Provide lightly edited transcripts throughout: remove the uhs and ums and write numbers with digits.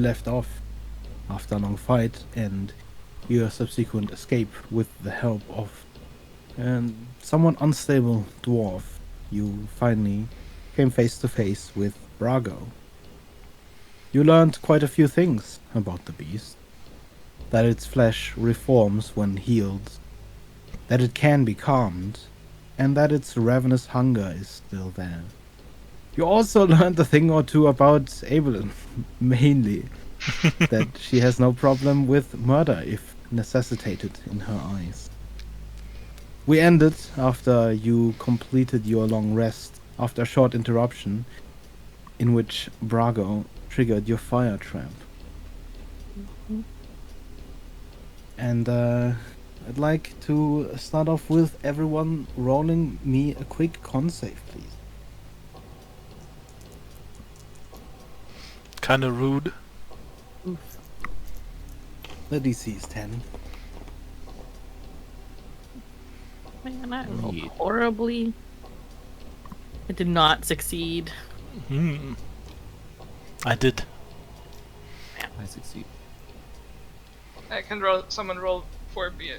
left off after a long fight and your subsequent escape with the help of a somewhat unstable dwarf, you finally came face to face with Brago. You learned quite a few things about the beast. That its flesh reforms when healed, that it can be calmed, and that its ravenous hunger is still there. You also learned a thing or two about Evelyn, mainly that she has no problem with murder if necessitated in her eyes. We ended after you completed your long rest, after a short interruption in which Brago triggered your fire trap. And I'd like to start off with everyone rolling me a quick con save, please. Kinda rude. The DC is 10. Man, I rolled horribly. I did not succeed. I did. I succeed. I can someone roll for me.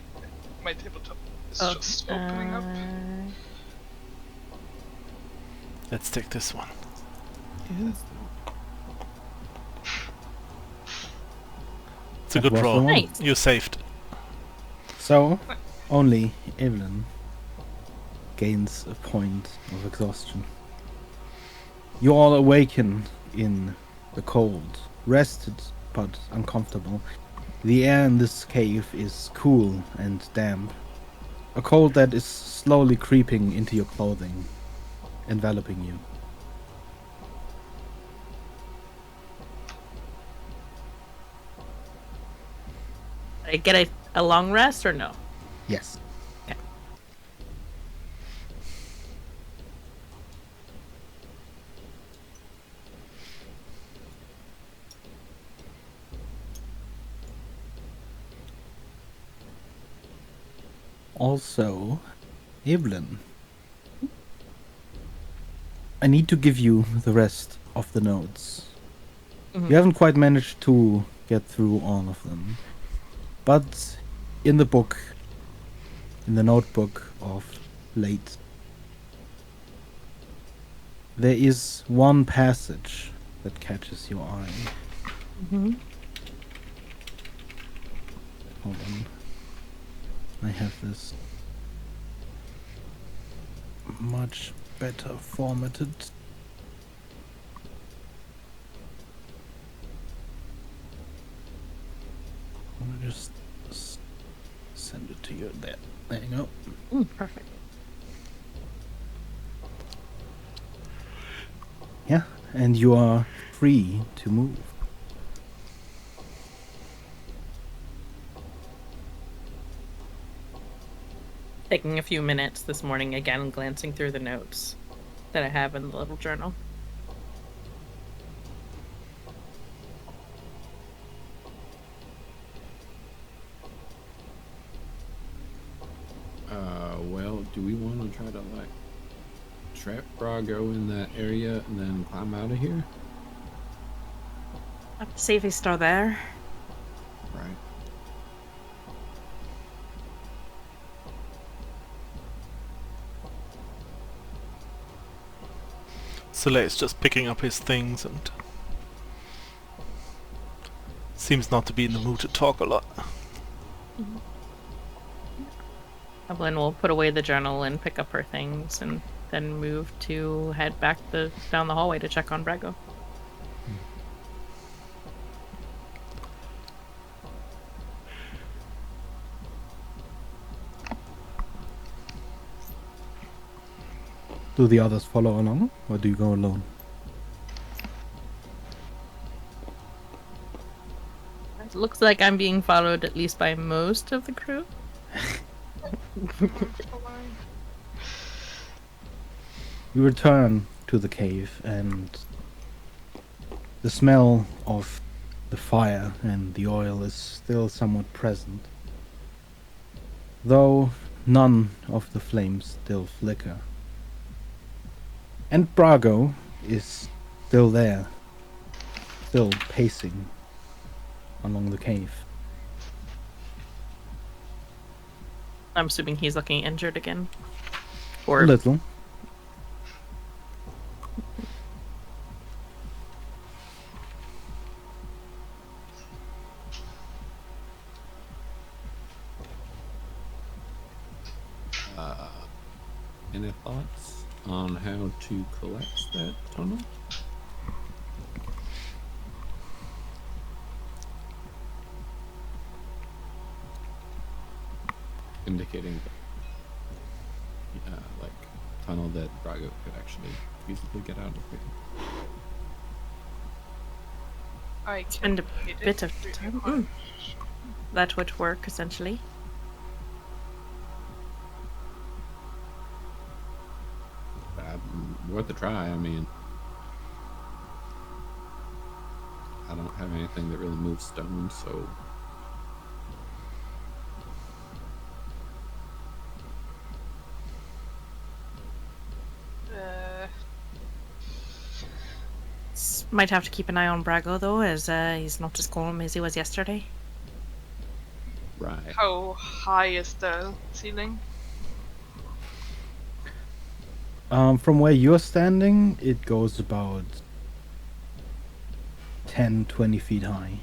My tabletop is just opening up. Let's take this one. It's a good was roll. the one. Nice. You saved. So, only Evelyn gains a point of exhaustion. You all awaken in the cold, rested but uncomfortable. The air in this cave is cool and damp. A cold that is slowly creeping into your clothing, enveloping you. Did I get a long rest or no? Yes. Okay. Also, Evelyn, I need to give you the rest of the notes. You haven't quite managed to get through all of them. But in the book, in the notebook of Late, there is one passage that catches your eye. Hold on. I have this much better formatted. I'm gonna just send it to you. There you go. Perfect. Yeah, and you are free to move. Taking a few minutes this morning again, glancing through the notes that I have in the little journal. Well, do we want to try to, like, trap Brago in that area and then climb out of here? Have to see if he's still there. Right. Soleil's just picking up his things and seems not to be in the mood to talk a lot. Evelyn will put away the journal and pick up her things and then move to head back down the hallway to check on Brago. Do the others follow along, or do you go alone? It looks like I'm being followed at least by most of the crew. You return to the cave, and the smell of the fire and the oil is still somewhat present, though none of the flames still flicker. And Brago is still there, still pacing along the cave. I'm assuming he's looking injured again. A Or little. Any thoughts on how to collapse that tunnel? Indicating like tunnel that Brago could actually feasibly get out of here. I spend a hit it bit of really time. hard. That would work, essentially. Worth a try. I mean, I don't have anything that really moves stone, so Might have to keep an eye on Brago, though, as he's not as calm as he was yesterday. right. How high is the ceiling? From where you're standing, it goes about 10, 20 feet high.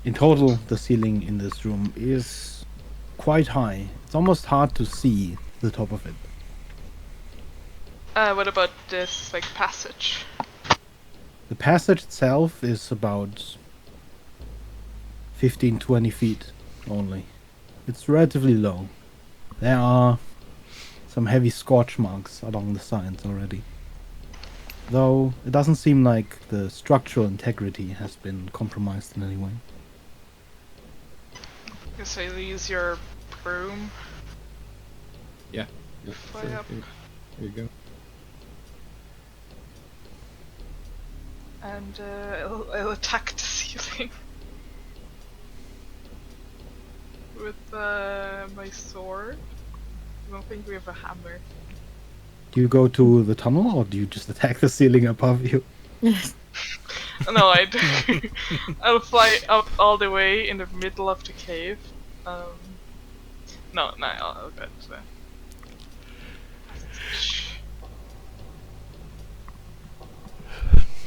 In total, the ceiling in this room is quite high. It's almost hard to see the top of it. What about this like passage? The passage itself is about 15, 20 feet only. It's relatively low. There are some heavy scorch marks along the sides already. Though it doesn't seem like the structural integrity has been compromised in any way. Guess I'll use your broom. Yeah. Fly Sure. up. There you go. And I'll attack the ceiling with my sword. I don't think we have a hammer. Do you go to the tunnel or do you just attack the ceiling above you? No, I do. I'll fly up all the way in the middle of the cave. No, I'll go to the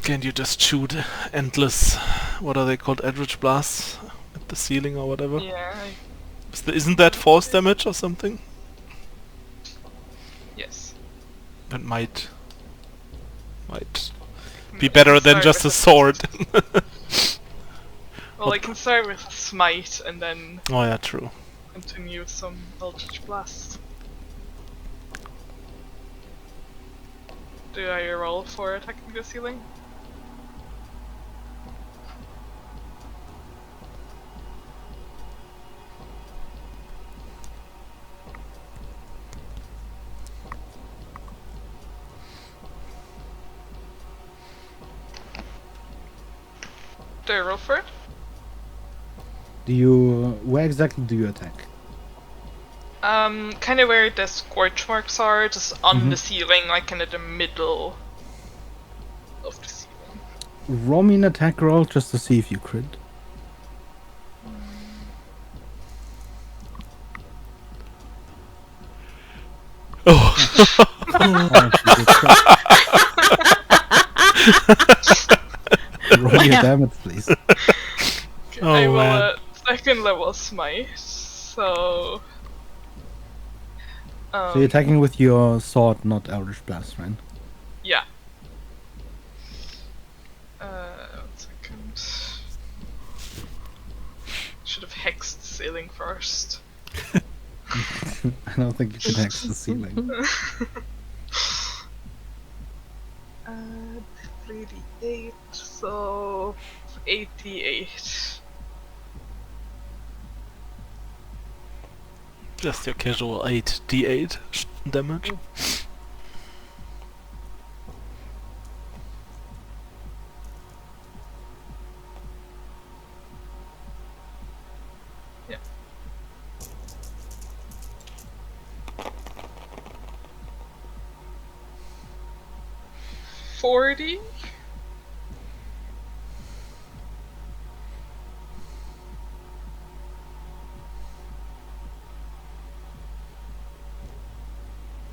Can't you just shoot endless, what are they called, eldritch blasts at the ceiling or whatever? Yeah, Isn't that force damage or something? yes. That might be better than Start just a with sword. Well, I can start with smite and then Oh yeah, true. continue with some eldritch blast. Do I roll for attacking the ceiling? Do I roll for it? Where exactly do you attack? Kind of where the scorch marks are, just on the ceiling, like kind of the middle of the ceiling. Roll me an attack roll just to see if you crit. Oh, Oh, roll me a damage, please. Okay, Oh, I will man. second level smite, so... So you're attacking with your sword, not Eldritch Blast, right? Yeah. 1 second. Should have hexed the ceiling first. I don't think you can hex the ceiling. 3d8, so 88. just your casual 8d8 damage. Yeah. $40.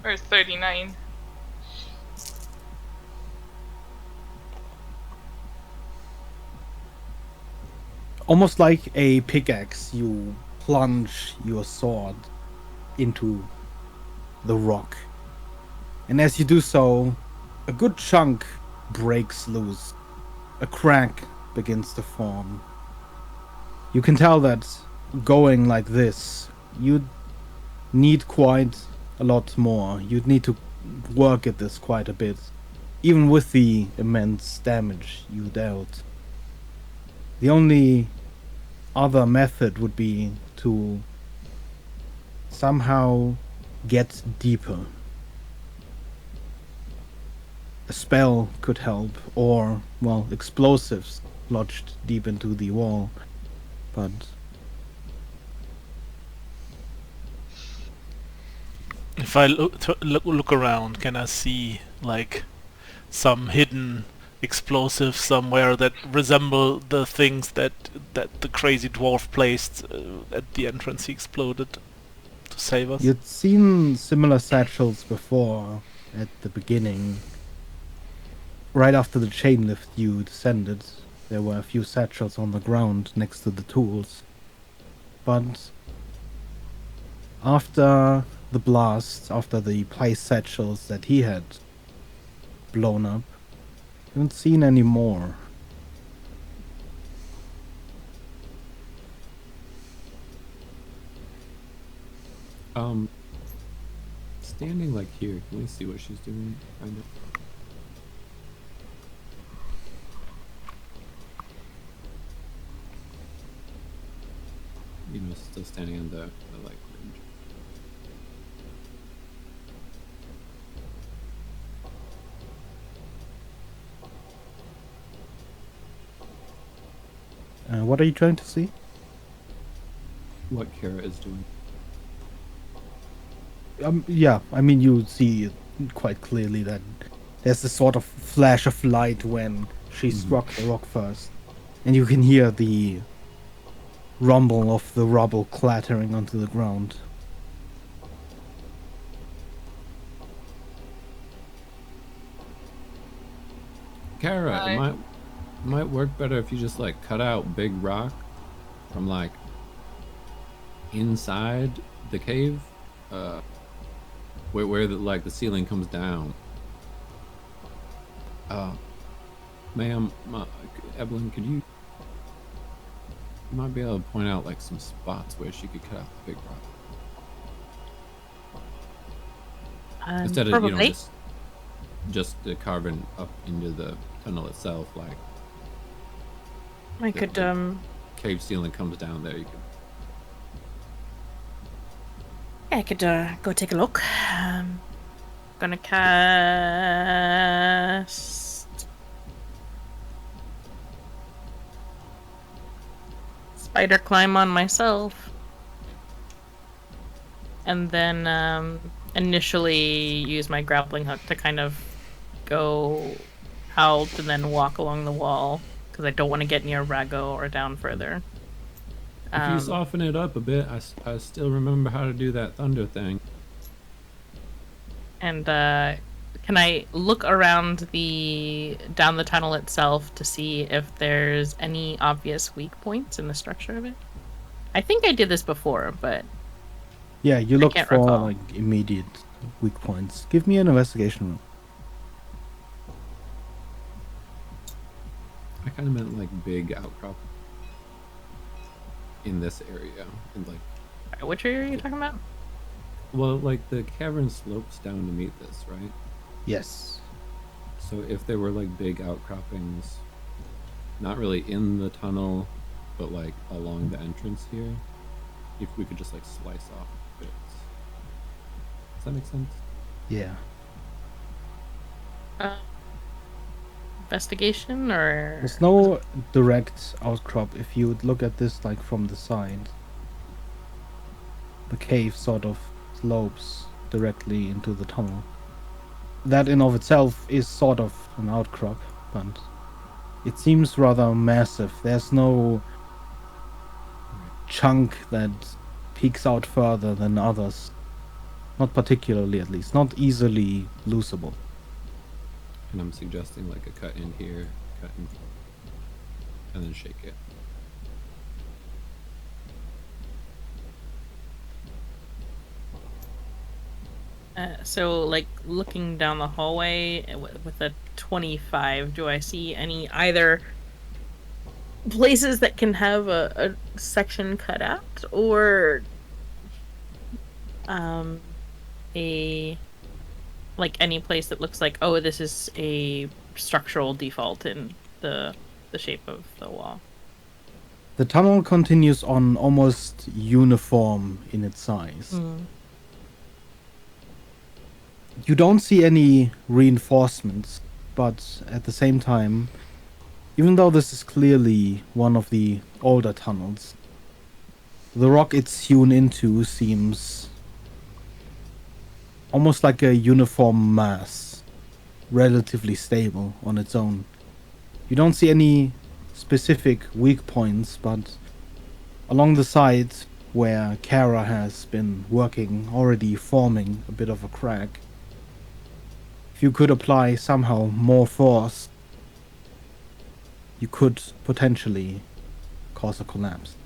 Or 39. Almost like a pickaxe, you plunge your sword into the rock. And as you do so, a good chunk breaks loose. A crack begins to form. You can tell that going like this, you'd need quite a lot more. You'd need to work at this quite a bit, even with the immense damage you dealt. The only other method would be to somehow get deeper. A spell could help, or, well, explosives lodged deep into the wall. But If I look around, can I see like some hidden explosives somewhere that resemble the things that the crazy dwarf placed at the entrance he exploded to save us? you'd seen similar satchels before at the beginning. Right after the chain lift you descended, there were a few satchels on the ground next to the tools. But after the blast, after the place satchels that he had blown up, you haven't seen any more. Standing like here, can we see what she's doing? Kind of. You know, still standing on the like ridge. What are you trying to see? What Kara is doing. Yeah, I mean, you see quite clearly that there's this sort of flash of light when she struck the rock first. And you can hear the rumble of the rubble clattering onto the ground. Kara, Hi. it might work better if you just like cut out big rock from like inside the cave, where the like the ceiling comes down. Ma'am, Evelyn, could you might be able to point out like some spots where she could cut out the big rock instead of Probably. just carving up into the tunnel itself, like I could cave ceiling comes down there. You could. I could go take a look. Gonna cast spider climb on myself, and then initially use my grappling hook to kind of go out and then walk along the wall because I don't want to get near Rago or down further. If you soften it up a bit, I still remember how to do that thunder thing. And can I look around down the tunnel itself to see if there's any obvious weak points in the structure of it? I think I did this before, but Yeah, you look can't for recall. like immediate weak points. Give me an investigation roll. I kind of meant like big outcrop in this area, and like, which area are you talking about? well, like the cavern slopes down to meet this, right? Yes. So if there were like big outcroppings, not really in the tunnel, but like along the entrance here, if we could just like slice off bits. Does that make sense? Yeah. Investigation or There's no direct outcrop if you would look at this like from the side. The cave sort of slopes directly into the tunnel. That in of itself is sort of an outcrop, but it seems rather massive. There's no chunk that peeks out further than others. Not particularly, at least. Not easily loosable. And I'm suggesting like a cut in here, cut in, and then shake it. So, like, looking down the hallway with a 25, do I see any either places that can have a section cut out, or a like any place that looks like, oh, this is a structural default in the shape of the wall? The tunnel continues on almost uniform in its size. You don't see any reinforcements, but at the same time, even though this is clearly one of the older tunnels, the rock it's hewn into seems almost like a uniform mass, relatively stable on its own. You don't see any specific weak points, but along the side where Kara has been working, already forming a bit of a crack, if you could apply somehow more force, you could potentially cause a collapse.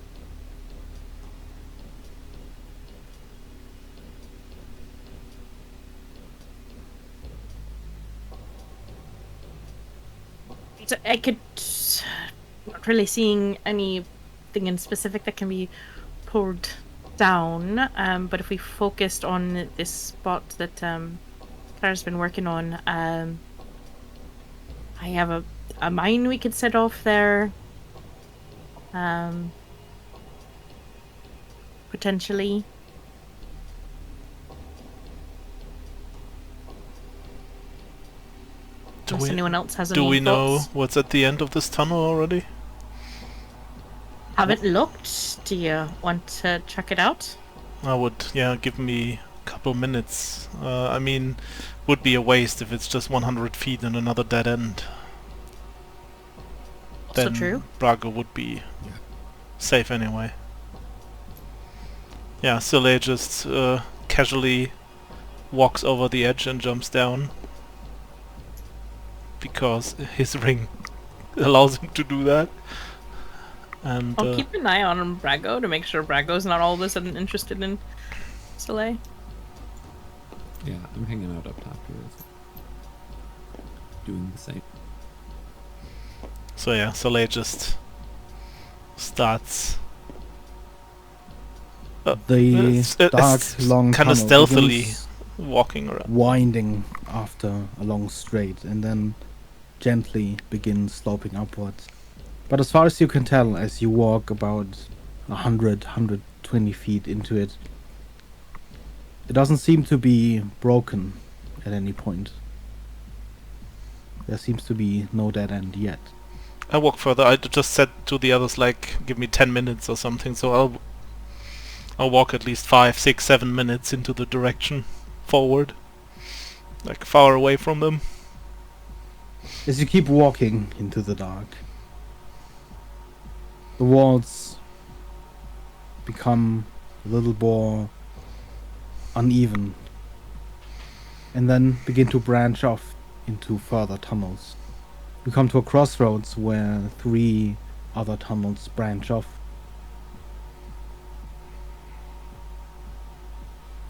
So I could not really seeing anything in specific that can be pulled down. But if we focused on this spot that Clara's been working on, I have a mine we could set off there. Potentially. Unless anyone else has any Do we know thoughts. what's at the end of this tunnel already? Haven't looked. Do you want to check it out? I would, yeah, give me a couple minutes. I mean, would be a waste if it's just 100 feet and another dead end. Also Then true. Brago would be safe anyway. Yeah, Sile just casually walks over the edge and jumps down. Because his ring allows him to do that. And I'll keep an eye on Brago to make sure Brago's not all of a sudden interested in Soleil. Yeah, I'm hanging out up top here. Doing the same. so yeah, Soleil just starts The dark, long kind of tunnel stealthily begins walking around. winding after a long straight, and then gently begins sloping upwards. But as far as you can tell, as you walk about 120 feet into it, it doesn't seem to be broken at any point. There seems to be no dead end yet. I walk further. I just said to the others, like, give me 10 minutes or something, so I'll walk at least 5, 6, 7 minutes into the direction forward. Like, far away from them. As you keep walking into the dark, the walls become a little more uneven, and then begin to branch off into further tunnels. You come to a crossroads where 3 other tunnels branch off.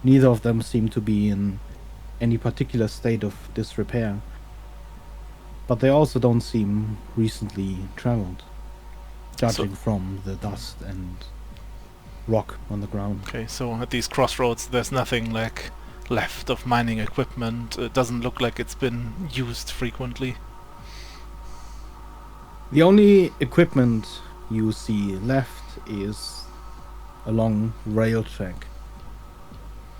Neither of them seem to be in any particular state of disrepair, but they also don't seem recently traveled, judging from the dust and rock on the ground. Okay, so at these crossroads there's nothing like left of mining equipment. It doesn't look like it's been used frequently. The only equipment you see left is a long rail track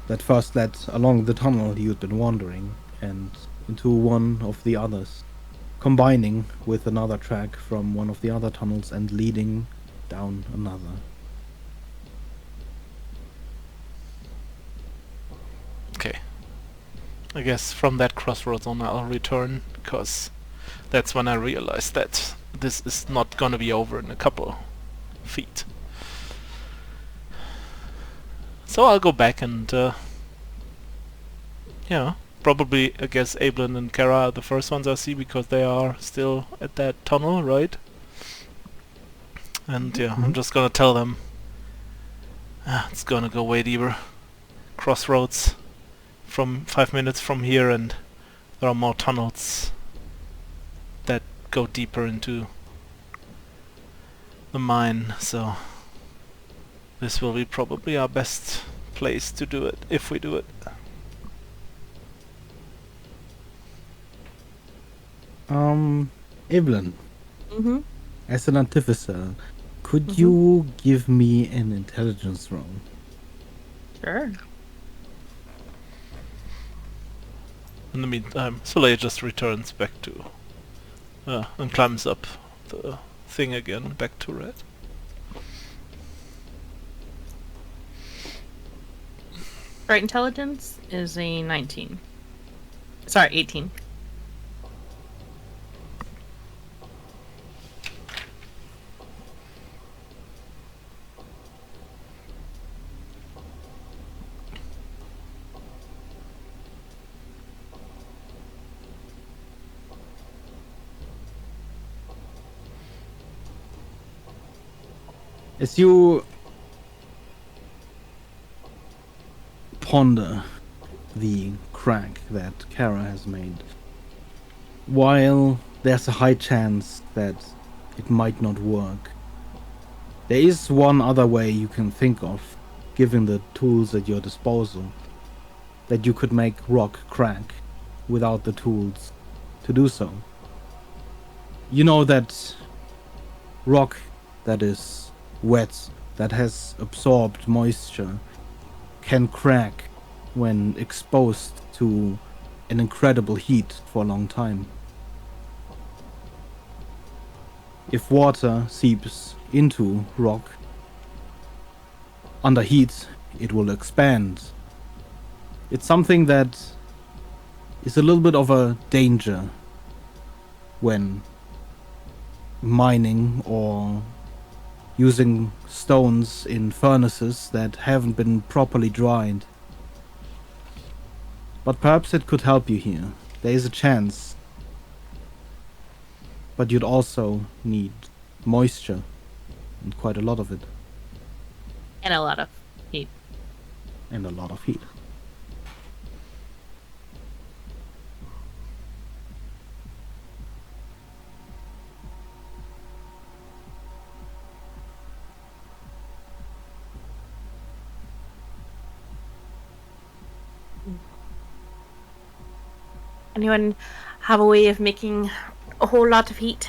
that first led along the tunnel you'd been wandering and into one of the others, combining with another track from one of the other tunnels and leading down another. Okay. I guess from that crossroads on I'll return, because that's when I realized that this is not gonna be over in a couple feet. So I'll go back and Yeah, probably, I guess, Ablin and Kara are the first ones I see because they are still at that tunnel, right? And yeah, I'm just gonna tell them it's gonna go way deeper. Crossroads from 5 minutes from here, and there are more tunnels that go deeper into the mine, so this will be probably our best place to do it, if we do it. Evelyn, Mm-hmm. as an artificer, could Mhm. you give me an intelligence roll? Sure. In the meantime, Soleil just returns back to... and climbs up the thing again, back to Red. Right, intelligence is a 19. Sorry, 18. As you ponder the crack that Kara has made, while there's a high chance that it might not work, there is one other way you can think of, given the tools at your disposal, that you could make rock crack without the tools to do so. You know that rock that is wet, that has absorbed moisture, can crack when exposed to an incredible heat for a long time. If water seeps into rock under heat, it will expand. It's something that is a little bit of a danger when mining or using stones in furnaces that haven't been properly dried. But perhaps it could help you here. There is a chance. But you'd also need moisture, and quite a lot of it, And a lot of heat. and a lot of heat. Anyone have a way of making a whole lot of heat?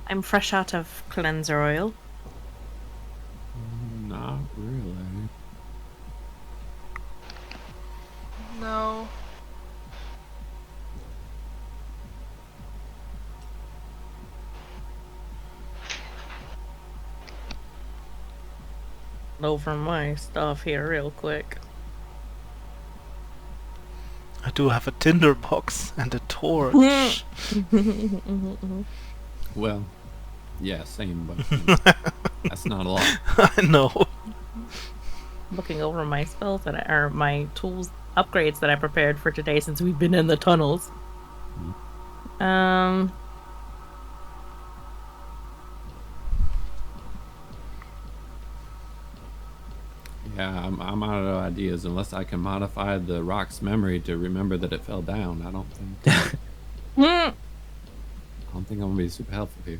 I'm fresh out of cleanser oil. Not really. No. Over my stuff here real quick. I do have a tinder box and a torch. Well, yeah, same, but that's not a lot. I know. Looking over my spells or my tools upgrades that I prepared for today since we've been in the tunnels. Yeah, I'm out of ideas unless I can modify the rock's memory to remember that it fell down. I don't think I'm gonna be super helpful here.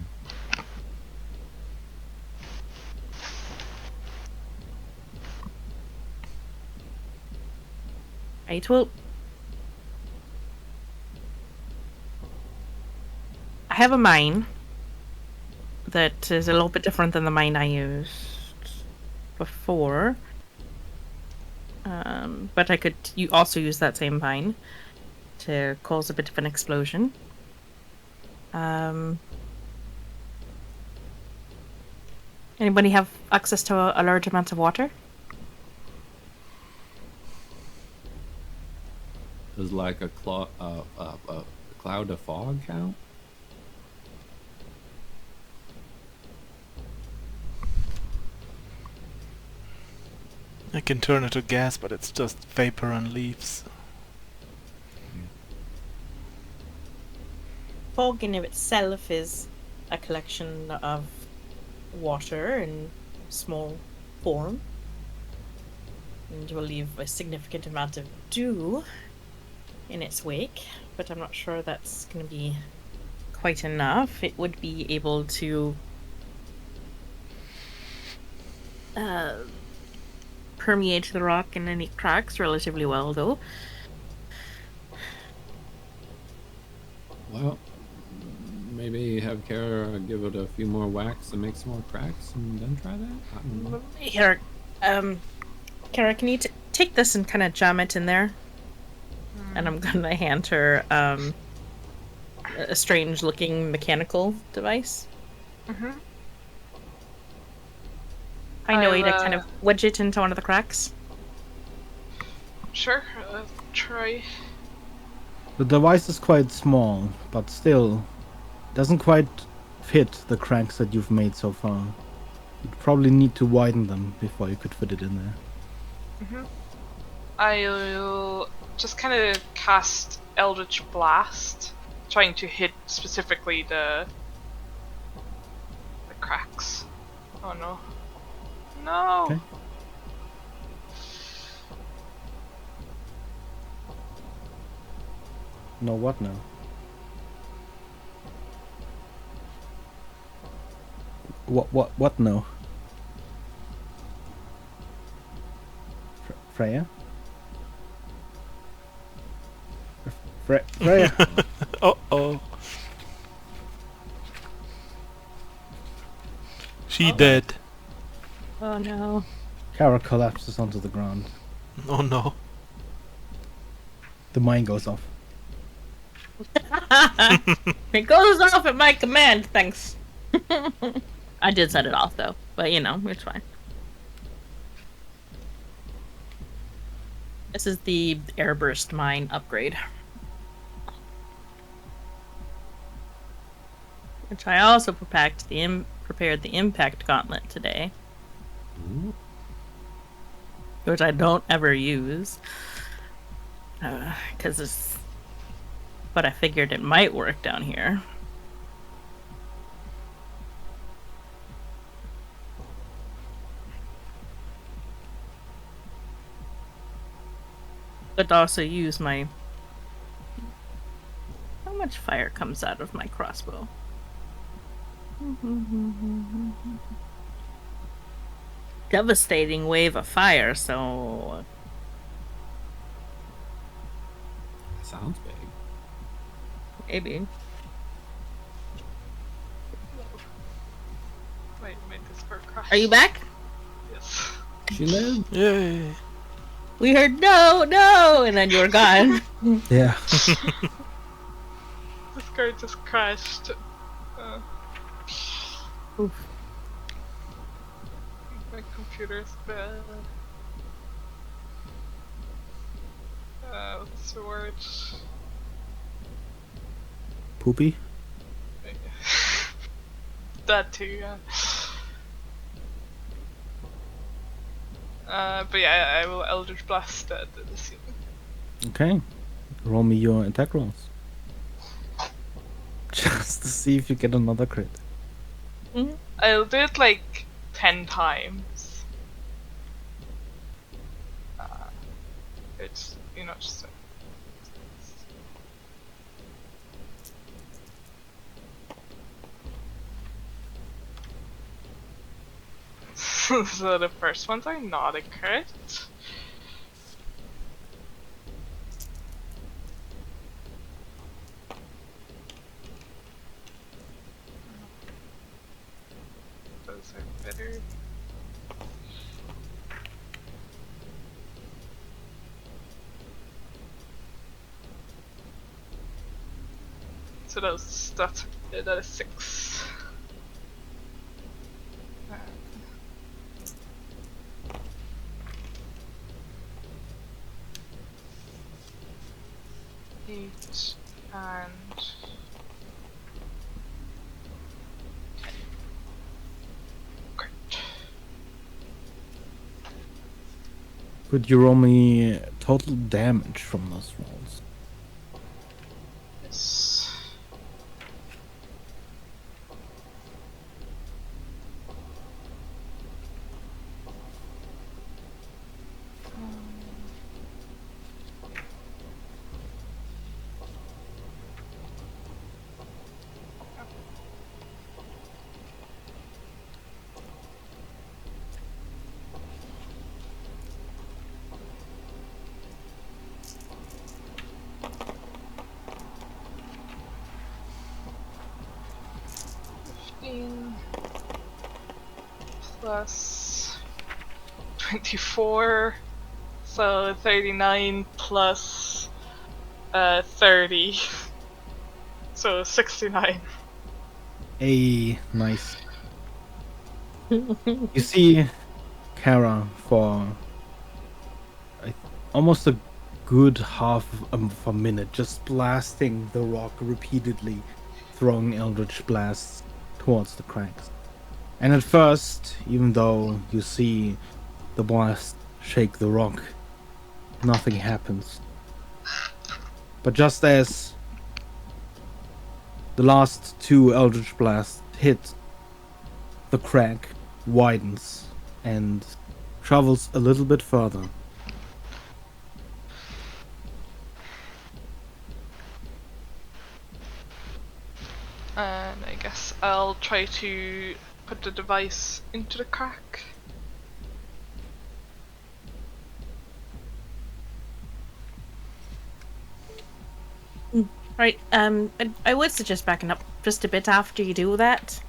Right, well, I have a mine that is a little bit different than the mine I used before. But I could also use that same mine to cause a bit of an explosion. Anybody have access to a large amount of water? Does like a cloud of fog count? I can turn it to gas, but it's just vapor and leaves. Fog in of itself is a collection of water in small form, and will leave a significant amount of dew in its wake, but I'm not sure that's going to be quite enough. It would be able to permeate the rock in any cracks relatively well, though. Well, maybe have Kara give it a few more whacks and make some more cracks, and then try that. I don't know. Here, Kara, can you take this and kind of jam it in there? And I'm gonna hand her a strange-looking mechanical device. Mm-hmm. Find a way to I'll, kind of wedge it into one of the cracks. Sure, try. The device is quite small, but still doesn't quite fit the cracks that you've made so far. You'd probably need to widen them before you could fit it in there. Mm-hmm. I'll just kind of cast Eldritch Blast, trying to hit specifically the cracks. Oh no. No! Okay. No, what now? What now? Freya? Freya? Uh-oh. She dead. Oh no. Kara collapses onto the ground. Oh no. The mine goes off. It goes off at my command, thanks. I did set it off though, but you know, it's fine. This is the airburst mine upgrade. Which I also prepared the impact gauntlet today. Ooh. Which I don't ever use. Because it's... But I figured it might work down here. But also use my... How much fire comes out of my crossbow? Devastating wave of fire, so... That sounds big. Maybe. Wait, Discord crashed. Are you back? Yes. She lived. Yay. We heard no, no, and then you were gone. Yeah. Discord just crashed. Oof. My computer's bad. What's the word? Poopy? That too, yeah. But yeah, I will Eldritch Blast at the ceiling. Okay. Roll me your attack rolls. Just to see if you get another crit. I'll do it like 10 times. It's, you know, just... So the first ones are not a crit. Those are better. So that is 6. Eight and 10. Great. Could you roll me total damage from those rolls? Yes. Plus 24, so 39 plus 30, so 69. Nice. You see Kara for almost a good half of a minute just blasting the rock repeatedly, throwing eldritch blasts towards the cracks. And at first, even though you see the blast shake the rock, nothing happens. But just as the last two eldritch blasts hit, the crack widens and travels a little bit further. And I guess I'll try to put the device into the crack. Right. I would suggest backing up just a bit after you do that.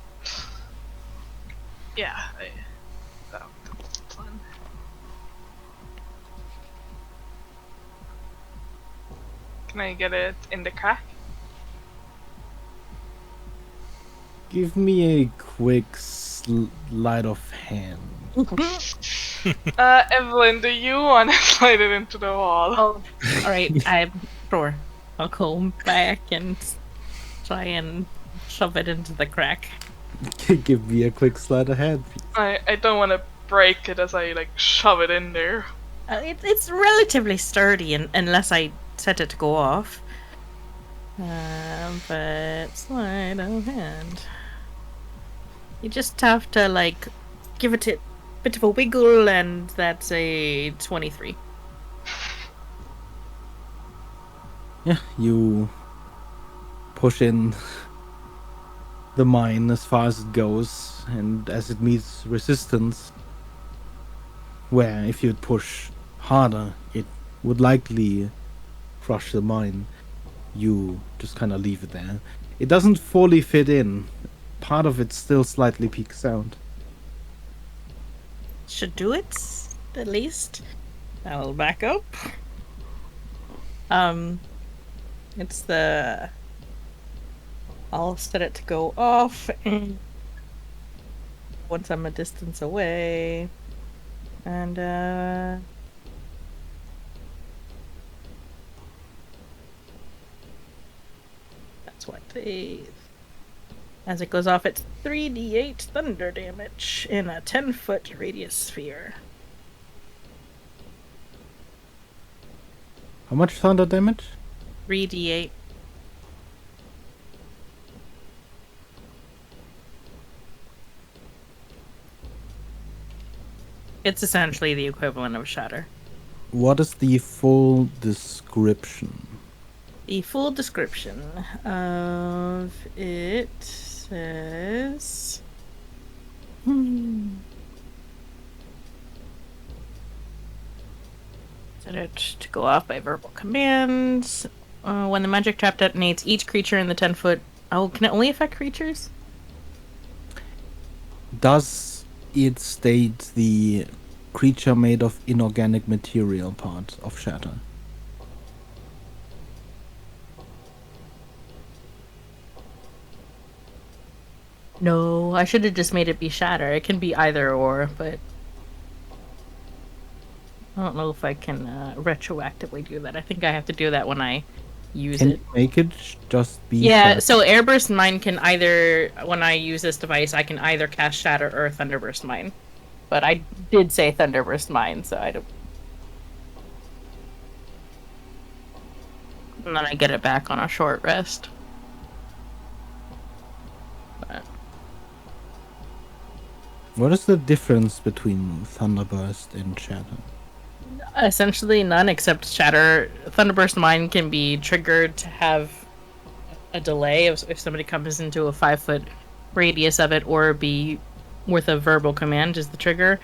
Yeah, that's the plan. Can I get it in the crack? Give me a quick sleight of hand. Evelyn, do you want to slide it into the wall? Oh, all right. I'm sure. I'll go back and try and shove it into the crack. Give me a quick sleight of hand. I don't want to break it as I like shove it in there. It's relatively sturdy, unless I set it to go off. But sleight of hand. You just have to like give it a bit of a wiggle, and that's a 23. Yeah, you push in the mine as far as it goes, and as it meets resistance, where if you'd push harder, it would likely crush the mine, you just kind of leave it there. It doesn't fully fit in. Part of it still slightly peeks out. Should do it, at least. I'll back up. It's the... I'll set it to go off, and once I'm a distance away, and that's what as it goes off, it's 3d8 thunder damage in a 10-foot radius sphere. How much thunder damage? 3d8. It's essentially the equivalent of shatter. What is the full description? The full description of it says... Set it to go off by verbal commands. When the magic trap detonates, each creature in the 10-foot... Oh, can it only affect creatures? Does it state the creature made of inorganic material part of shatter? No, I should have just made it be shatter. It can be either or, but... I don't know if I can retroactively do that. I think I have to do that when I use Can it. you make it just be Yeah, shatter? so Airburst Mine can either, when I use this device, I can either cast Shatter or Thunderburst Mine. But I did say Thunderburst Mine, so I don't... And then I get it back on a short rest. But What is the difference between Thunderburst and Shatter? essentially none except Shatter. Thunderburst Mine can be triggered to have a delay if somebody comes into a 5-foot radius of it, or be with a verbal command is the trigger.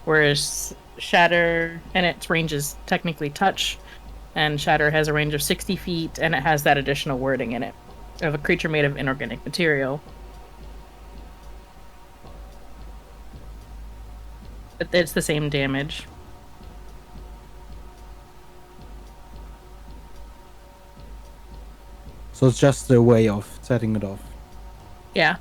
Whereas Shatter, and its range is technically touch, and Shatter has a range of 60 feet, and it has that additional wording in it of a creature made of inorganic material. But it's the same damage. So it's just a way of setting it off. Yeah.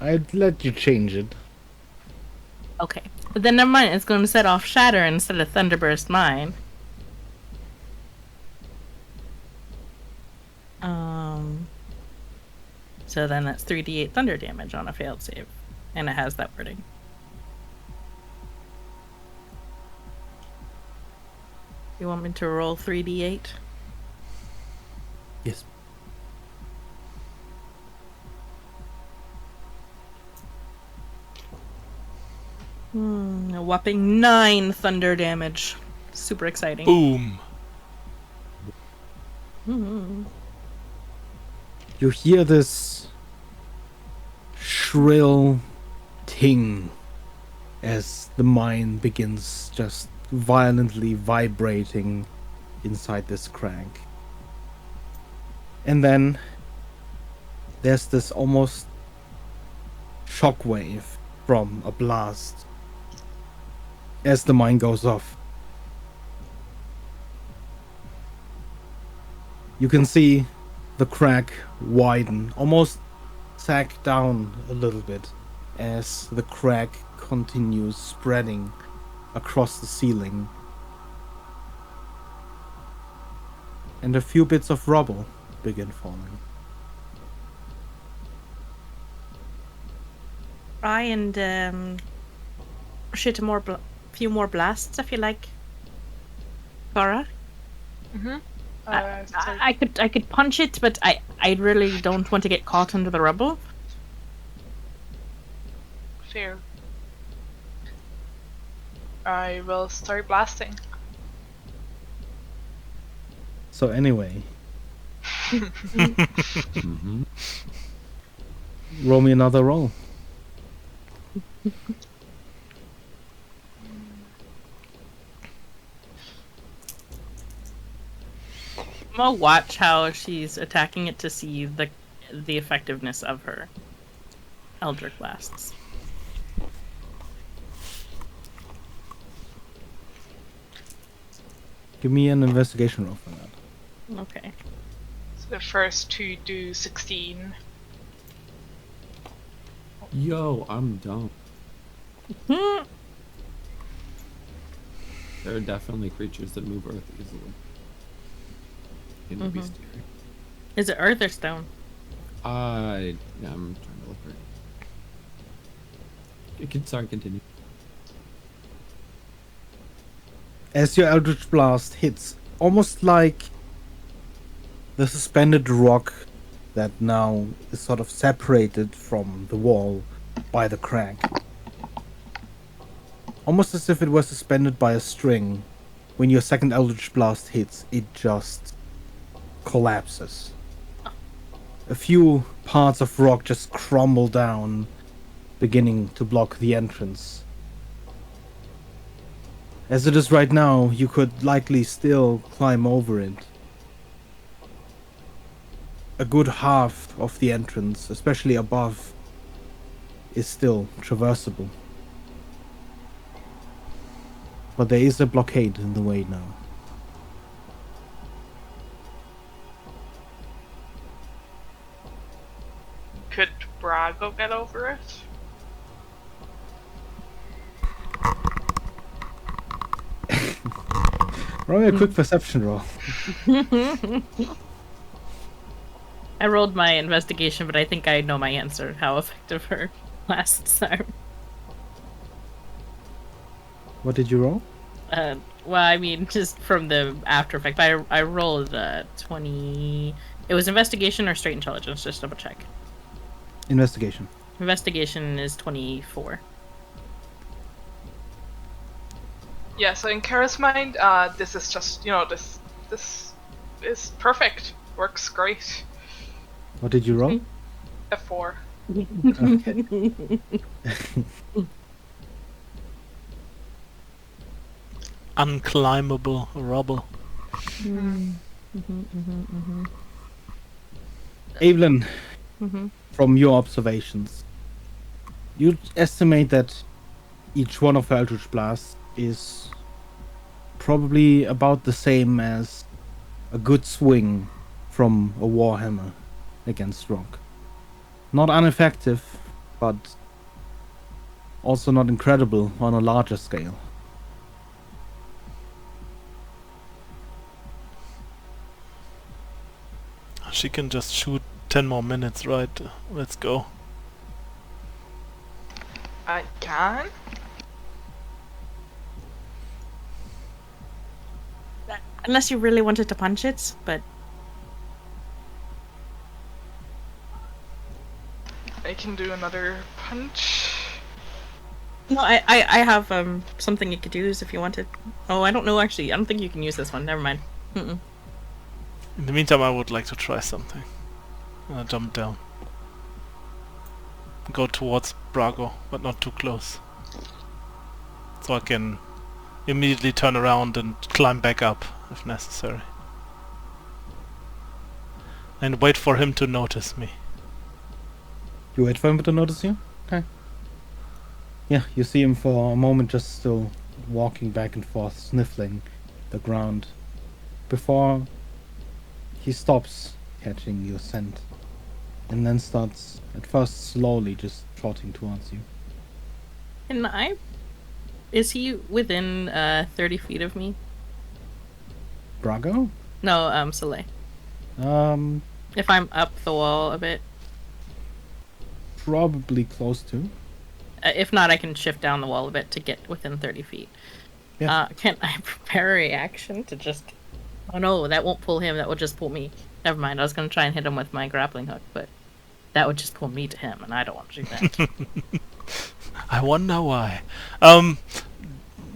I'd let you change it. Okay. But then never mind, it's going to set off Shatter instead of Thunderburst Mine. So then that's 3d8 thunder damage on a failed save. And it has that wording. You want me to roll 3d8? Yes. A whopping 9 thunder damage. Super exciting. Boom. You hear this shrill ting as the mine begins just violently vibrating inside this crank. And then there's this almost shockwave from a blast as the mine goes off. You can see the crack widen, almost sag down a little bit as the crack continues spreading across the ceiling. And a few bits of rubble begin falling. Try and shoot a few more blasts if you like, Cora. I could punch it, but I really don't want to get caught under the rubble. Fair. I will start blasting. So anyway, Mm-hmm. roll me another roll. I'm gonna watch how she's attacking it to see the effectiveness of her Eldritch Blasts. Give me an investigation roll for that. Okay. So the first two do 16. Yo, I'm dumb. Hmm. There are definitely creatures that move Earth easily. In the bestiary. Is it Earth or Stone? Yeah, I'm trying to look for it. Sorry, continue. As your Eldritch Blast hits, almost like the suspended rock that now is sort of separated from the wall by the crack. Almost as if it were suspended by a string. When your second Eldritch Blast hits, it just collapses. A few parts of rock just crumble down, beginning to block the entrance. As it is right now, you could likely still climb over it. A good half of the entrance, especially above, is still traversable. But there is a blockade in the way now. Could Brago get over it? Roll me a quick perception roll. I rolled my investigation, but I think I know my answer. How effective her blasts are. What did you roll? Well, I mean, just from the after effect, I rolled 20. It was investigation or straight intelligence. Just double check. Investigation. Investigation is 24. Yeah, so in Kara's mind, this is just, this is perfect. Works great. What did you roll? A 4. Okay. Unclimbable rubble. Evelyn, from your observations, you estimate that each one of Eldritch Blasts is probably about the same as a good swing from a warhammer against rock. Not ineffective, but also not incredible on a larger scale. She can just shoot 10 more minutes, right? Let's go. I can? Unless you really wanted to punch it, but I can do another punch. no, I have something you could use if you wanted. Oh, I don't know actually. I don't think you can use this one. Never mind. In the meantime, I would like to try something. Jump down. Go towards Brago, but not too close. So I can immediately turn around and climb back up, if necessary. And wait for him to notice me. You wait for him to notice you? Okay. Yeah, you see him for a moment just still walking back and forth, sniffling the ground, before he stops catching your scent, and then starts, at first slowly, just trotting towards you. Can I? Is he within 30 feet of me? Brago? No, Soleil. If I'm up the wall a bit. Probably close to. If not, I can shift down the wall a bit to get within 30 feet. Yeah. Can I prepare a reaction to just... Oh no, that won't pull him, that will just pull me. Never mind, I was going to try and hit him with my grappling hook, but that would just pull me to him, and I don't want to do that. I wonder why.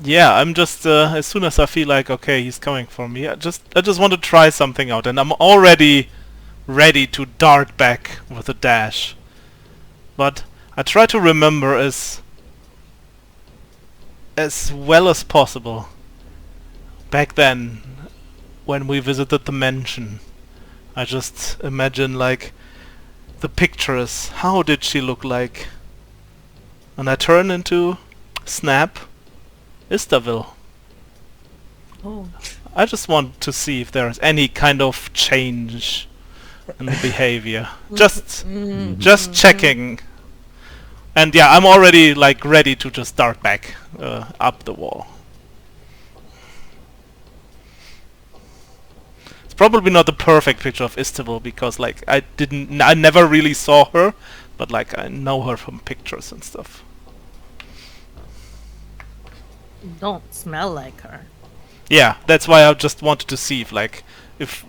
Yeah, I'm just as soon as I feel like okay, he's coming for me, I just want to try something out, and I'm already ready to dart back with a dash. But I try to remember as well as possible back then when we visited the mansion. I just imagine like the pictures. How did she look like? And I turn into Snap Istaville. Oh. I just want to see if there's any kind of change in the behavior. Just checking. And yeah, I'm already like ready to just dart back up the wall. It's probably not the perfect picture of Istaville because like I never really saw her, but like I know her from pictures and stuff. Don't smell like her. Yeah, that's why I just wanted to see if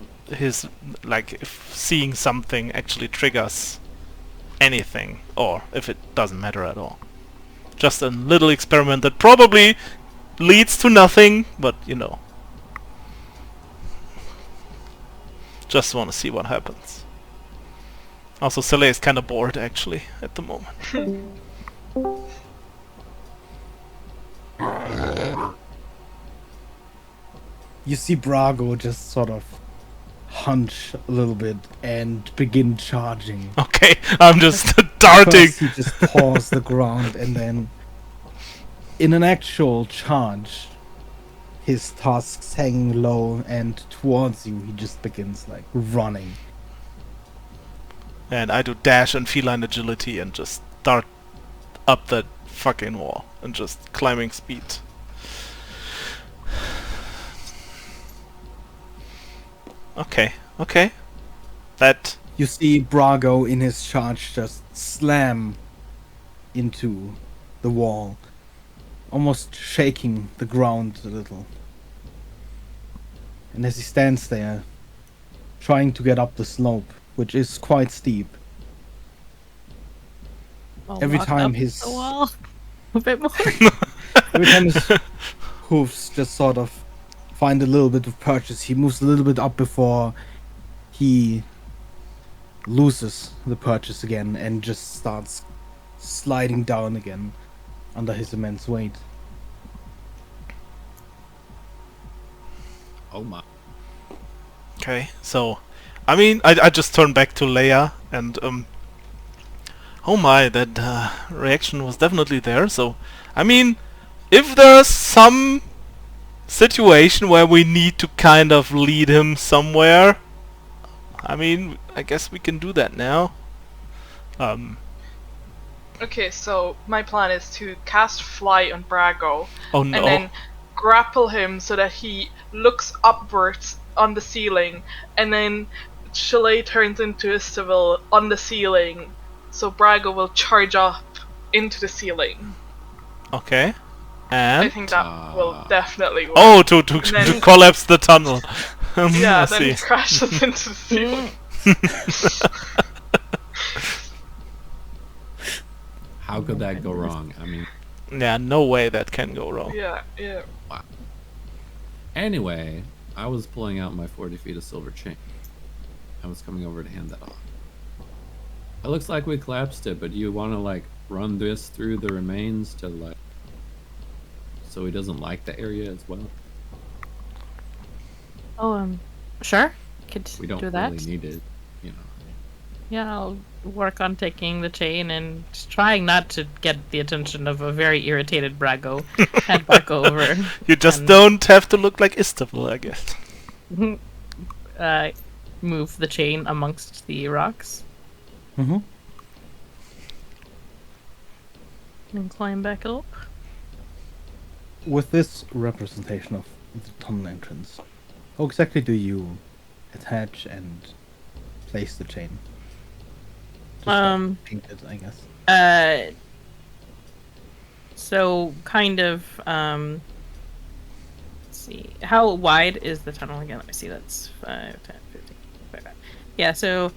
seeing something actually triggers anything, or if it doesn't matter at all. Just a little experiment that probably leads to nothing, but you know. Just want to see what happens. Also, Celia is kind of bored actually at the moment. You see Brago just sort of hunch a little bit and begin charging. Okay, I'm just darting. First he just paws the ground, and then in an actual charge, his tusks hanging low, and towards you he just begins like running. And I do dash and feline agility and just dart up that fucking wall and just climbing speed. Okay. That... You see Brago in his charge just slam into the wall, almost shaking the ground a little. And as he stands there, trying to get up the slope, which is quite steep, I'll every walk time up his the wall a bit more. every time his hooves just sort of find a little bit of purchase, he moves a little bit up before he loses the purchase again and just starts sliding down again under his immense weight. Oh my. Okay, so, I mean, I just turned back to Leia, and, oh my, that reaction was definitely there, so, I mean, if there's some situation where we need to kind of lead him somewhere, I mean, I guess we can do that now. Okay, so my plan is to cast Fly on Brago, Oh no. and then grapple him so that he looks upwards on the ceiling, and then Chalet turns into a civil on the ceiling, so Brago will charge up into the ceiling. Okay. And? I think that will definitely work. Oh, to then- collapse the tunnel. Yeah, I then see. he crashes into the ceiling. How could that go wrong? I mean, Yeah, no way that can go wrong. Yeah, yeah. anyway, I was pulling out my 40 feet of silver chain. I was coming over to hand that off. It looks like we collapsed it, but you want to like run this through the remains to like, so he doesn't like the area as well. Oh, sure. Could We don't do that. really need it, you know. Yeah, I'll work on taking the chain and trying not to get the attention of a very irritated Brago and bark over. You just and, don't have to look like Istanbul, I guess. move the chain amongst the rocks Mm-hmm. and climb back up. With this representation of the tunnel entrance, how exactly do you attach and place the chain? Just paint it, I guess. So kind of, let's see, how wide is the tunnel again? Let me see, that's 5, 10, 15, 25. Yeah, so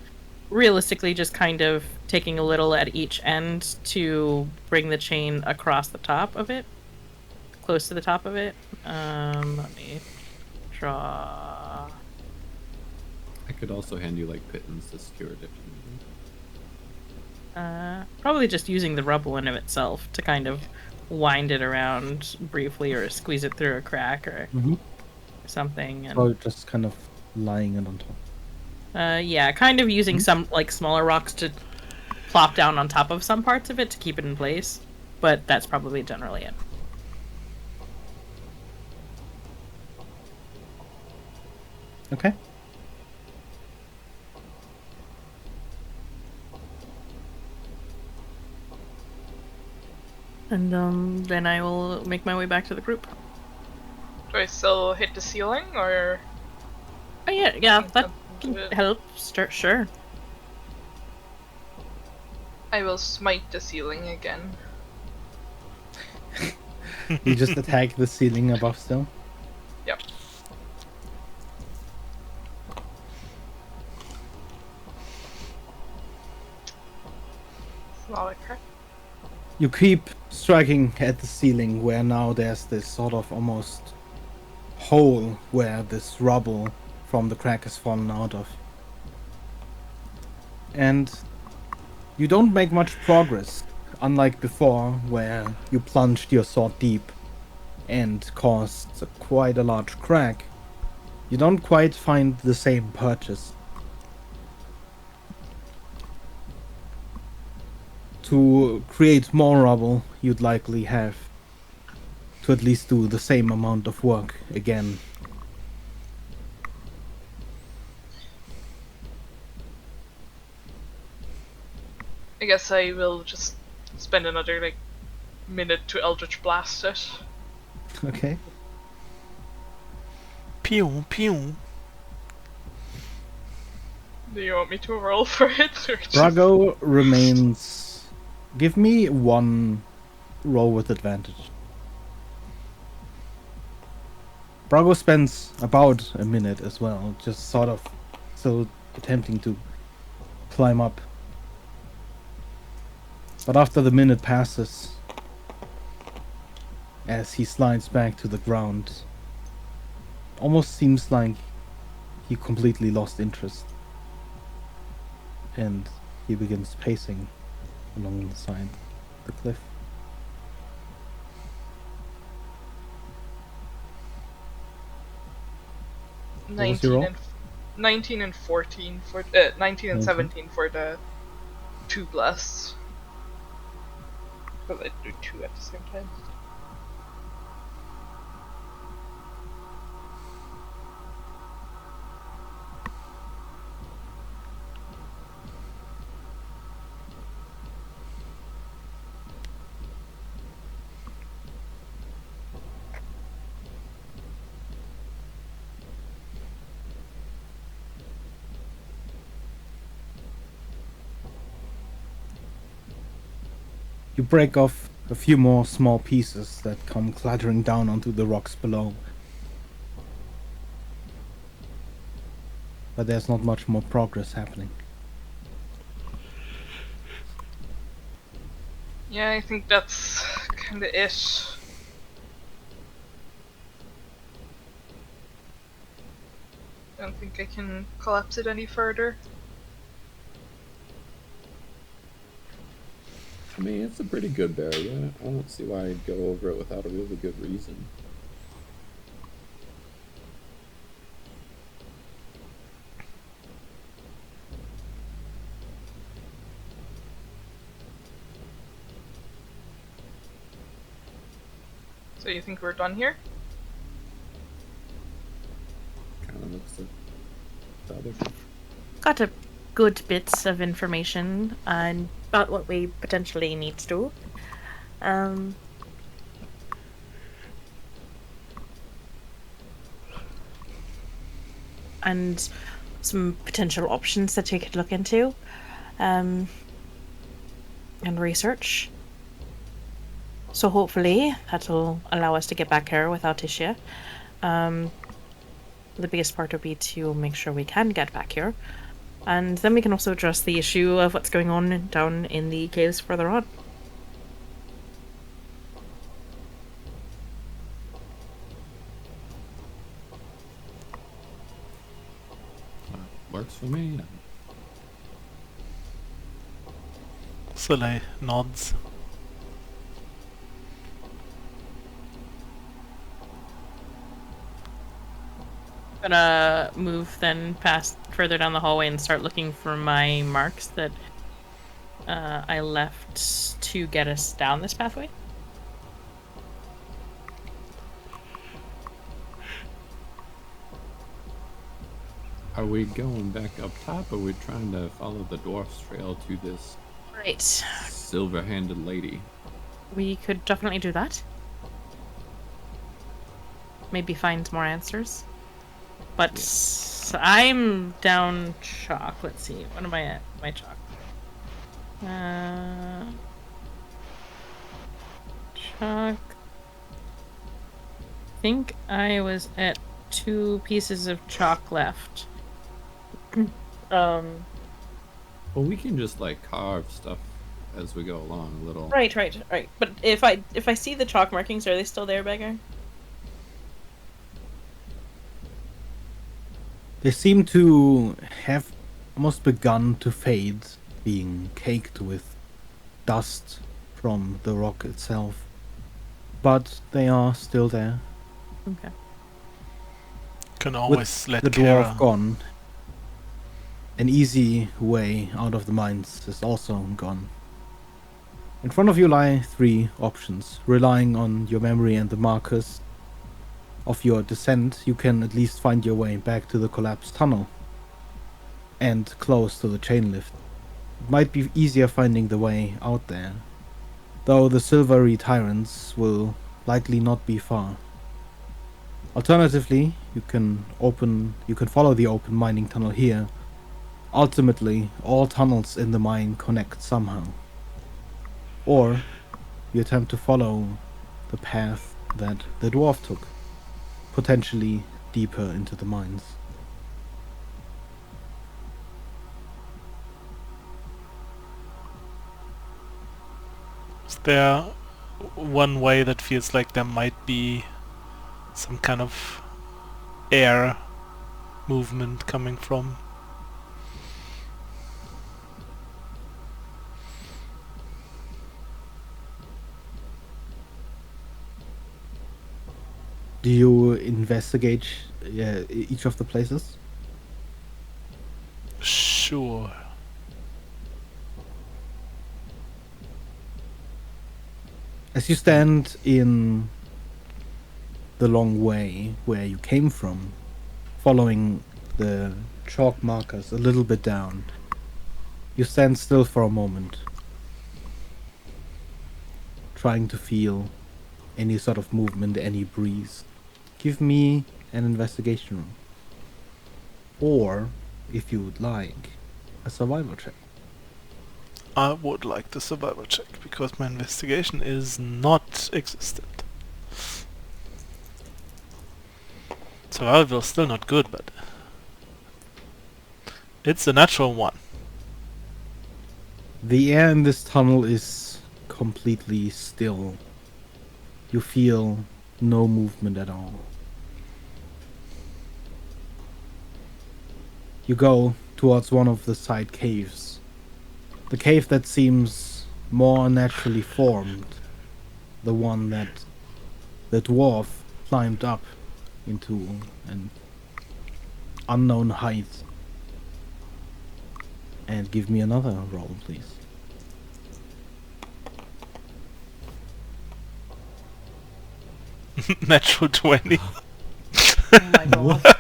realistically just kind of taking a little at each end to bring the chain across the top of it, close to the top of it. Let me draw. I could also hand you like pittons to secure it if you need. Probably just using the rubble in of itself to kind of wind it around briefly or squeeze it through a crack or Mm-hmm. something. And, Or just kind of lying it on top. yeah, kind of using some like smaller rocks to plop down on top of some parts of it to keep it in place. But that's probably generally it. Okay. And then I will make my way back to the group. Do I still hit the ceiling, or...? Oh yeah, that can help. Sure. I will smite the ceiling again. You just attack the ceiling above still. Yep. It's not a crack. You keep striking at the ceiling where now there's this sort of almost hole where this rubble from the crack has fallen out of. And you don't make much progress, unlike before where you plunged your sword deep and caused quite a large crack. You don't quite find the same purchase. To create more rubble, you'd likely have to at least do the same amount of work again. I guess I will just spend another, like, minute to Eldritch Blast it. Okay. Pew, pew. Do you want me to roll for it? Or just... Brago remains. Give me one roll with advantage. Brago spends about a minute as well, just sort of still attempting to climb up. But after the minute passes, as he slides back to the ground, almost seems like he completely lost interest. And he begins pacing along the side of the cliff. What was your roll? 19 and 14 for 19 and 19. 17 for the 2 bless. Because I do 2 at the same time. You break off a few more small pieces that come clattering down onto the rocks below. But there's not much more progress happening. Yeah, I think that's kinda it. I don't think I can collapse it any further. I mean, it's a pretty good barrier. I don't see why I'd go over it without a really good reason. So you think we're done here? Kind of looks like the other. Got a good bits of information about what we potentially need to do. And some potential options that you could look into, and research. So hopefully that'll allow us to get back here without issue. The biggest part will be to make sure we can get back here. And then we can also address the issue of what's going on down in the caves further on. Works for me. Soleil nods. Gonna move then past further down the hallway and start looking for my marks that I left to get us down this pathway. Are we going back up top, or are we trying to follow the dwarf's trail to this Right. silver-handed lady? We could definitely do that. Maybe find more answers. But I'm down chalk. Let's see. What am I at? My chalk. Chalk. I think I was at 2 pieces of chalk left. Well, we can just like carve stuff as we go along a little. Right. But if I see the chalk markings, are they still there, Beggar? They seem to have almost begun to fade, being caked with dust from the rock itself. But they are still there. Okay. Can always With let the Kara. dwarf gone, an easy way out of the mines is also gone. In front of you lie 3 options. Relying on your memory and the markers of your descent, you can at least find your way back to the collapsed tunnel and close to the chain lift. It might be easier finding the way out there, though the silvery tyrants will likely not be far. Alternatively, you can follow the open mining tunnel here. Ultimately, all tunnels in the mine connect somehow. Or you attempt to follow the path that the dwarf took, potentially deeper into the mines. Is there one way that feels like there might be some kind of air movement coming from? Do you investigate each of the places? Sure. As you stand in the long way where you came from, following the chalk markers a little bit down, you stand still for a moment, trying to feel any sort of movement, any breeze. Give me an investigation roll. Or, if you would like, a survival check. I would like the survival check because my investigation is not existent. Survival is still not good, but it's a natural one. The air in this tunnel is completely still. You feel no movement at all. You go towards one of the side caves. The cave that seems more naturally formed. The one that the dwarf climbed up into an unknown height. And give me another roll, please. Natural 20. Oh my god.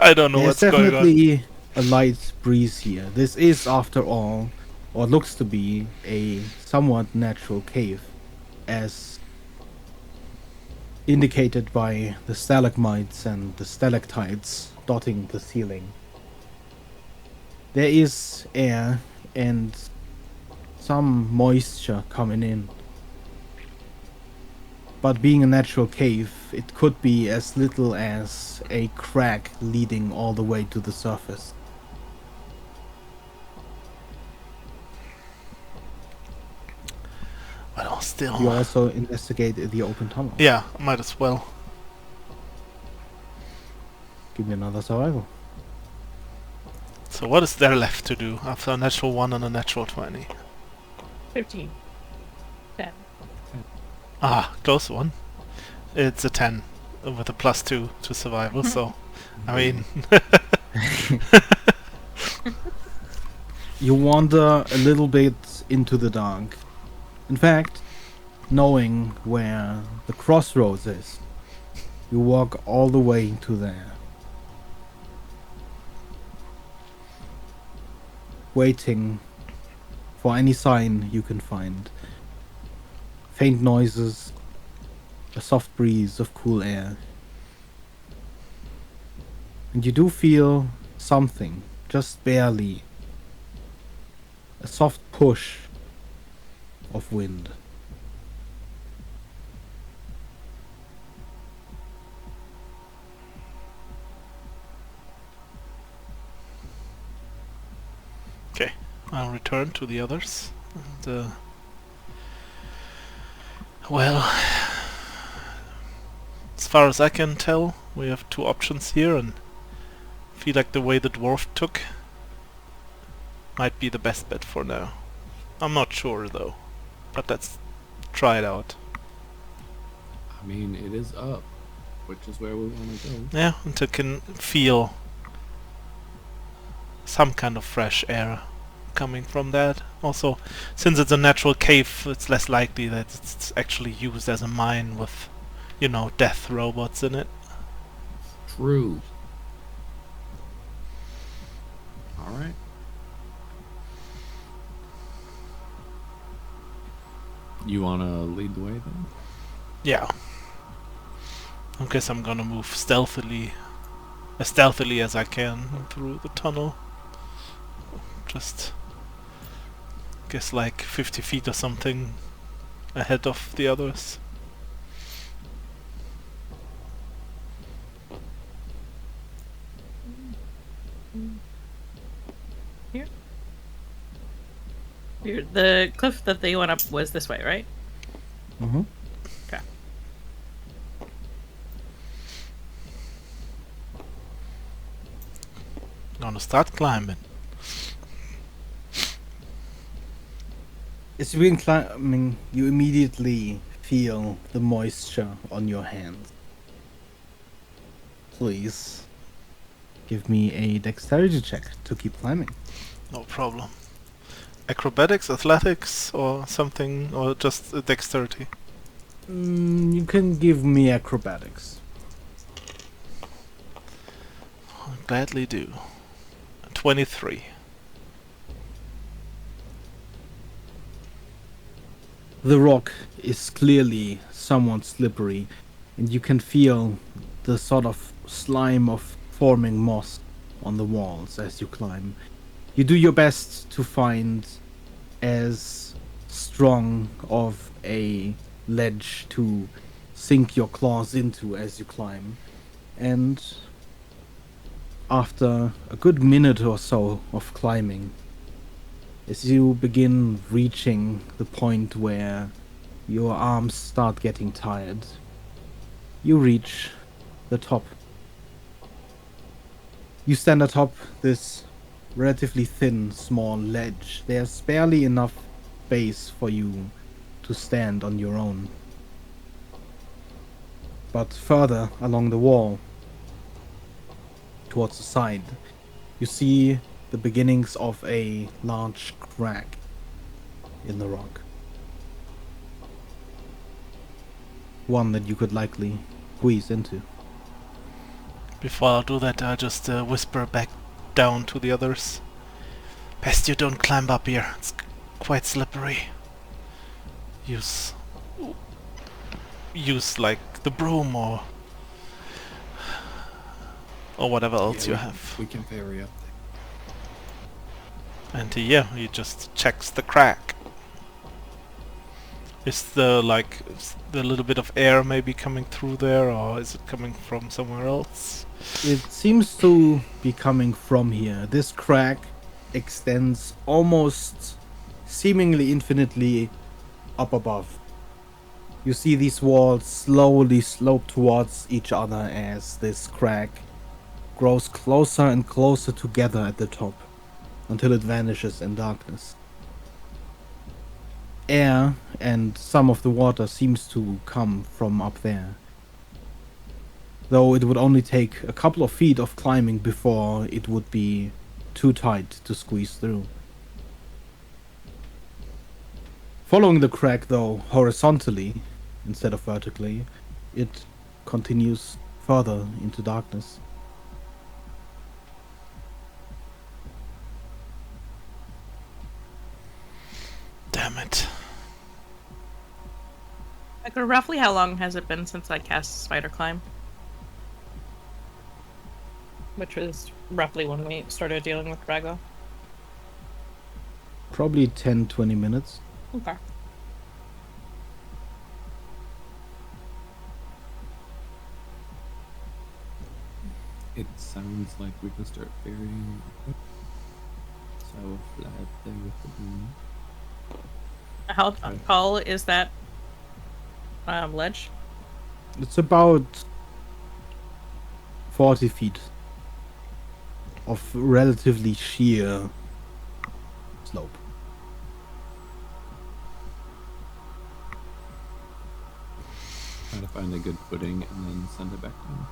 I don't know There's what's going on. definitely a light breeze here. This is, after all, or looks to be, a somewhat natural cave, as indicated by the stalagmites and the stalactites dotting the ceiling. There is air and some moisture coming in. But being a natural cave, it could be as little as a crack leading all the way to the surface. Well, still. You also investigate the open tunnel. Yeah, might as well. Give me another survival. So what is there left to do after a natural 1 and a natural 20? 15. 10. Ah, close one. It's a 10 with a +2 to survival, so I mean You wander a little bit into the dark. In fact, knowing where the crossroads is, you walk all the way to there. Waiting for any sign you can find. Faint noises, a soft breeze of cool air. And you do feel something, just barely. A soft push of wind. okay. I'll return to the others. And, well, as far as I can tell, we have two options here, and feel like the way the dwarf took might be the best bet for now. I'm not sure though, but let's try it out. I mean, it is up, which is where we want to go. Yeah, until can feel some kind of fresh air coming from that. Also, since it's a natural cave, it's less likely that it's actually used as a mine with, you know, death robots in it. True. All right. You want to lead the way then? Yeah. I guess I'm gonna move stealthily, as stealthily as I can through the tunnel. Just, guess like 50 feet or something ahead of the others. The cliff that they went up was this way, right? Mm-hmm. Okay. Gonna start climbing. As you begin climbing, you immediately feel the moisture on your hands. Please give me a dexterity check to keep climbing. No problem. Acrobatics, athletics, or something, or just dexterity? You can give me acrobatics. I'll gladly do. 23. The rock is clearly somewhat slippery, and you can feel the sort of slime of forming moss on the walls as you climb. You do your best to find as strong of a ledge to sink your claws into as you climb. And after a good minute or so of climbing, as you begin reaching the point where your arms start getting tired, you reach the top. You stand atop this relatively thin, small ledge. There's barely enough space for you to stand on your own. But further along the wall, towards the side, you see the beginnings of a large crack in the rock. One that you could likely squeeze into. Before I do that, I just whisper back down to the others. Best you don't climb up here. It's quite slippery. Use like the broom or whatever else you have. We can ferry up. And he just checks the crack. Is the little bit of air maybe coming through there, or is it coming from somewhere else? It seems to be coming from here. This crack extends almost seemingly infinitely up above. You see these walls slowly slope towards each other as this crack grows closer and closer together at the top until it vanishes in darkness. Air and some of the water seems to come from up there, though it would only take a couple of feet of climbing before it would be too tight to squeeze through. Following the crack, though, horizontally instead of vertically, it continues further into darkness. Damn it. Like, roughly how long has it been since I cast Spider Climb? Which was roughly when we started dealing with Drago. Probably 10-20 minutes. Okay. It sounds like we can start ferrying. So I will fly up there with the boom. How Okay. tall is that ledge? It's about 40 feet of relatively sheer slope. Try to find a good footing and then send it back down.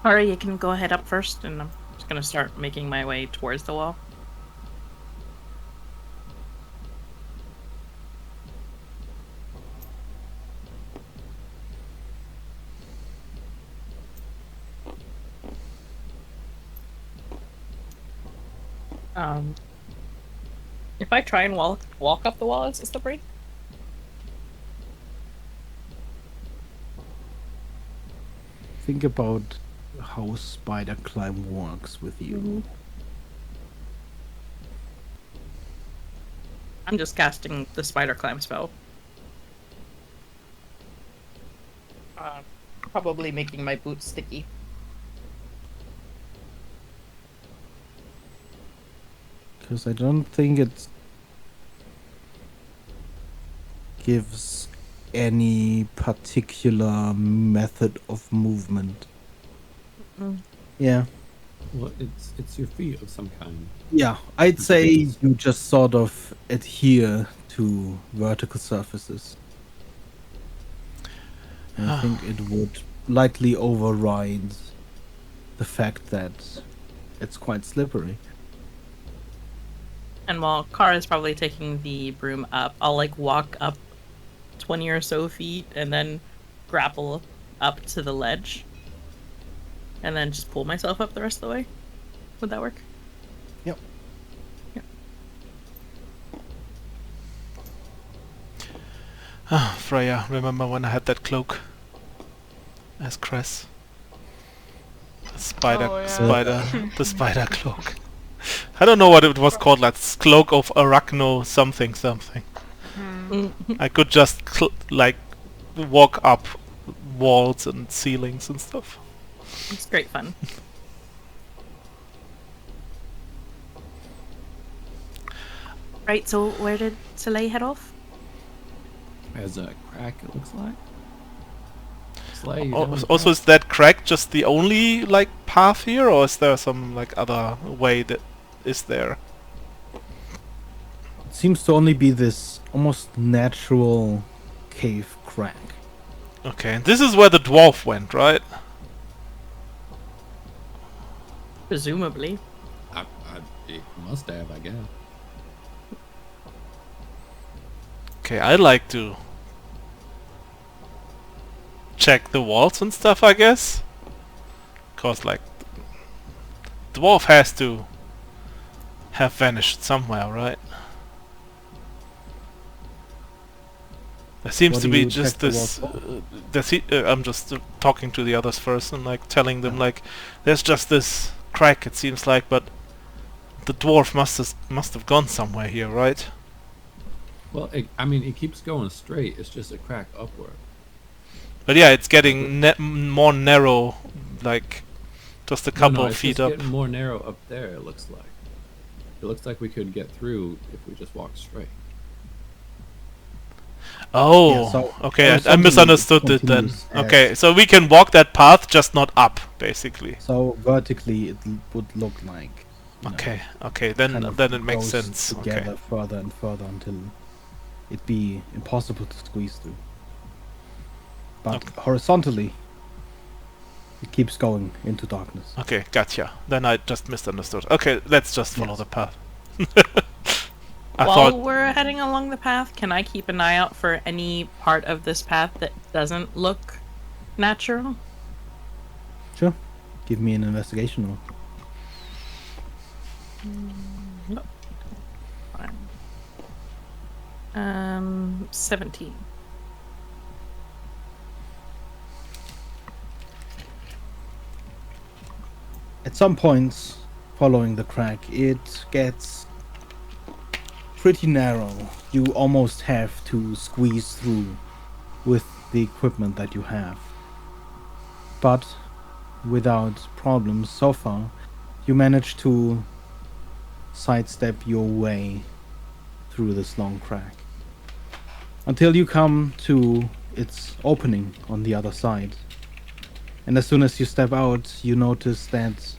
Alright, you can go ahead up first, and I'm just gonna start making my way towards the wall. If I try and walk up the wall, is it slippery? Think about how spider climb works with you. I'm just casting the Spider Climb spell. Probably making my boots sticky. because I don't think it gives any particular method of movement. Yeah. Well, it's your feet of some kind. Yeah, I'd You say can just- you just sort of adhere to vertical surfaces. And I think it would likely override the fact that it's quite slippery. And while Kara is probably taking the broom up, I'll like walk up 20 or so feet and then grapple up to the ledge. And then just pull myself up the rest of the way. Would that work? Yep. Yep. Ah, Freya, remember when I had that cloak as Cress? The spider, Oh, yeah. the spider cloak. I don't know what it was called, like cloak of arachno something something. I could just like walk up walls and ceilings and stuff. It's great fun. Right, so where did Soleil head off? As a crack, it looks like. Slay, you Oh, down the also, crack? is that crack just the only like path here, or is there some like other way that is there? It seems to only be this almost natural cave crack. Okay, and this is where the dwarf went, right? Presumably. It must have, I guess. Okay, I like to check the walls and stuff, I guess. Cause like dwarf has to have vanished somewhere, right? There seems What to do be you just check the this. walls I'm just talking to the others first and like telling them like there's just this crack. It seems like, but the dwarf must have gone somewhere here, right? Well, I mean, it keeps going straight. It's just a crack upward. But yeah, it's getting more narrow, like just a couple no, of it's feet just up. getting more narrow up there. It looks like. It looks like we could get through if we just walk straight. Oh, Yeah, so okay, I horizontally misunderstood it then. continues as- Okay, so we can walk that path, just not up, basically. So vertically, it would look like. you know, Okay, okay, then kind of it makes goes sense. Together Okay, further and further until it'd be impossible to squeeze through. But Okay. horizontally, it keeps going into darkness. okay, gotcha. Then I just misunderstood. Okay, let's just follow Yes. the path. I While thought, we're heading along the path, can I keep an eye out for any part of this path that doesn't look natural? Sure. Give me an investigation roll. Fine. 17. At some points, following the crack, it gets pretty narrow. You almost have to squeeze through with the equipment that you have. But without problems so far, you manage to sidestep your way through this long crack. Until you come to its opening on the other side. And as soon as you step out, you notice that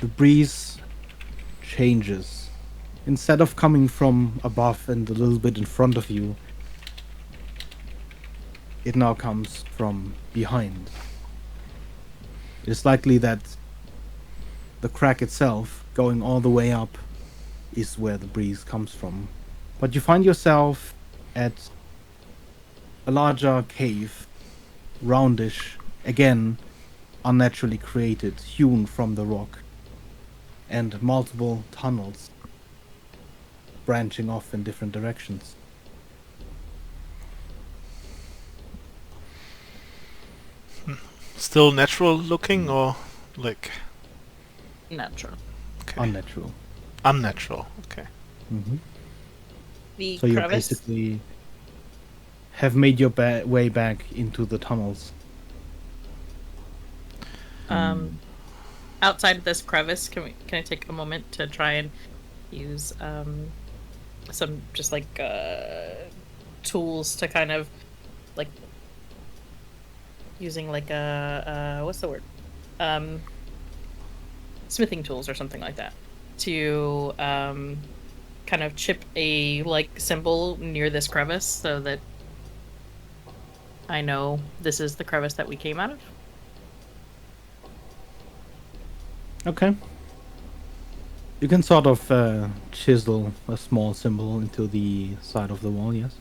the breeze changes. Instead of coming from above and a little bit in front of you, it now comes from behind. It's likely that the crack itself, going all the way up, is where the breeze comes from. But you find yourself at a larger cave, roundish, again, unnaturally created, hewn from the rock, and multiple tunnels branching off in different directions. still natural looking or like Natural. okay. Unnatural. Unnatural? Okay. The So you crevice. basically have made your way back into the tunnels. Outside of this crevice, can I take a moment to try and use some just like tools to kind of like using like a what's the word? Smithing tools or something like that to kind of chip a like symbol near this crevice so that I know this is the crevice that we came out of. Okay. You can sort of chisel a small symbol into the side of the wall, yes?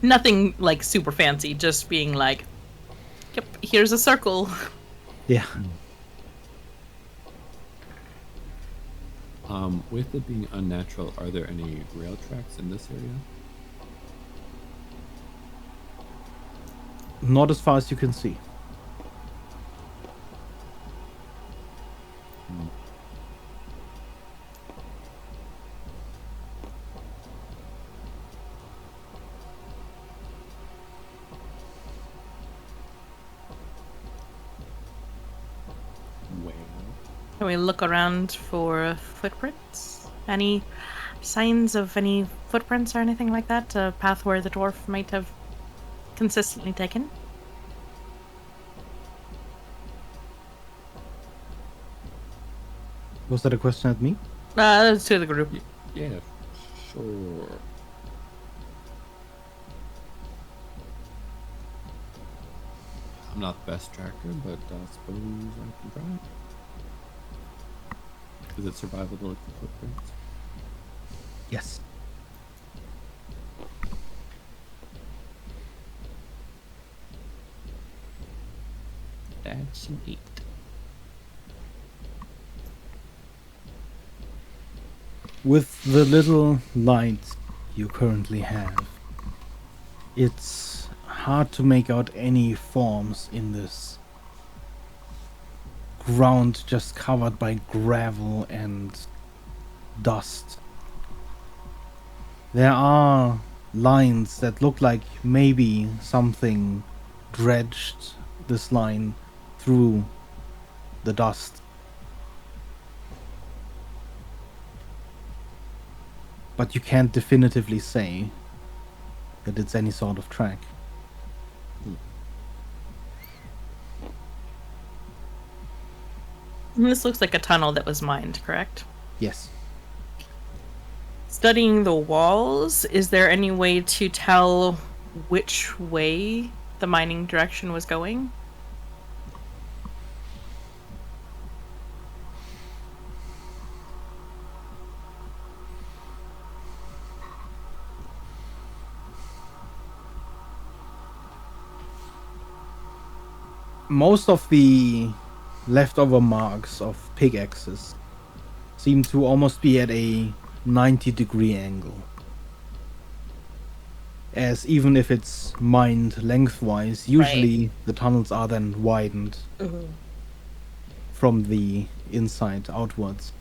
Nothing like super fancy, just being like, yep, here's a circle. Yeah. With it being unnatural, are there any rail tracks in this area? Not as far as you can see. Hmm. Well, Can we look around for footprints? Any signs of any footprints or anything like that? A path where the dwarf might have consistently taken? Was that a question at me? That's to the group. yeah, sure. I'm not the best tracker, but I suppose I can try. Is it survival to look for footprints? Yes. That's an 8. With the little light you currently have, it's hard to make out any forms in this ground just covered by gravel and dust. There are lines that look like maybe something dredged this line through the dust. But you can't definitively say that it's any sort of track. This looks like a tunnel that was mined, correct? Yes. Studying the walls, is there any way to tell which way the mining direction was going? Most of the leftover marks of pickaxes seem to almost be at a 90-degree angle. As even if it's mined lengthwise, usually the tunnels are then widened from the inside outwards.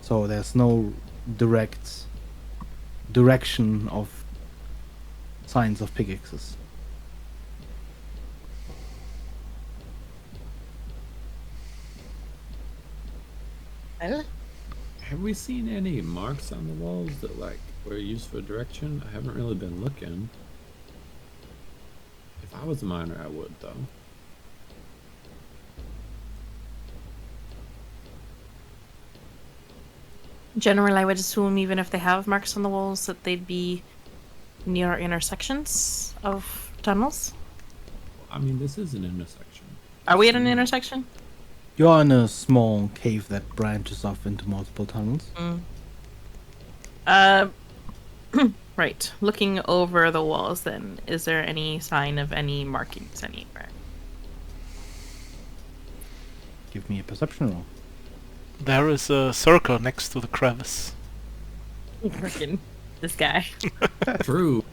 So there's no direct direction of signs of pickaxes. Have we seen any marks on the walls that like were used for direction? I haven't really been looking. If I was a miner, I would though. Generally, I would assume even if they have marks on the walls that they'd be near intersections of tunnels. I mean, this is an intersection. Are we at an intersection? You're in a small cave that branches off into multiple tunnels. Right. Looking over the walls then, is there any sign of any markings anywhere? Give me a perception roll. There is a circle next to the crevice. Freaking this guy. True.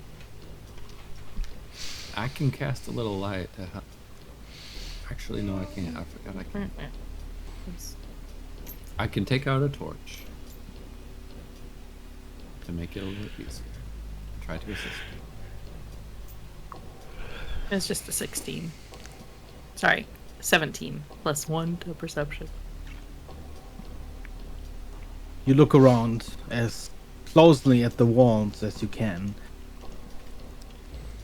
I can cast a little light to help. Actually, no, I can't. I forgot I can't. I can take out a torch to make it a little easier. Try to assist me. It's just a 16. Sorry, 17 plus 1 to perception. You look around as closely at the walls as you can,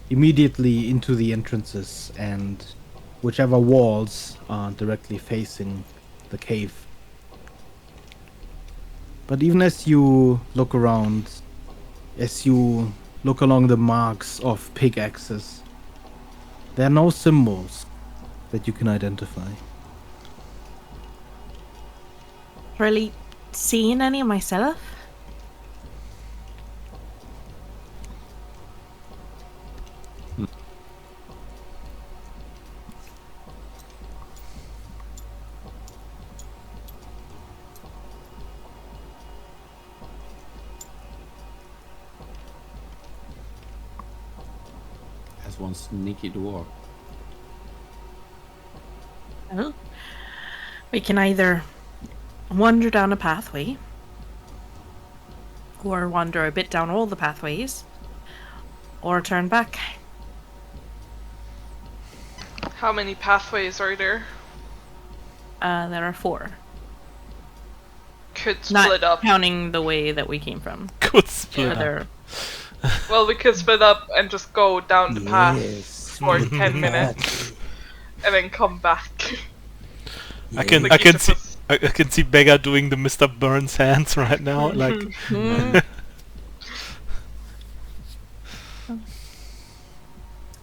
immediately into the entrances and whichever walls are directly facing the cave. But even as you look around, as you look along the marks of pickaxes, there are no symbols that you can identify. Really seen any myself? As one sneaky dwarf. Well, we can either wander down a pathway, or wander a bit down all the pathways, or turn back. How many pathways are there? There are 4. Could Not split up. counting the way that we came from. Good split. Other- Well, we could split up and just go down the path Yes, for we 10 can minutes and then come back. I can Like I each can of see us- I can see Beggar doing the Mr. Burns hands right now, like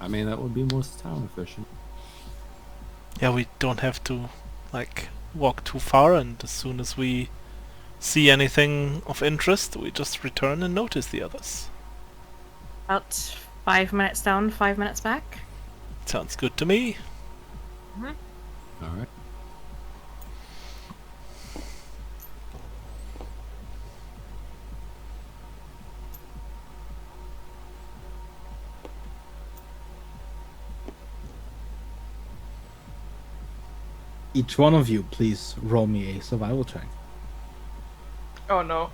I mean, that would be most town efficient. yeah, we don't have to like walk too far, and as soon as we see anything of interest, we just return and notice the others. About 5 minutes down, 5 minutes back. Sounds good to me. All right. Each one of you, please roll me a survival check. Oh no.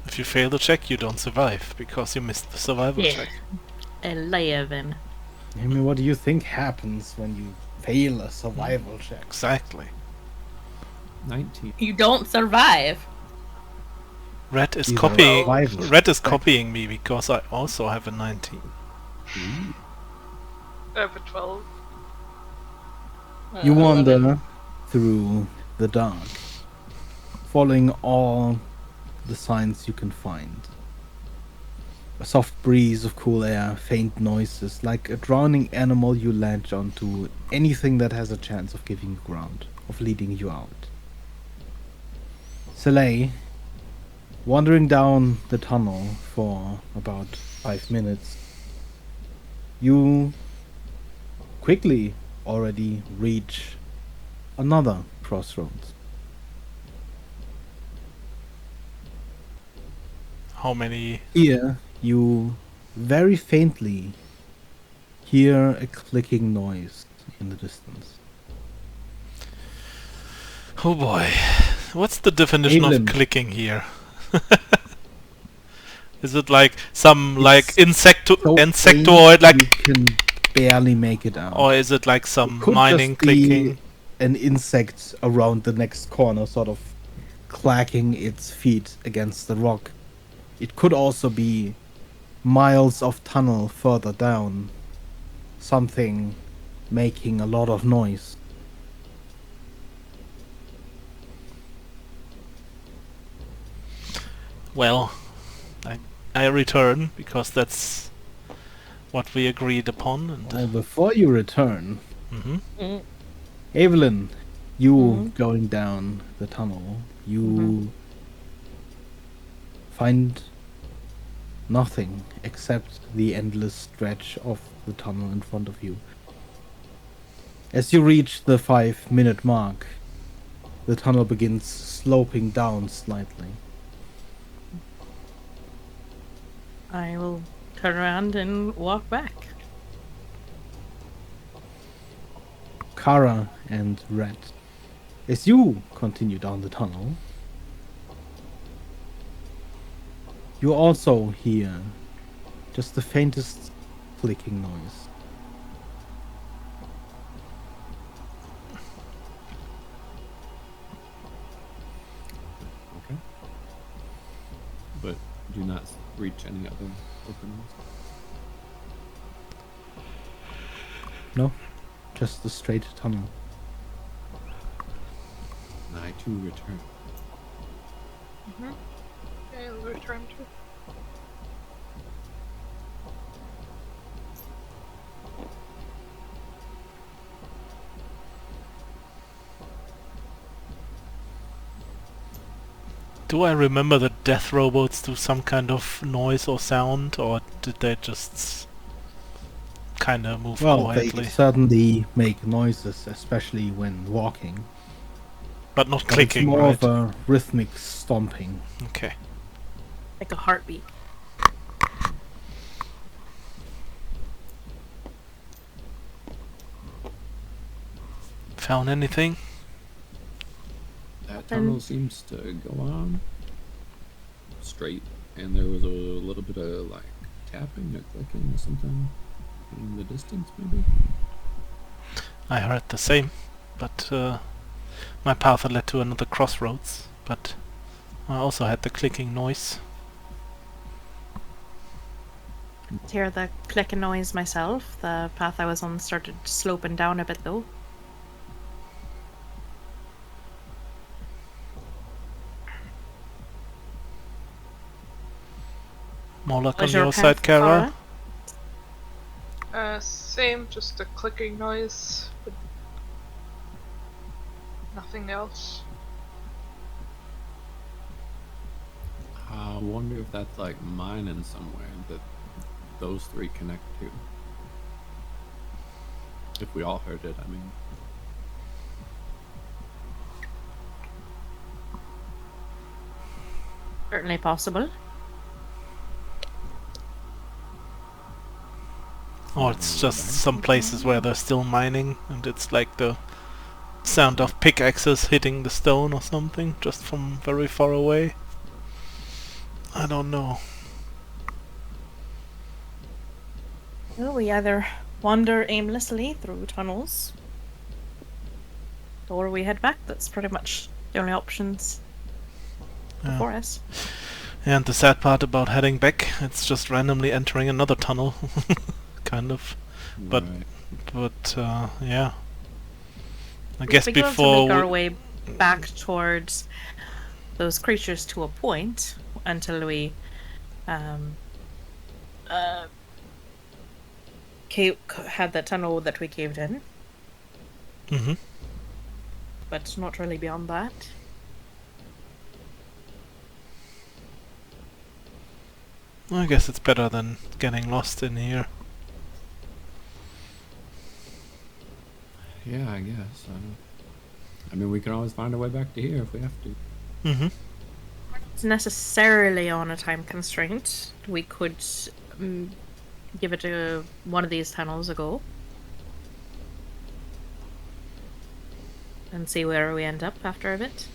If you fail the check, you don't survive because you missed the survival Yeah. check. 11. I mean, what do you think happens when you fail a survival check? Exactly. 19. You don't survive. Red is You copying. survival. Red is copying me because I also have a 19. I have a 12. You wander through the dark, following all the signs you can find. A soft breeze of cool air, faint noises, like a drowning animal you latch onto, anything that has a chance of giving you ground, of leading you out. Soleil, wandering down the tunnel for about 5 minutes, you quickly already reach another crossroads. How many? Here, you very faintly hear a clicking noise in the distance. Oh boy. What's the definition Evelyn. of clicking here? Is it like some like So insectoid faint like, you can barely make it out. or is it like some Could mining just be clicking? an insect around the next corner, sort of clacking its feet against the rock. It could also be miles of tunnel further down, something making a lot of noise. Well, I return because that's what we agreed upon. And Well, before you return, Mhm. Evelyn, you Mhm. going down the tunnel, you find nothing except the endless stretch of the tunnel in front of you. As you reach the 5-minute mark, the tunnel begins sloping down slightly. I will turn around and walk back. Kara and Red, as you continue down the tunnel, you also hear just the faintest clicking noise. Do not reach any other openings. No, just the straight tunnel. And I too return. Okay, I'll return to. Do I remember that death robots do some kind of noise or sound, or did they just kind of move Well, they quietly? certainly make noises, especially when walking. But not But clicking, it's more right? of a rhythmic stomping. Okay. Like a heartbeat. Found anything? That tunnel seems to go on straight, and there was a little bit of like tapping or clicking or something in the distance, maybe. I heard the same, but my path had led to another crossroads, but I also had the clicking noise. Hear the clicking noise myself. The path I was on started sloping down a bit though. More luck on Was your path side, Kara. Same, just a clicking noise, but nothing else. I wonder if that's like mining somewhere that those three connect to. If we all heard it, I mean. Certainly possible. Or it's just some places where they're still mining, and it's like the sound of pickaxes hitting the stone or something, just from very far away. I don't know. Well, we either wander aimlessly through tunnels, or we head back. That's pretty much the only options Yeah. for us. And the sad part about heading back, it's just randomly entering another tunnel, kind of. But Right. yeah. I guess We could also before make our way back towards those creatures to a point until we had that tunnel that we caved in, Mhm. but not really beyond that. I guess it's better than getting lost in here. Yeah, I guess. I mean, we can always find a way back to here if we have to. Mhm. It's necessarily on a time constraint. We could give it one of these tunnels a go and see where we end up after a bit.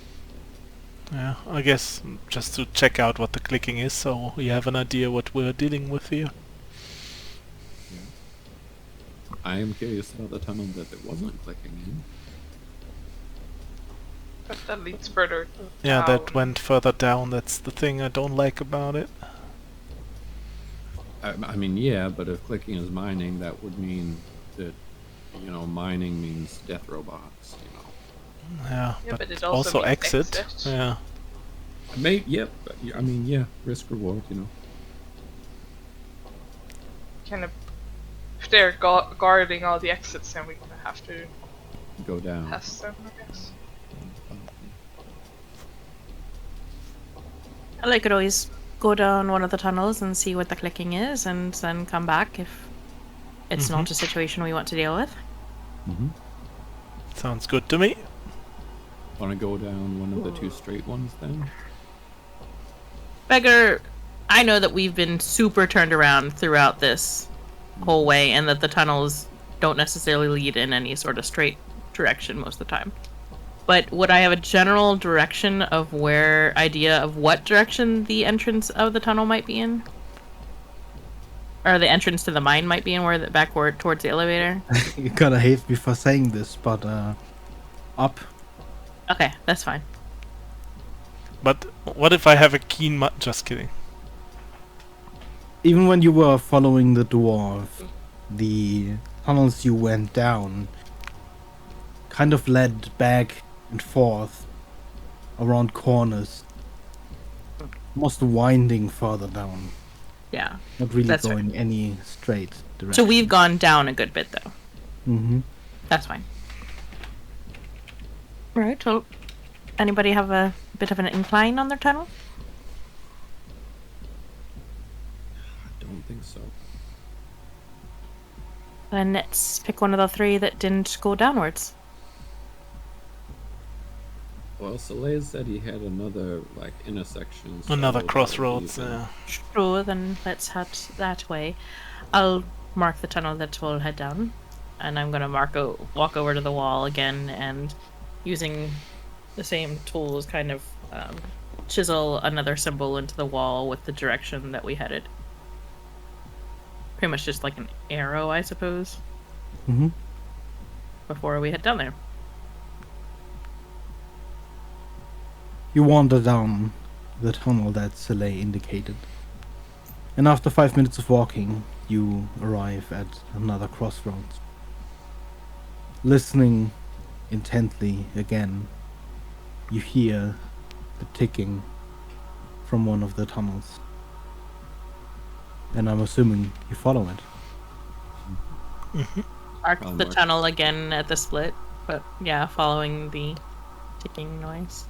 Yeah, I guess just to check out what the clicking is, so we have an idea what we're dealing with here. I am curious about the tunnel that it wasn't clicking in. But that leads further. Yeah, that down. went further down. That's the thing I don't like about it. I mean, yeah, but if clicking is mining, that would mean that, you know, mining means death robots, you know. Yeah, Yeah, but but it also also means exit. exit. Yeah. Yep. I mean, yeah, risk reward, you know. Kind of, if they're guarding all the exits, then we're gonna have to Go down. test them, I guess. I could always go down one of the tunnels and see what the clicking is, and then come back if it's not a situation we want to deal with. Mm-hmm. Sounds good to me. Want to go down one of the two straight ones then? Beggar, I know that we've been super turned around throughout this whole way, and that the tunnels don't necessarily lead in any sort of straight direction most of the time. But would I have a general direction of idea of what direction the entrance of the tunnel might be in? Or the entrance to the mine might be in, backward towards the elevator? You're gonna hate me for saying this, but up. Okay, that's fine. But what if I have a keen just kidding. even when you were following the dwarf, the tunnels you went down kind of led back and forth around corners, almost winding further down, Yeah. not really That's right. going any straight direction. So we've gone down a good bit, though. Mm-hmm. That's fine. Alright, so anybody have a bit of an incline on their tunnel? I don't think so. Then let's pick one of the three that didn't go downwards. Well, Soleil said he had another like intersection. so Another that would crossroads. lead him. Sure, then let's head that way. I'll mark the tunnel that we'll head down, and I'm gonna walk over to the wall again, and using the same tools, kind of chisel another symbol into the wall with the direction that we headed. Pretty much just like an arrow, I suppose, Mm-hmm. before we head down there. You wander down the tunnel that Soleil indicated. And after 5 minutes of walking, you arrive at another crossroads. Listening intently again, you hear the ticking from one of the tunnels. And I'm assuming you follow it. Arc I'll the mark. tunnel again at the split, but yeah, following the ticking noise.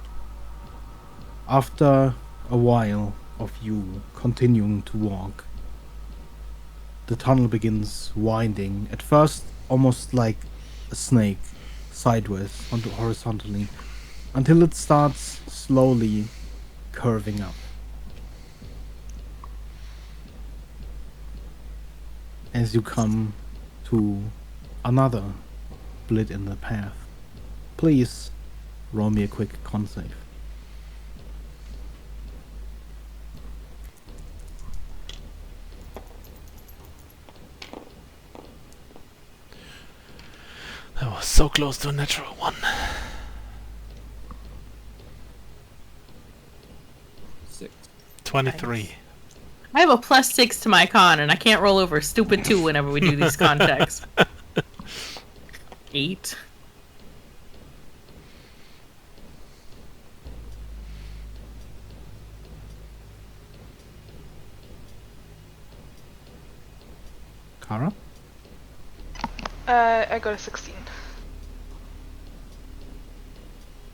After a while of you continuing to walk, the tunnel begins winding, at first almost like a snake, sideways, horizontally, until it starts slowly curving up. As you come to another split in the path, please roll me a quick con save. That was so close to a natural one. 6. 23. I have a +6 to my con, and I can't roll over a stupid 2 whenever we do these con checks. 8. Kara? I got a 16.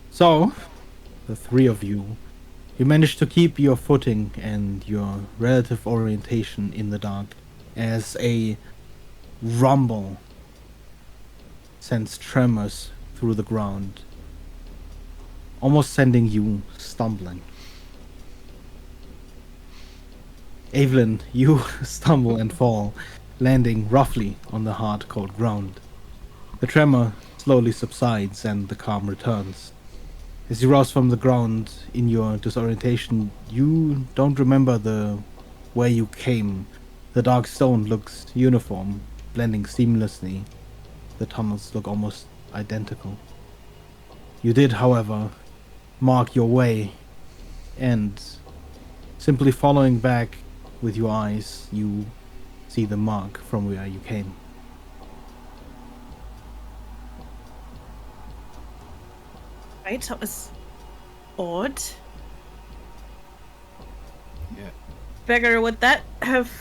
So, the three of you, you managed to keep your footing and your relative orientation in the dark as a rumble sends tremors through the ground, almost sending you stumbling. Evelyn, you stumble and fall, landing roughly on the hard, cold ground. The tremor slowly subsides and the calm returns. As you rouse from the ground in your disorientation, you don't remember the where you came. The dark stone looks uniform, blending seamlessly. The tunnels look almost identical. You did, however, mark your way, and simply following back with your eyes, you see the mark from where you came. Right, that was odd. Yeah. Beggar, would that have...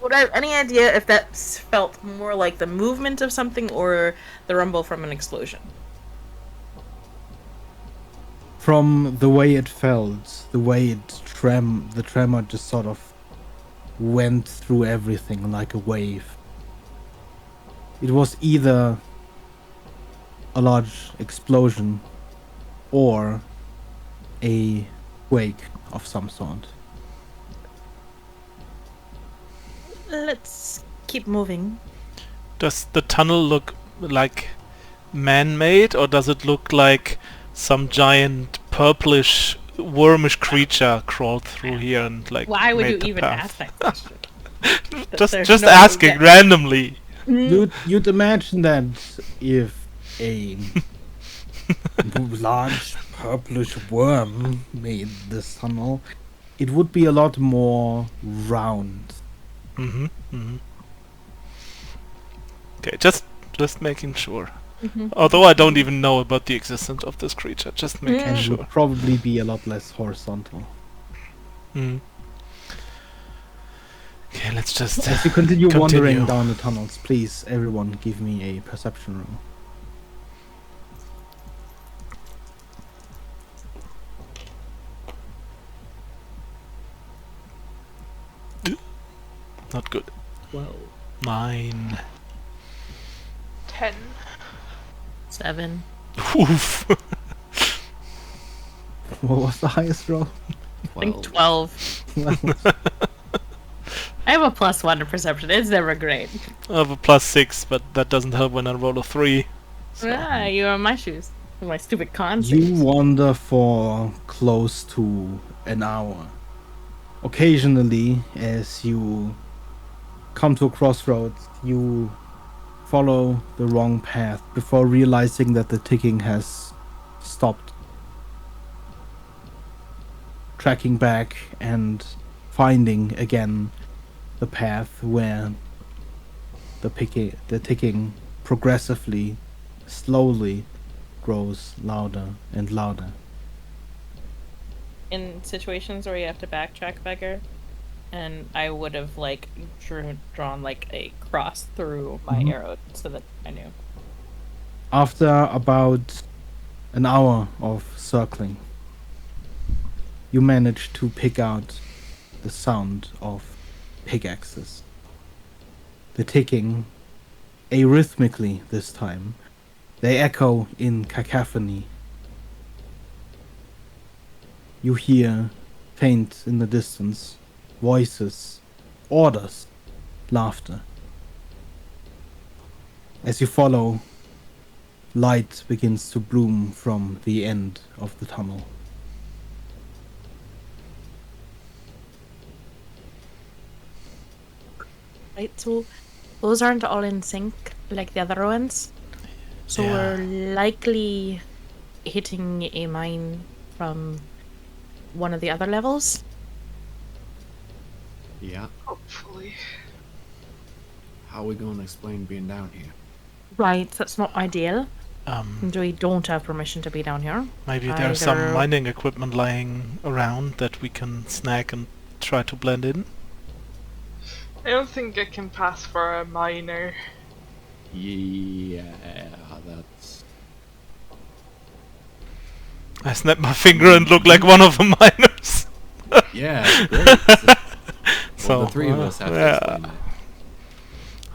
would I have any idea if that felt more like the movement of something or the rumble from an explosion? From the way it felt, the way the tremor just sort of went through everything like a wave. It was either a large explosion or a quake of some sort. Let's keep moving. Does the tunnel look like man-made, or does it look like some giant purplish wormish creature crawled through here and like Why would made you the even path? ask that question? just There's no asking get- randomly. You'd imagine that if a large purplish worm made this tunnel, it would be a lot more round. Mm-hmm. Mm-hmm. Okay, just making sure. Although I don't even know about the existence of this creature, just making And sure. would probably be a lot less horizontal. Mm. Okay, let's just As you continue wandering continue. down the tunnels, please, everyone, give me a perception roll. Not good. 12. 9. 10. 7. Oof. What was the highest roll? I think 12. I have a +1 to perception. It's never great. I have a +6, but that doesn't help when I roll a 3. So. Ah, you're on my shoes. With my stupid con You saves. wander for close to an hour. Occasionally, as you come to a crossroads, you follow the wrong path before realizing that the ticking has stopped. Tracking back and finding again the path where the ticking progressively, slowly grows louder and louder. In situations where you have to backtrack beggar, and I would have like drawn like a cross through my arrow so that I knew. After about an hour of circling, you manage to pick out the sound of pickaxes. The ticking, arrhythmically this time, they echo in cacophony. You hear, faint in the distance, voices, orders, laughter. As you follow, light begins to bloom from the end of the tunnel. Right, so those aren't all in sync like the other ones. So Yeah. we're likely hitting a mine from one of the other levels. Yeah. Hopefully. How are we going to explain being down here? Right, that's not ideal. Um, And we don't have permission to be down here. maybe there's some Either- mining equipment lying around that we can snag and try to blend in. I don't think I can pass for a miner. Yeah, that's... I snap my finger and look like one of the miners. Yeah, great. Well, So, the three of us have to yeah. explain it.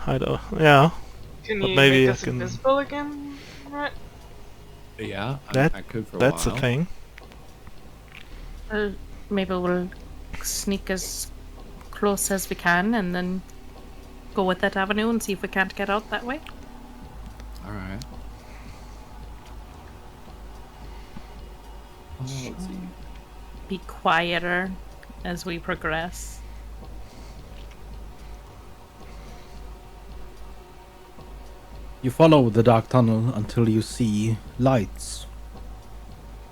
I don't. Yeah. Can But you maybe make I us can- invisible again? Right? Yeah, That- I could for a That's while. a thing. Maybe we'll sneak as close as we can and then go with that avenue and see if we can't get out that way. Alright. Let's see. Be quieter as we progress. You follow the dark tunnel until you see lights.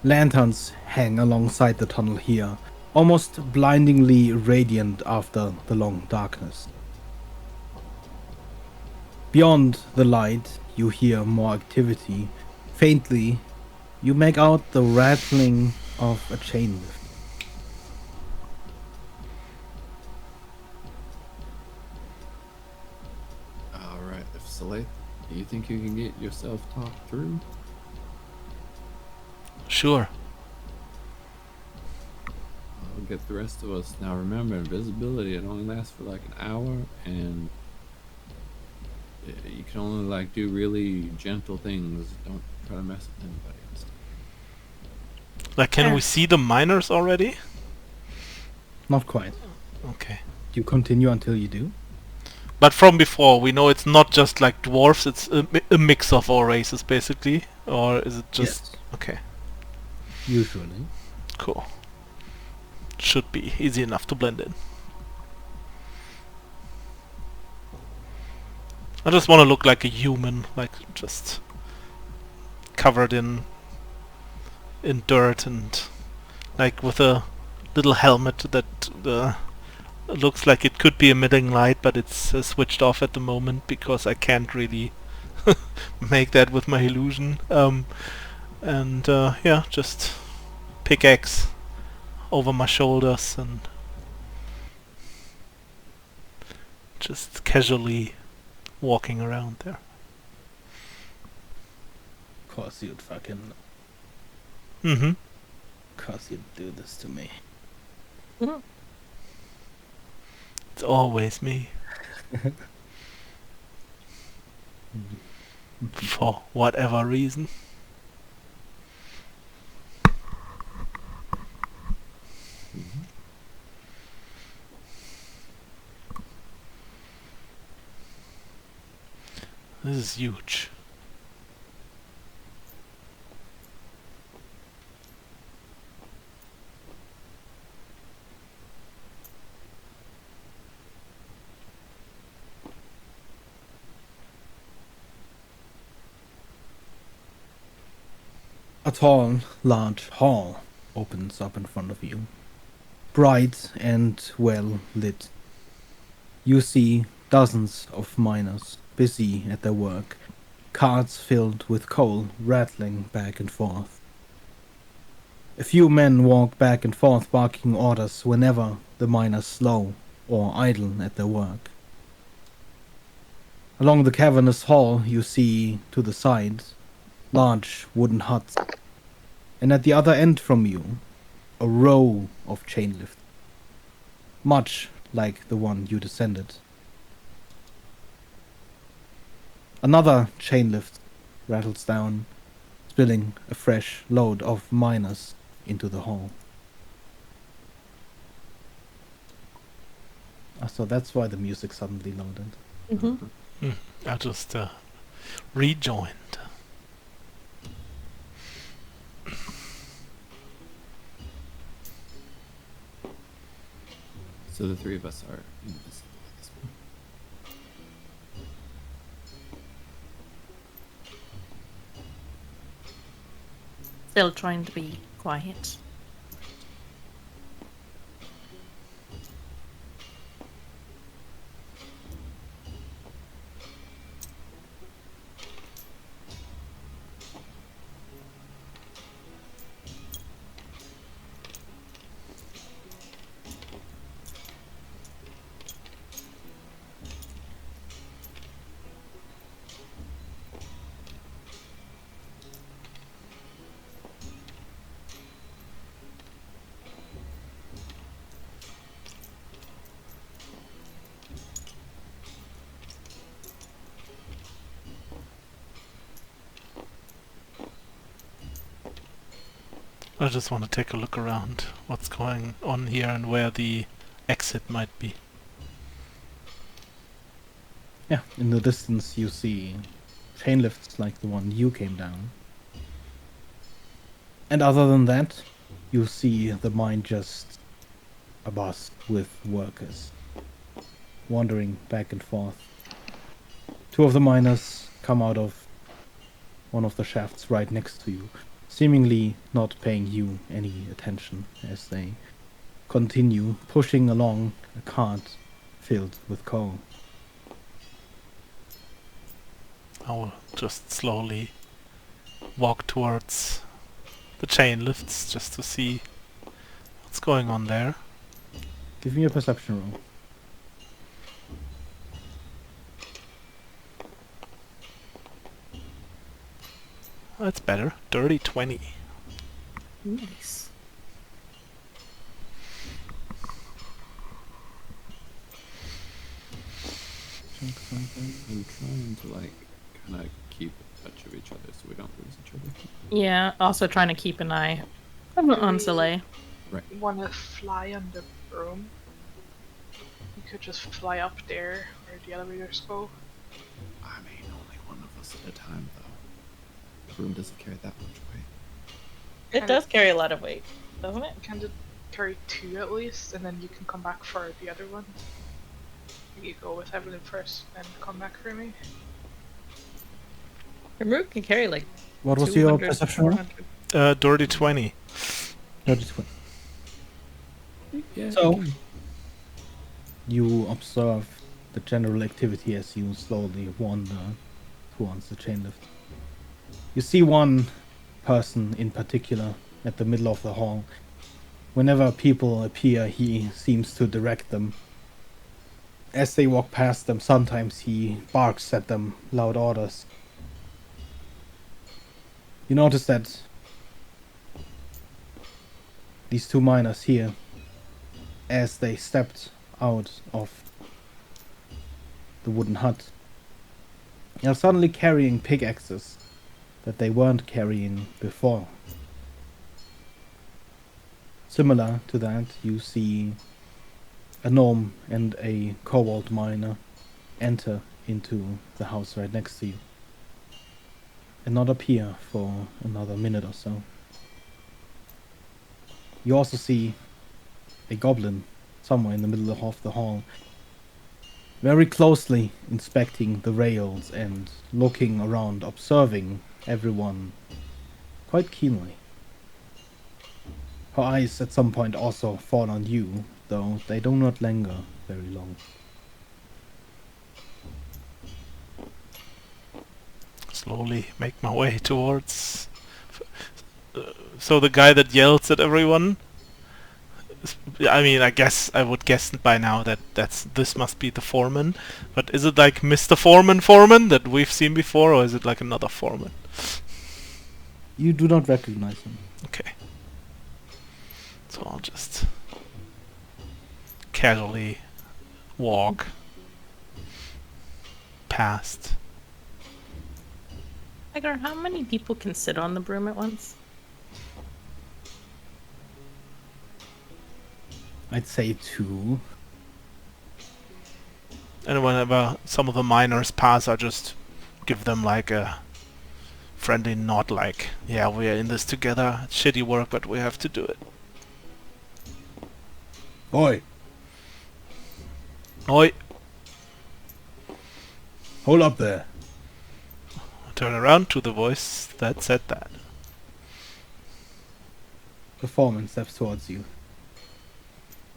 Lanterns hang alongside the tunnel here, almost blindingly radiant after the long darkness. Beyond the light, you hear more activity. Faintly, you make out the rattling of a chain lift. Alright, if Saleh, do you think you can get yourself talked through? Sure. I'll get the rest of us. Now remember, invisibility, it only lasts for like an hour, and you can only like do really gentle things. Don't try to mess with anybody else. Like, can we see the miners already? Not quite. Okay. You continue until you do. But from before, we know it's not just like dwarves, it's a mix of all races, basically? Or is it just... Yes. Okay, Usually. cool. Should be easy enough to blend in. I just want to look like a human, like just covered in dirt and like with a little helmet that looks like it could be emitting light, but it's switched off at the moment because I can't really make that with my illusion. And yeah, just pickaxe over my shoulders and just casually walking around there. Of course you'd fucking... Mm-hmm. Of course you'd do this to me. It's always me. For whatever reason. This is huge. A tall, large hall opens up in front of you. Bright and well lit. You see dozens of miners busy at their work, carts filled with coal rattling back and forth. A few men walk back and forth barking orders whenever the miners slow or idle at their work. Along the cavernous hall you see to the side large wooden huts, and at the other end from you a row of chain lifts, much like the one you descended. Another chain lift rattles down, spilling a fresh load of miners into the hall. So that's why the music suddenly loaded. I just rejoined. So the three of us are invisible at this point. Still trying to be quiet. I just want to take a look around what's going on here and where the exit might be. Yeah, in the distance you see chain lifts like the one you came down. And other than that, you see the mine just abuzz with workers, wandering back and forth. Two of the miners come out of one of the shafts right next to you, seemingly not paying you any attention as they continue pushing along a cart filled with coal. I'll just slowly walk towards the chain lifts just to see what's going on there. Give me a perception roll. That's better. Dirty 20. Nice. I'm trying to like kind of keep in touch of each other so we don't lose each other. Yeah, also trying to keep an eye on Soleil. Right. Want to fly on the broom? You could just fly up there where the elevators go. I mean, only one of us at a time, though. The room doesn't carry that much weight. It does carry a lot of weight, doesn't it? Can it carry two at least, and then you can come back for the other one? You go with Evelyn first, and come back for me. Your root can carry like What was your 200, perception roll? 400. Dirty 20. 32. Yeah. So- okay. You observe the general activity as you slowly wander towards the chain lift. You see one person in particular at the middle of the hall. Whenever people appear, he seems to direct them. As they walk past them, sometimes he barks at them loud orders. You notice that these two miners here, as they stepped out of the wooden hut, are suddenly carrying pickaxes that they weren't carrying before. Similar to that, you see a gnome and a cobalt miner enter into the house right next to you and not appear for another minute or so. You also see a goblin somewhere in the middle of the hall, very closely inspecting the rails and looking around, observing everyone quite keenly. Her eyes at some point also fall on you, though they do not linger very long. Slowly make my way towards... So the guy that yells at everyone... I mean, I would guess by now that this must be the foreman. But is it like Mr. Foreman that we've seen before, or is it like another foreman? You do not recognize him. Okay. So I'll just casually walk past. Edgar, how many people can sit on the broom at once? I'd say 2. And whenever some of the miners pass, I just give them like a friendly nod, like, yeah, we're in this together. It's shitty work, but we have to do it. Oi, Oi! hold up there. Turn around to the voice that said that. The foreman steps towards you.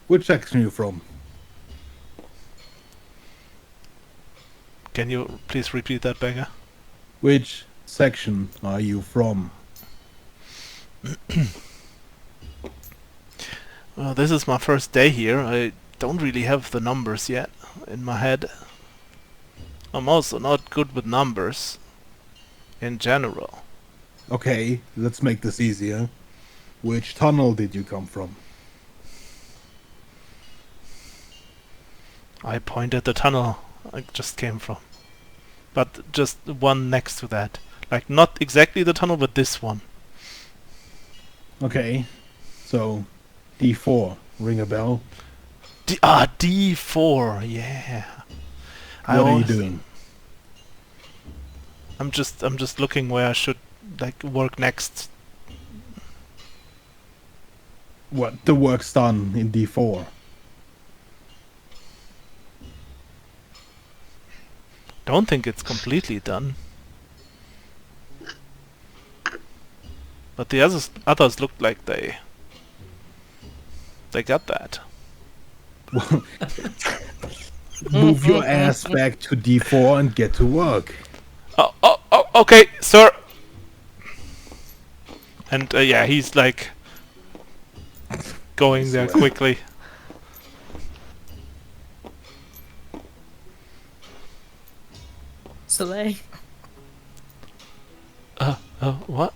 Which section are you from? Can you please repeat that, Beggar? Which section are you from? Well, this is my first day here. I don't really have the numbers yet in my head. I'm also not good with numbers in general. Okay, let's make this easier. Which tunnel did you come from? I point at the tunnel I just came from. But just one next to that. Like, not exactly the tunnel, but this one. Okay, so D4, ring a bell. D4, yeah. What are you doing? I'm just looking where I should like work next. What, the work's done in D4? Don't think it's completely done. But the others looked like they got that. Move your ass back to D4 and get to work. Oh, okay, sir. And yeah, he's like going there quickly. Soleil. What?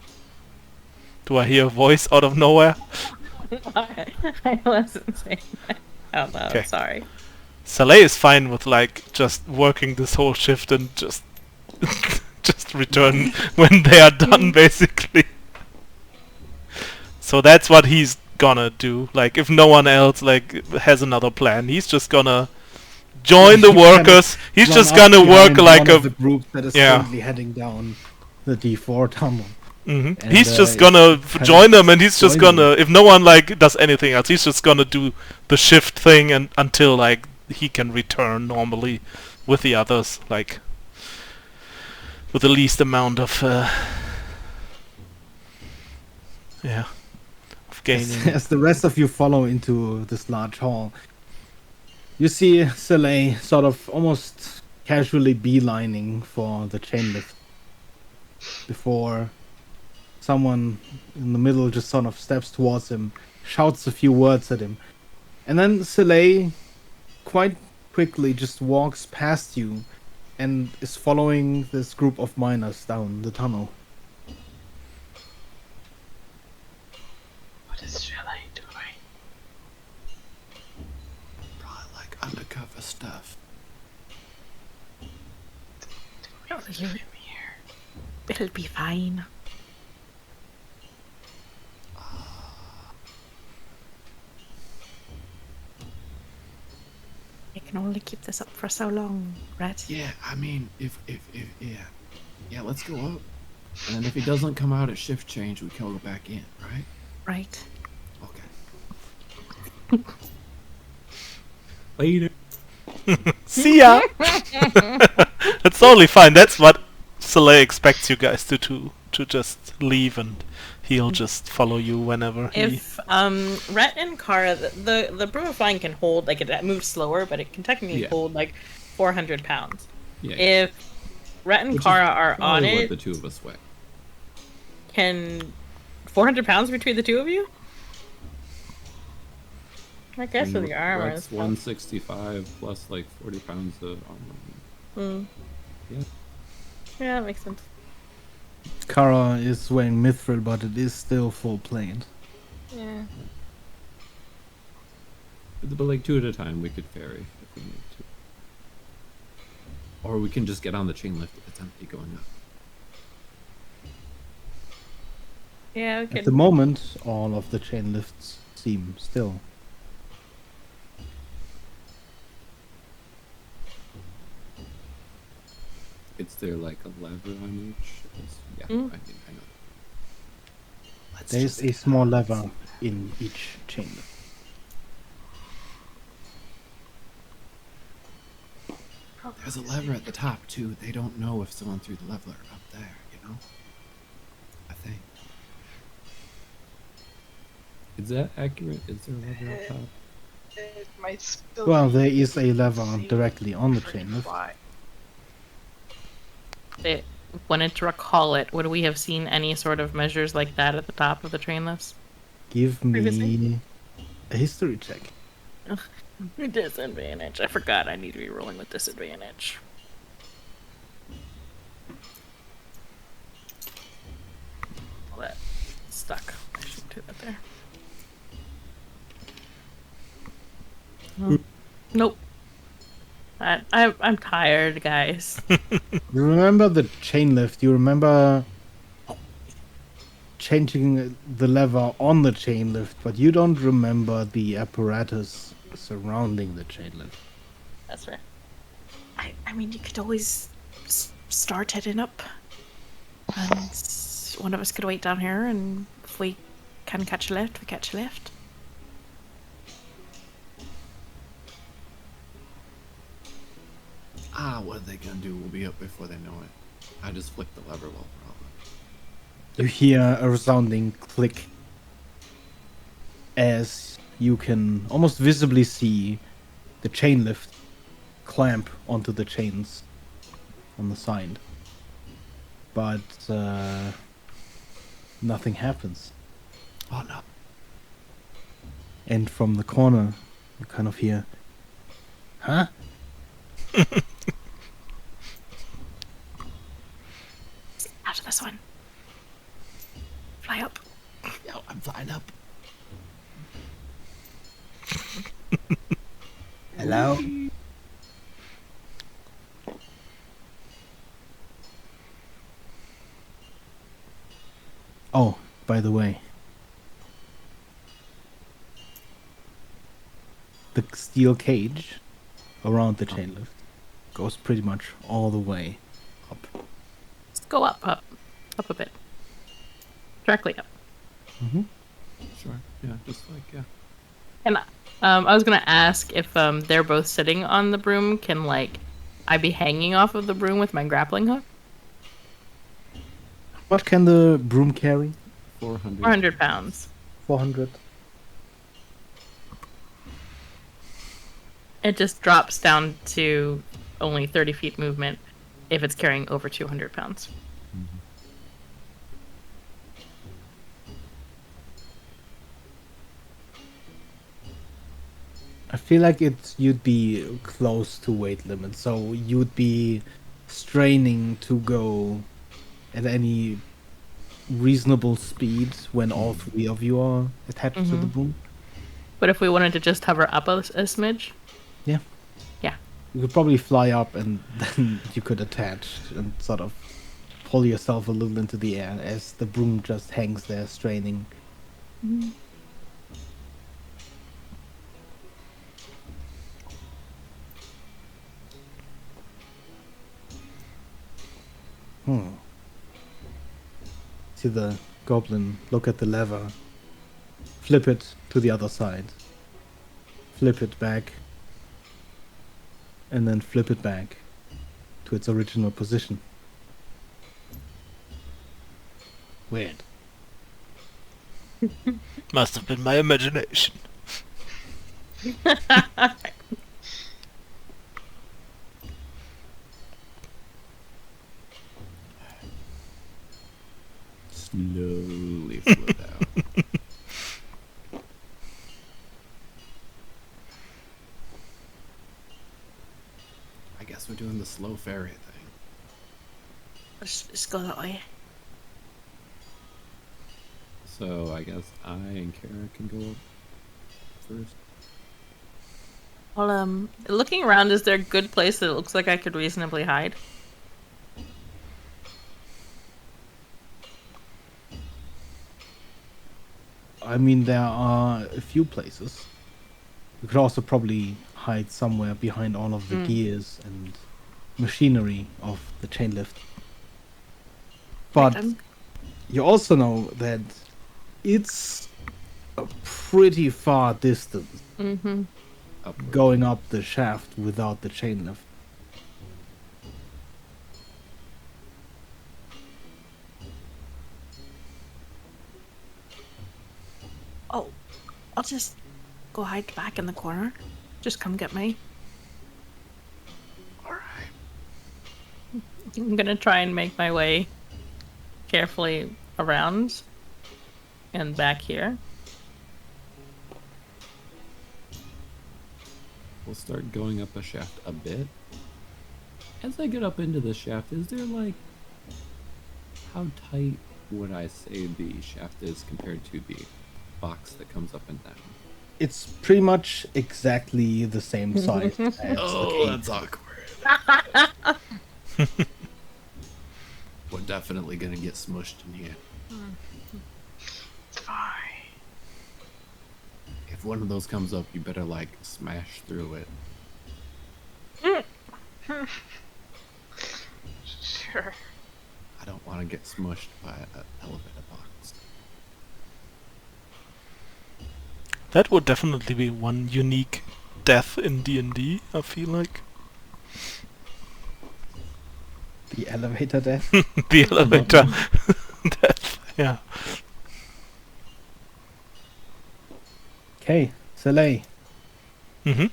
Do I hear a voice out of nowhere? I wasn't saying that out loud. Okay. Sorry. Saleh is fine with like just working this whole shift and just just return when they are done, basically. So that's what he's gonna do. Like, if no one else like has another plan, he's just gonna join the workers. He's Run just up gonna work behind like one a of the group that is yeah. currently heading down the D4 tunnel. Mhm. And, He's just gonna kind join of them, and he's just join gonna, if no one like does anything else, he's just gonna do the shift thing and until like he can return normally with the others, like with the least amount of yeah, gaining. As the rest of you follow into this large hall, you see Soleil sort of almost casually beelining for the chain lift before someone in the middle just sort of steps towards him, shouts a few words at him, and then Soleil quite quickly just walks past you and is following this group of miners down the tunnel. What is Shelley doing? Probably like undercover stuff. Oh, it'll be fine. I can only keep this up for so long, right? Yeah, I mean, if yeah, let's go up. And then if he doesn't come out at shift change, we can go back in, right? Right. Okay. Later. See ya! That's totally fine. That's what Soleil expects you guys to just leave, and he'll just follow you whenever he... If Rhett and Kara, the Brewifying can hold, like, it moves slower, but it can technically hold like 400 pounds. Yeah. If Rhett and Kara are on what it, the two of us weigh. can 400 pounds between the two of you? I guess with your armor. That's 165 plus like 40 pounds of armor. Yeah. Yeah, that makes sense. Kara is wearing mithril, but it is still full plate. Yeah. But like 2 at a time, we could ferry if we need to. Or we can just get on the chain lift if it's empty going up. Yeah, we At could. the moment, all of the chain lifts seem still. Is there like a lever on each? Yeah, I know. There's a small lever in each chain lift. There's a lever at the top too. They don't know if someone threw the lever up there, you know? I think. Is that accurate? Is there a lever up top? It might still Well, be there is a lever seem directly on the pretty chain lift. wide. They wanted to recall it. Would we have seen any sort of measures like that at the top of the train list? Give me Previously? a history check. Disadvantage. I forgot I need to be rolling with disadvantage. Well, that stuck. I should do that there. Nope. I'm tired, guys. You remember the chain lift? You remember changing the lever on the chain lift, but you don't remember the apparatus surrounding the chain lift. That's right. I mean, you could always start heading up. And one of us could wait down here, and if we can catch a lift, we catch a lift. What are they gonna do? We'll be up before they know it. I just flicked the lever while we're all up. You hear a resounding click as you can almost visibly see the chain lift clamp onto the chains on the side. But nothing happens. Oh no. And from the corner, you kind of hear, huh? Out of this one. Fly up. Yo, I'm flying up. Hello? Oh, by the way. The steel cage around the chain lift goes pretty much all the way up. Just go up a bit. Directly up. Sure. Yeah, just like, yeah. And I was gonna ask if they're both sitting on the broom. Can I be hanging off of the broom with my grappling hook? What can the broom carry? 400. 400 pounds. 400. It just drops down to only 30 feet movement if it's carrying over 200 pounds. I feel like you'd be close to weight limit, so you'd be straining to go at any reasonable speed when all three of you are attached to the boom. But if we wanted to just hover up a smidge, Yeah. yeah. You could probably fly up and then you could attach and sort of pull yourself a little into the air as the broom just hangs there straining. See the goblin look at the lever, flip it to the other side, flip it back, and then flip it back to its original position. Weird. Must have been my imagination. Slowly float out. I guess we're doing the slow ferry thing. Let's go that way. So I guess I and Kara can go up first. Well, looking around, is there a good place that it looks like I could reasonably hide? I mean, there are a few places. You could also probably hide somewhere behind all of the gears and machinery of the chain lift. But you also know that it's a pretty far distance Upward. going up the shaft without the chain lift. Oh, I'll just go hide back in the corner. Just come get me. Alright. I'm gonna try and make my way carefully around and back here. We'll start going up the shaft a bit. As I get up into the shaft, is there like... How tight would I say the shaft is compared to the box that comes up and down? It's pretty much exactly the same size as the cave. That's awkward. We're definitely gonna get smushed in here. It's fine. If one of those comes up, you better like smash through it. Sure. I don't want to get smushed by an elevator box. That would definitely be one unique death in D&D, I feel like. The elevator death. The elevator death, yeah. Okay, Soleil. Mm-hmm.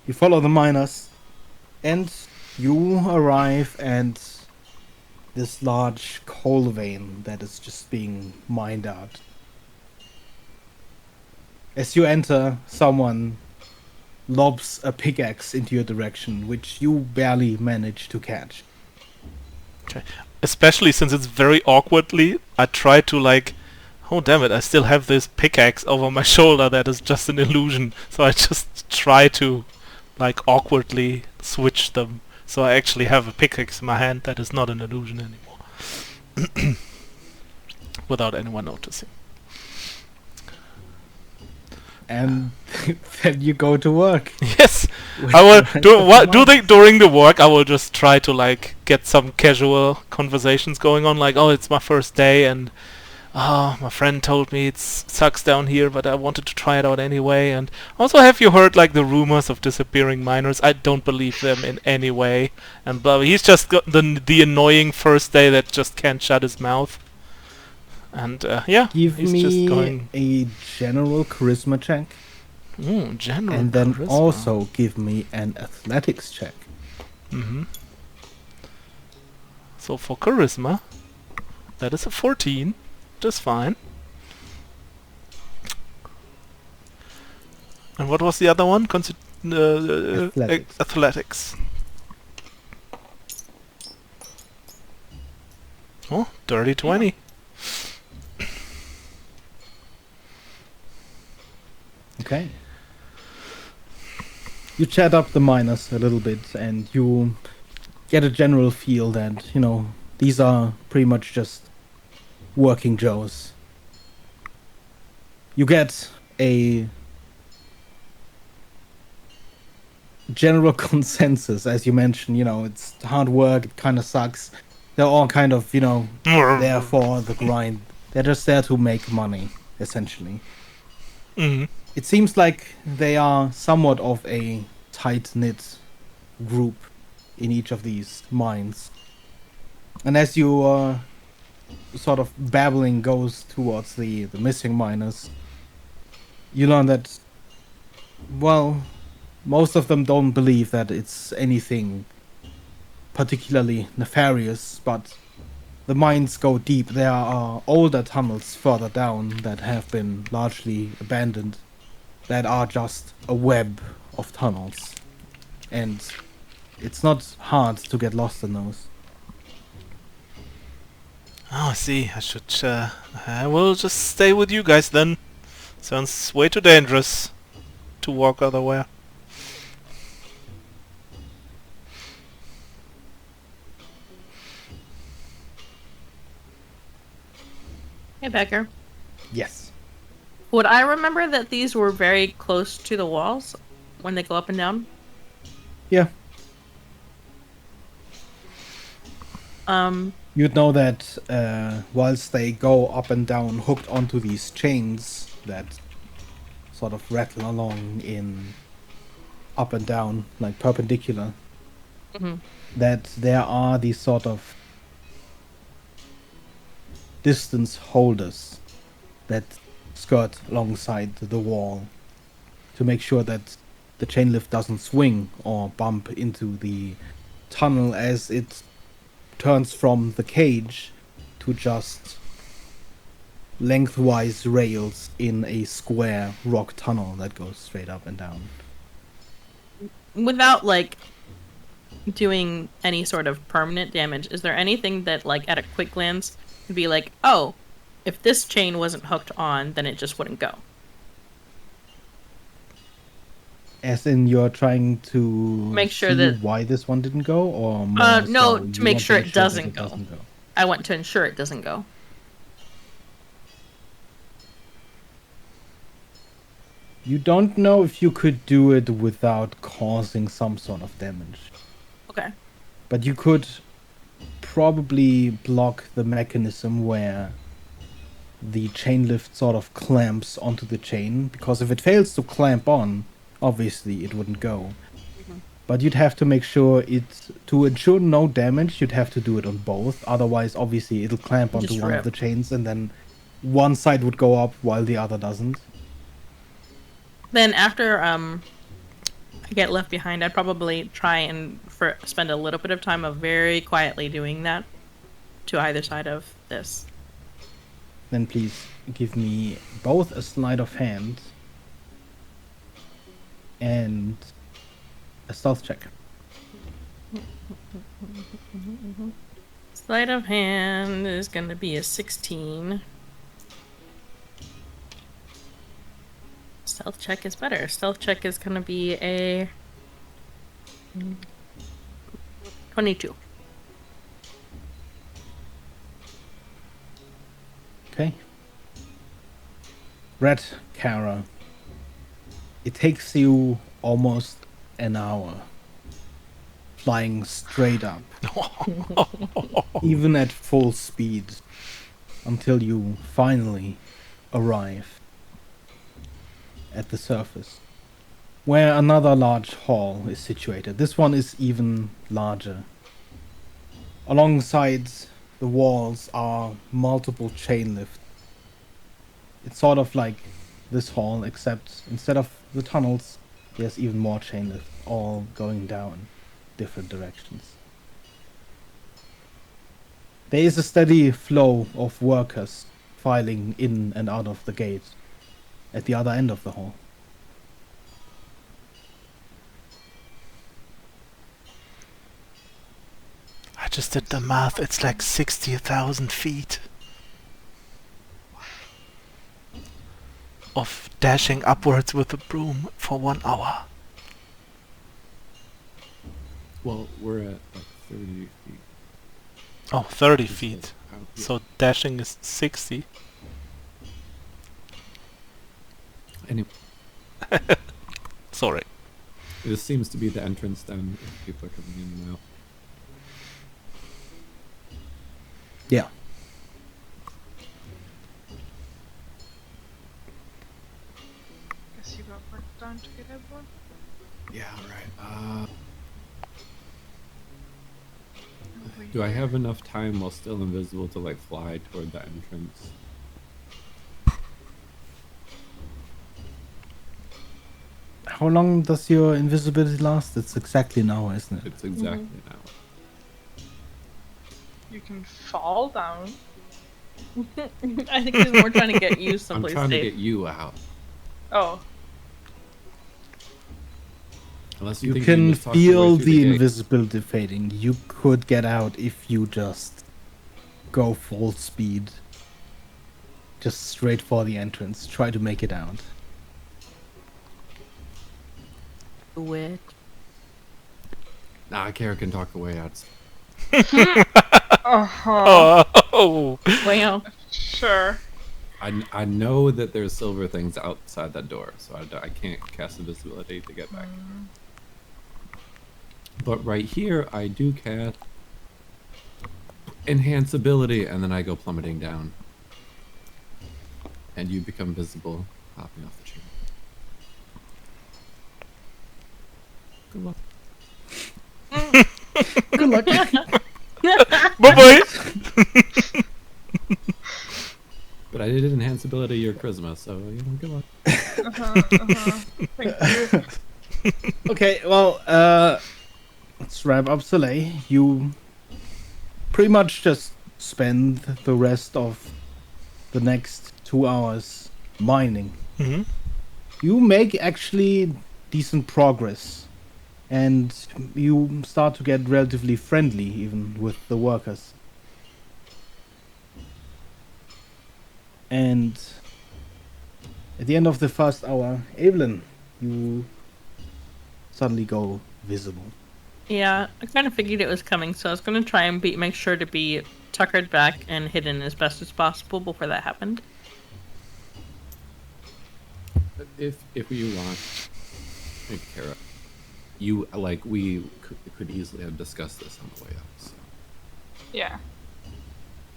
You follow the miners, and you arrive at this large coal vein that is just being mined out. As you enter, someone lobs a pickaxe into your direction, which you barely manage to catch. Okay. Especially since it's very awkwardly, I try to like, oh damn it, I still have this pickaxe over my shoulder that is just an illusion. So I just try to like awkwardly switch them. So I actually have a pickaxe in my hand that is not an illusion anymore. Without anyone noticing. And then you go to work. Yes, I will during the work. I will just try to like get some casual conversations going on, like, oh, it's my first day, and my friend told me it sucks down here, but I wanted to try it out anyway. And also, have you heard like the rumors of disappearing miners? I don't believe them in any way. And blah, he's just got the annoying first day that just can't shut his mouth. And yeah, Give he's me just going. a general charisma check, Ooh, general and then charisma. also give me an athletics check. Mm-hmm. So for charisma, that is a 14. Just fine. And what was the other one? Athletics. Athletics. Oh, dirty 20. Okay. You chat up the miners a little bit, and you get a general feel that, these are pretty much just working Joes. You get a general consensus, as you mentioned, it's hard work, it kind of sucks. They're all kind of, there for the grind. They're just there to make money, essentially. Mm-hmm. It seems like they are somewhat of a tight-knit group in each of these mines. And as you sort of babbling goes towards the missing miners, you learn that, well, most of them don't believe that it's anything particularly nefarious, but the mines go deep. There are older tunnels further down that have been largely abandoned that are just a web of tunnels. And it's not hard to get lost in those. Oh, I see. I will just stay with you guys then. Sounds way too dangerous to walk otherwhere. Hey, Becker. Yes. Would I remember that these were very close to the walls when they go up and down? Yeah. You'd know that whilst they go up and down hooked onto these chains that sort of rattle along in up and down, like perpendicular, that there are these sort of distance holders that skirt alongside the wall to make sure that the chain lift doesn't swing or bump into the tunnel as it turns from the cage to just lengthwise rails in a square rock tunnel that goes straight up and down. Without, doing any sort of permanent damage, is there anything that, at a quick glance, could be like, oh, if this chain wasn't hooked on, then it just wouldn't go? As in, you're trying to Make sure see that- why this one didn't go, or more no, so to you make want sure to it ensure that doesn't go. doesn't go. I want to ensure it doesn't go. You don't know if you could do it without causing some sort of damage. Okay. But you could probably block the mechanism where the chain lift sort of clamps onto the chain, because if it fails to clamp on, obviously it wouldn't go. But you'd have to make sure to ensure no damage, you'd have to do it on both. Otherwise, obviously, it'll clamp onto Just one rip. of the chains, and then one side would go up while the other doesn't. Then after I get left behind, I'd probably try and spend a little bit of time of very quietly doing that to either side of this. Then please give me both a sleight of hand and a stealth check. Sleight of hand is going to be a 16. Stealth check is better. Stealth check is going to be a 22. Okay. Red Kara. It takes you almost an hour flying straight up, even at full speed, until you finally arrive at the surface, where another large hall is situated. This one is even larger. Alongside the walls are multiple chain lifts It's sort of like this hall, except instead of the tunnels, there's even more chain lifts, all going down different directions. There is a steady flow of workers filing in and out of the gate at the other end of the hall. I just did the math. It's like 60,000 feet of dashing upwards with a broom for 1 hour. Well, we're at like 30 feet. Oh, 30 This is feet. out here. So dashing is 60. Anyway, Sorry. this seems to be the entrance then, if people are coming in now. Yeah. Guess you got work done to get everyone. Yeah, right. Do I have enough time while still invisible to like fly toward the entrance? How long does your invisibility last? It's exactly an hour, isn't it? It's exactly now. You can fall down. I think he's more trying to get you I'm someplace trying to safe. get you out. Oh, Unless You think can just talk your way feel through the gate. invisibility fading. You could get out if you just go full speed. Just straight for the entrance. Try to make it out. Do it. Nah, Kara can talk the way out. uh-huh. Oh! Wow. Sure. I know that there's silver things outside that door, so I can't cast invisibility to get back. But right here, I do cast enhance ability, and then I go plummeting down. And you become visible, hopping off the chair. Good luck. Good luck. Bye-bye! But I did enhance ability your charisma, so good luck. Thank you. Okay, well, let's wrap up Soleil. You pretty much just spend the rest of the next 2 hours mining. Mm-hmm. You make actually decent progress, and you start to get relatively friendly even with the workers. And at the end of the first hour, Evelyn, you suddenly go visible. Yeah, I kind of figured it was coming, so I was going to try and make sure to be tuckered back and hidden as best as possible before that happened. If you want, hey, Kara, you like we could easily have discussed this on the way up. So. Yeah.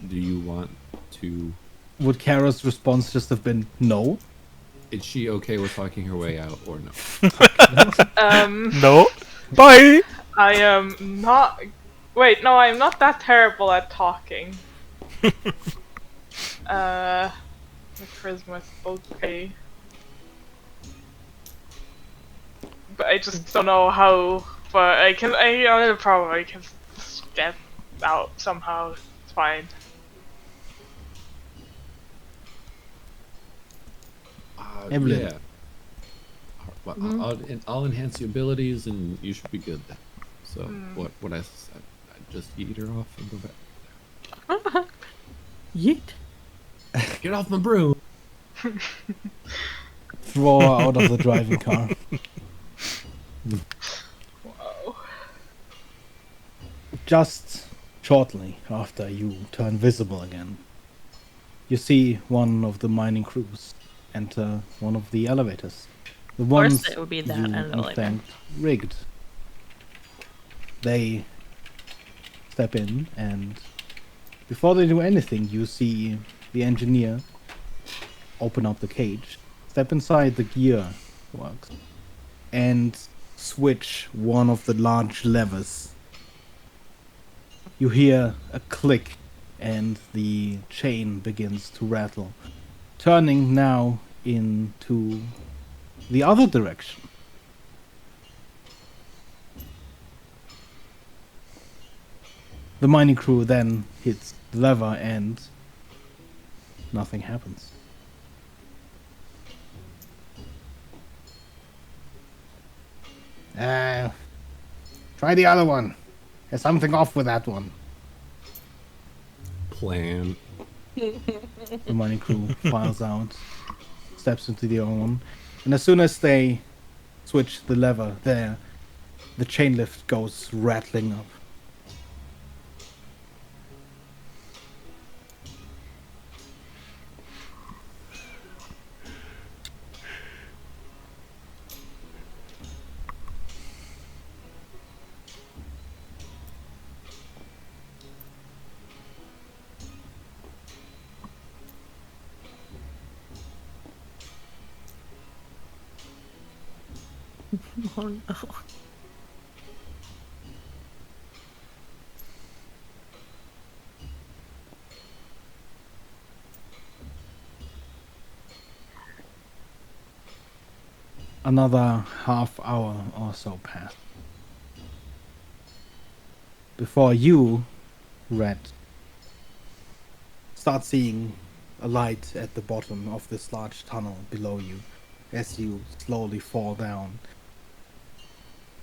Do you want to? Would Kara's response just have been no? Is she okay with talking her way out or no? No. Bye! I am not. Wait, no, I'm not that terrible at talking. My charisma's okay. But I just don't know how. But I probably can get out somehow. It's fine. Evelyn. Yeah. Well, I'll enhance your abilities, and you should be good then. So what I said, I just eat her off and go back. Yeet. Get off my broom. Throw her out of the driving car. Whoa. Just shortly after you turn visible again, you see one of the mining crews enter one of the elevators. The course ones it would be that you elevator. unthanked rigged. They step in, and before they do anything, you see the engineer open up the cage, step inside the gear works, and switch one of the large levers. You hear a click, and the chain begins to rattle, turning now into the other direction. The mining crew then hits the lever and nothing happens. Try the other one. There's something off with that one. Plan. The mining crew files out, steps into the other one, and as soon as they switch the lever there, the chain lift goes rattling up. Oh no. Another half hour or so passed before you, Red, start seeing a light at the bottom of this large tunnel below you as you slowly fall down.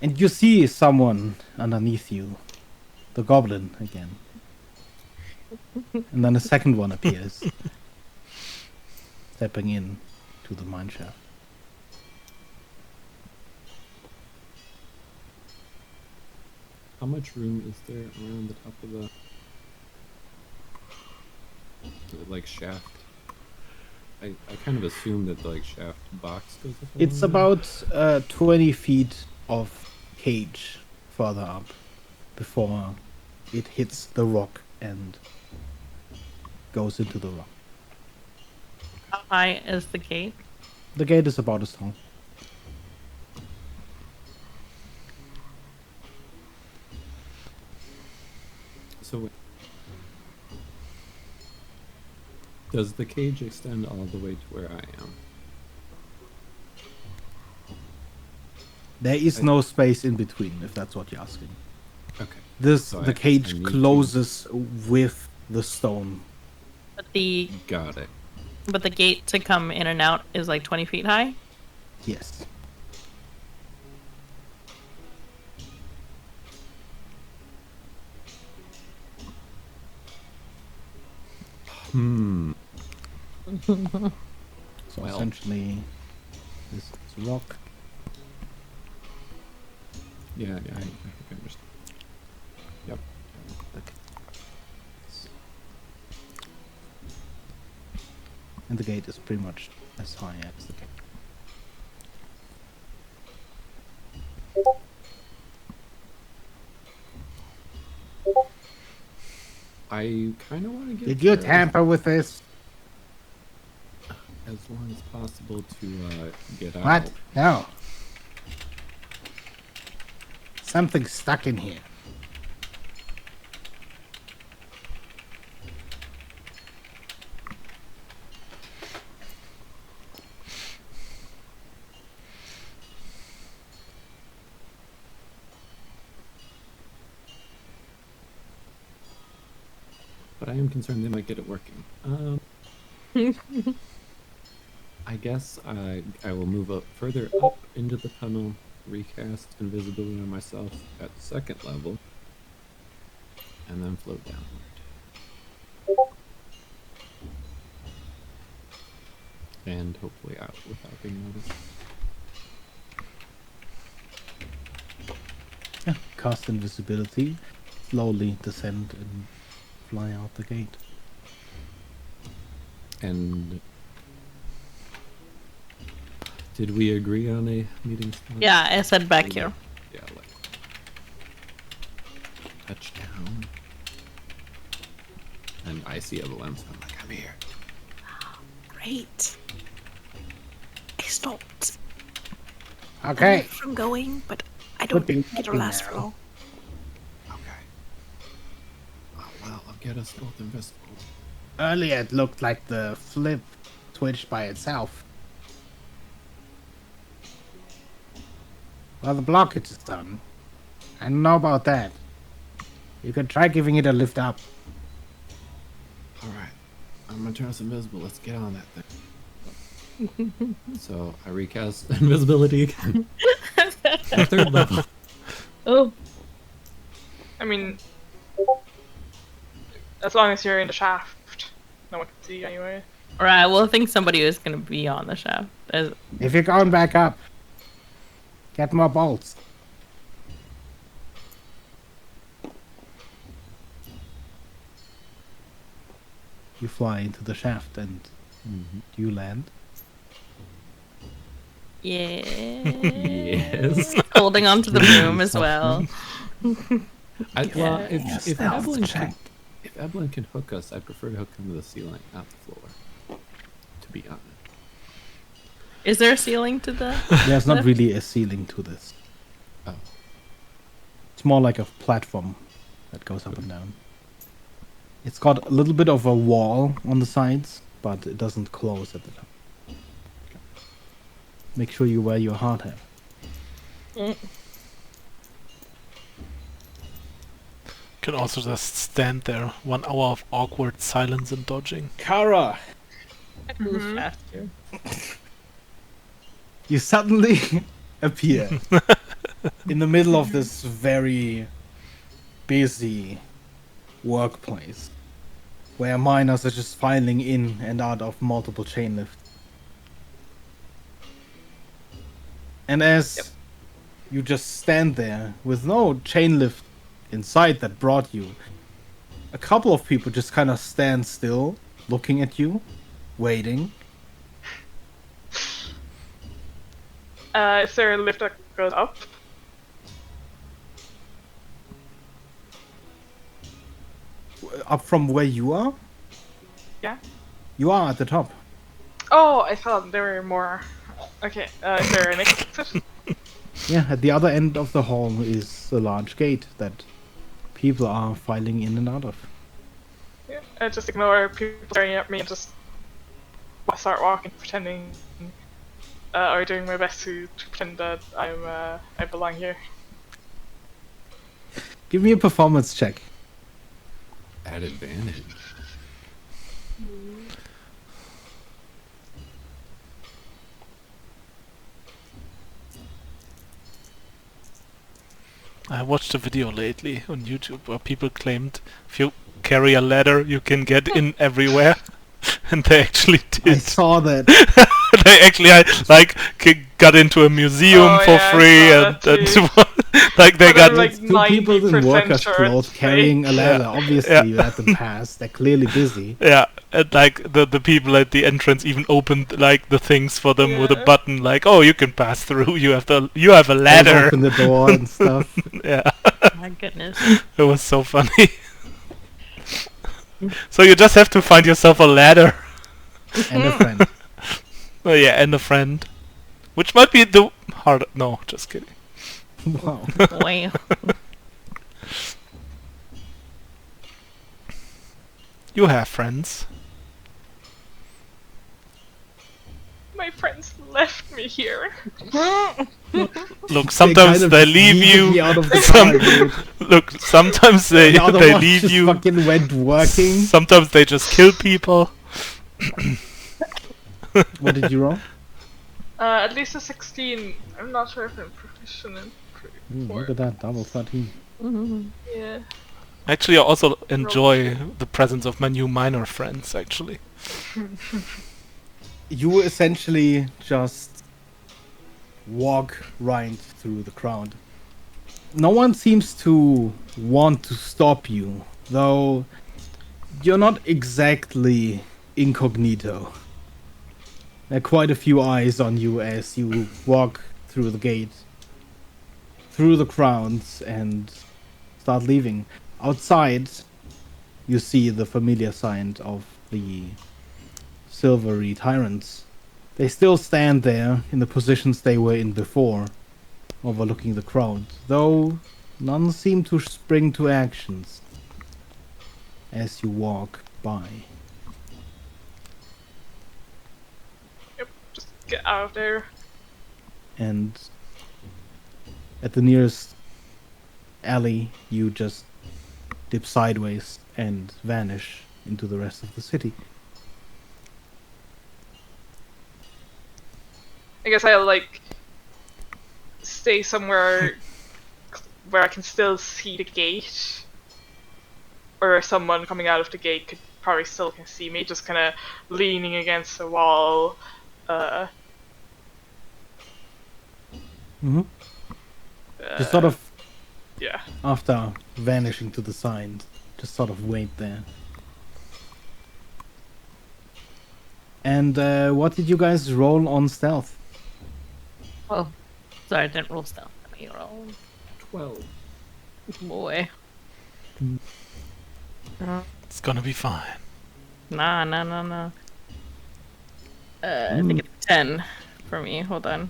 And you see someone underneath you, the goblin again. And then a second one appears, stepping in to the mine shaft. How much room is there around the top of the like shaft? I kind of assume that the like shaft box goes up. It's along there. about 20 feet of cage further up before it hits the rock and goes into the rock. How high is the gate? The gate is about as tall. So wait. Does the cage extend all the way to where I am? There is no space in between, if that's what you're asking. Okay. This So the I cage need to- closes with the stone. Got it. But the gate to come in and out is like 20 feet high? Yes. Hmm. So Well. essentially, this is rock. Yeah, I think I understand. Yep. And the gate is pretty much as high as the gate. I kind of want to get Did you there tamper with this? as long as possible to get out. What? No. Something's stuck in here. But I am concerned they might get it working. I guess I will move up further up into the tunnel, recast invisibility on myself at second level, and then float downward. And hopefully out without being noticed. Yeah, cast invisibility, slowly descend and fly out the gate. And did we agree on a meeting spot? Yeah, I said back here. Yeah, like touchdown. And I see Evelyn, so I'm like, I'm here. Great. I stopped Okay. from going, but I don't Flipping think it'll last now. for long. Okay. Oh, well, I'll get us both invisible. Earlier it looked like the flip switched by itself. Well, the blockage is done. I don't know about that. You could try giving it a lift up. Alright. I'm gonna turn us invisible. Let's get on that thing. So I recast invisibility again. At third level. Oh, I mean, as long as you're in the shaft, no one can see you anyway. right. Well, I think somebody is going to be on the shaft. If you're going back up, get more bolts. You fly into the shaft and you land. Yeah. Yes. Holding on to the boom as well. Well, Yes, if that was Evelyn check. can, if Evelyn can hook us, I'd prefer to hook him to the ceiling, not the floor. To be honest. Is there a ceiling to the? There's not really a ceiling to this. Oh. It's more like a platform that goes up and down. It's got a little bit of a wall on the sides, but it doesn't close at the top. Make sure you wear your hard hat. Can also just stand there. 1 hour of awkward silence and dodging. Kara, Who's faster? you suddenly appear in the middle of this very busy workplace where miners are just filing in and out of multiple chain lifts. And as you just stand there with no chain lift in sight that brought you, a couple of people just kind of stand still, looking at you, waiting. Is there a lift that goes up? Up from where you are? Yeah. You are at the top. Oh, I thought there were more. Okay, is there an exit? Yeah, at the other end of the hall is a large gate that people are filing in and out of. Yeah, I just ignore people staring at me and just start walking, pretending, or doing my best to pretend that I belong here. Give me a performance check. At advantage. I watched a video lately on YouTube where people claimed if you carry a ladder, you can get in everywhere, and they actually I did. saw that. They actually got into a museum Oh, for yeah, I free, saw and, that like they But got I'm like Two people in 90% workers' sure clothes it's carrying a fake. ladder. Yeah. Obviously, Yeah. you let them pass. They're clearly busy. yeah, and like the people at the entrance even opened like the things for them with a Yeah. button, like, oh, you can pass through. You have a They ladder. open the door and stuff. Yeah, My goodness. it was so funny. So you just have to find yourself a ladder. And a friend. Oh yeah, and a friend, which might be the hard. No, just kidding. Wow. Wow. You have friends. My friends left me here. Look, sometimes they leave yeeted me you. out of the Some- car, dude. Look, sometimes they The other they one leave just you. fucking went working. Sometimes they just kill people. What did you roll? At least a 16. I'm not sure if I'm proficient in Look at that, double 13. Yeah. Actually, I also enjoy the presence of my new minor friends. Actually, You essentially just walk right through the crowd. No one seems to want to stop you, though you're not exactly incognito. There are quite a few eyes on you as you walk through the gate, through the crowds, and start leaving. Outside, you see the familiar sign of the silvery tyrants. They still stand there in the positions they were in before, overlooking the crowd, though none seem to spring to actions as you walk by. get out of there. And at the nearest alley, you just dip sideways and vanish into the rest of the city. I guess I'll like stay somewhere where I can still see the gate, or someone coming out of the gate could probably still can see me, just kind of leaning against the wall. Mm-hmm. Just sort of Yeah. after vanishing to the side, just sort of wait there. And what did you guys roll on stealth? Oh, sorry, I didn't roll stealth. Let me roll. 12. Boy. It's gonna be fine. Nah. I think it's 10 for me. Hold on.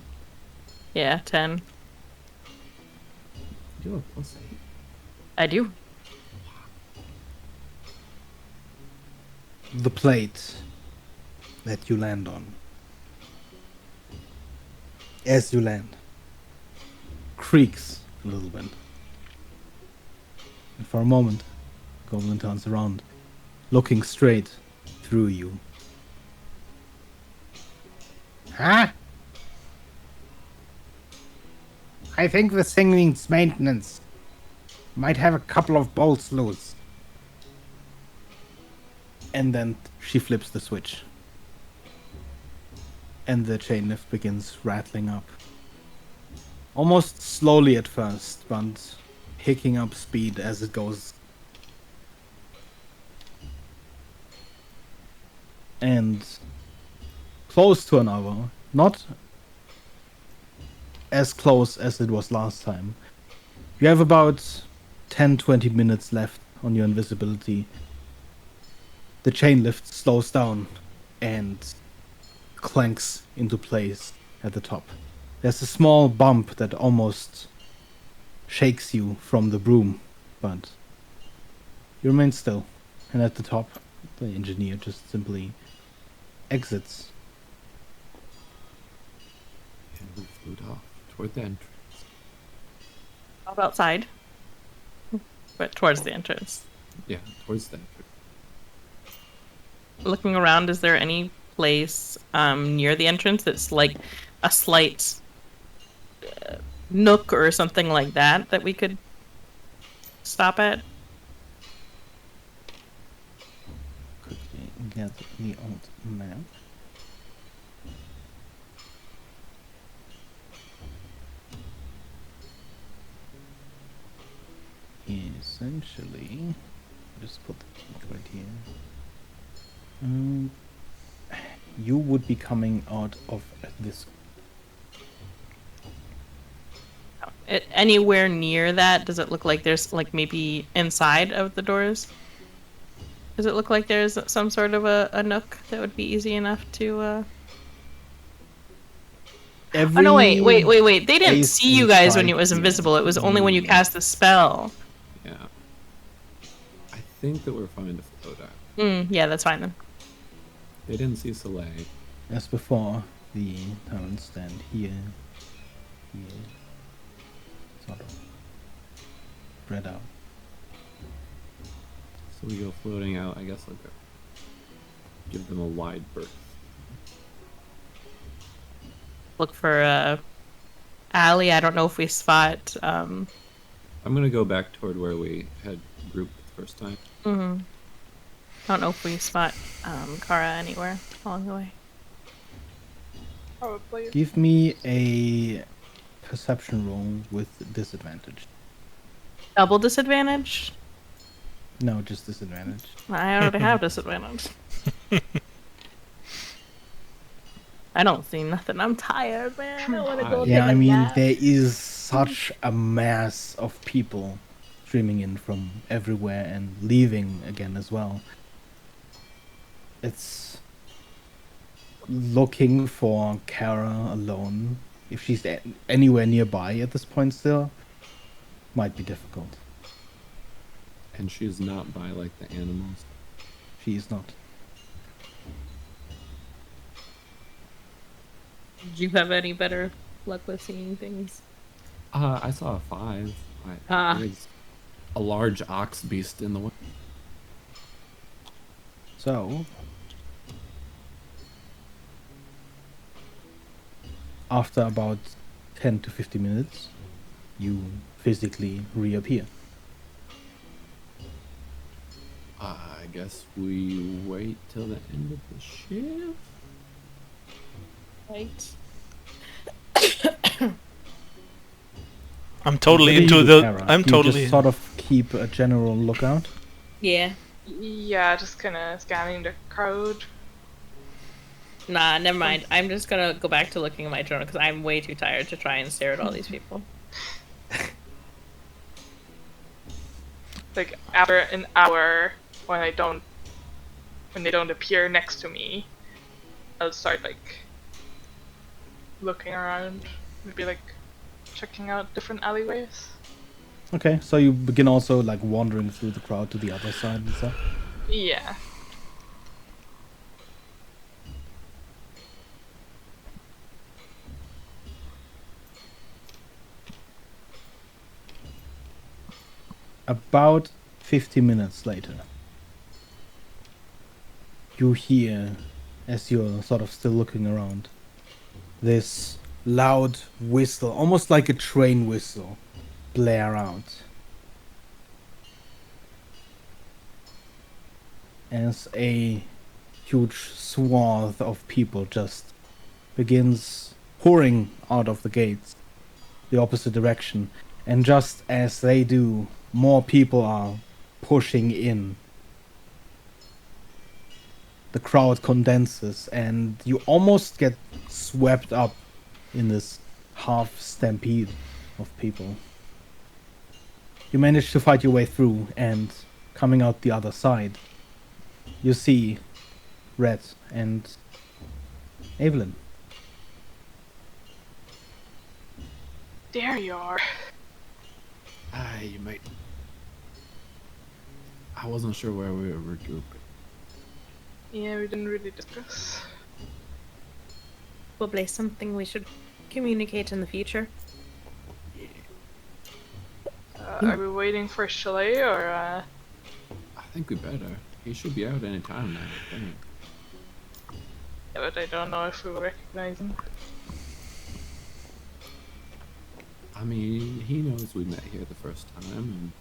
Yeah, 10. You have +8. I do. The plate that you land on. As you land, creaks a little bit. And for a moment, Goblin turns around, looking straight through you. Huh? I think this thing needs maintenance. Might have a couple of bolts loose. And then she flips the switch. And the chain lift begins rattling up. Almost slowly at first, but picking up speed as it goes. And close to an hour, not as close as it was last time. You have about 10-20 minutes left on your invisibility. The chain lift slows down and clanks into place at the top. There's a small bump that almost shakes you from the broom, but you remain still. And at the top, the engineer just simply exits. And we float off toward the entrance. Not outside, but towards the entrance. Yeah, towards the entrance. Looking around, is there any place near the entrance that's like a slight nook or something like that that we could stop at? Quickly get the old map. Essentially, just put the link right here. You would be coming out of this. Anywhere near that? Does it look like there's like maybe inside of the doors? Does it look like there's some sort of a nook that would be easy enough to? Oh no! Wait! They didn't place see you guys when inside it was here. invisible. It was only when you cast the spell. Yeah. I think that we're fine to float out. Yeah, that's fine then. They didn't see Soleil. As before, the turrets stand here, sort of spread out. So we go floating out, I guess I'll go give them a wide berth. Look for alley. I don't know if we spot. I'm gonna go back toward where we had grouped the first time. I don't know if we spot Kara anywhere along the way. Probably. Give me a perception roll with disadvantage. Double disadvantage? No, just disadvantage. I already have disadvantage. I don't see nothing. I'm tired, man. I wanna go Yeah, take I a mean, nap. there is such a mass of people streaming in from everywhere and leaving again as well. It's looking for Kara alone. If she's anywhere nearby at this point still, might be difficult. And she's not by like the animals. She is not. Did you have any better luck with seeing things? I saw a 5. Ah. There's a large ox beast in the way. So, after about 10 to 50 minutes, you physically reappear. I guess we wait till the end of the shift. Right. I'm totally What do into you do, the. Kara? I'm Do you totally. just sort of keep a general lookout. Yeah. Yeah, just kind of scanning the crowd. Nah, never mind. I'm just gonna go back to looking at my journal because I'm way too tired to try and stare at all these people. Like after an hour, when they don't appear next to me, I'll start like looking around, maybe like checking out different alleyways. Okay, so you begin also like wandering through the crowd to the other side and stuff. Yeah. About 50 minutes later, you hear, as you're sort of still looking around, this loud whistle, almost like a train whistle, blare out. As a huge swath of people just begins pouring out of the gates, the opposite direction. And just as they do, more people are pushing in. The crowd condenses, and you almost get swept up in this half stampede of people. You manage to fight your way through, and coming out the other side, you see Red and Evelyn. There you are. You might. I wasn't sure where we were regrouping. Yeah, we didn't really discuss. Probably something we should communicate in the future. Are we waiting for Chalet or I think we better. He should be out any time now, I think. Yeah, but I don't know if we recognize him. I mean, he knows we met here the first time.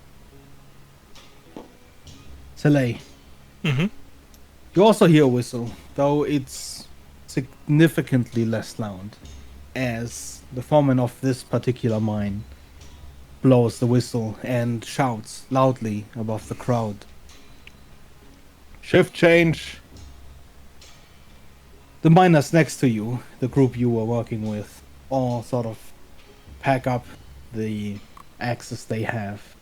Soleil, Mm-hmm. you also hear a whistle, though it's significantly less loud, as the foreman of this particular mine blows the whistle and shouts loudly above the crowd. Shift change! The miners next to you, the group you were working with, all sort of pack up the axes they have,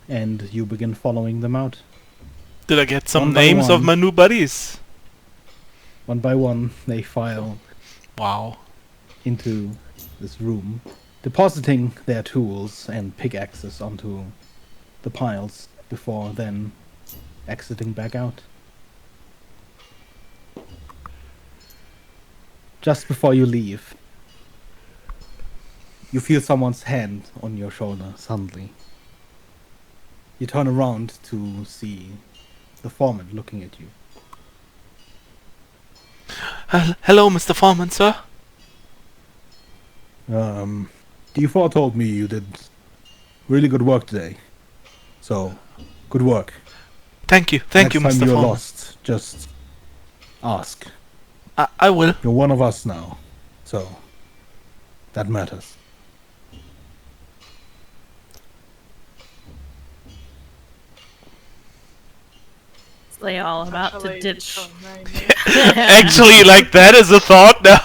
and you begin following them out. Did I get some One by names of one. my new buddies? One by one, they file Wow. into this room, depositing their tools and pickaxes onto the piles before then exiting back out. Just before you leave, you feel someone's hand on your shoulder suddenly. You turn around to see the foreman looking at you. Hello, Mr. Foreman, sir. D4 told me you did really good work today. So, good work. Thank you. Thank you, Next Mr. time you're Foreman. lost, just ask. I will. You're one of us now, so that matters. They all about to Chalet ditch. become mine. Actually, like that is a thought now.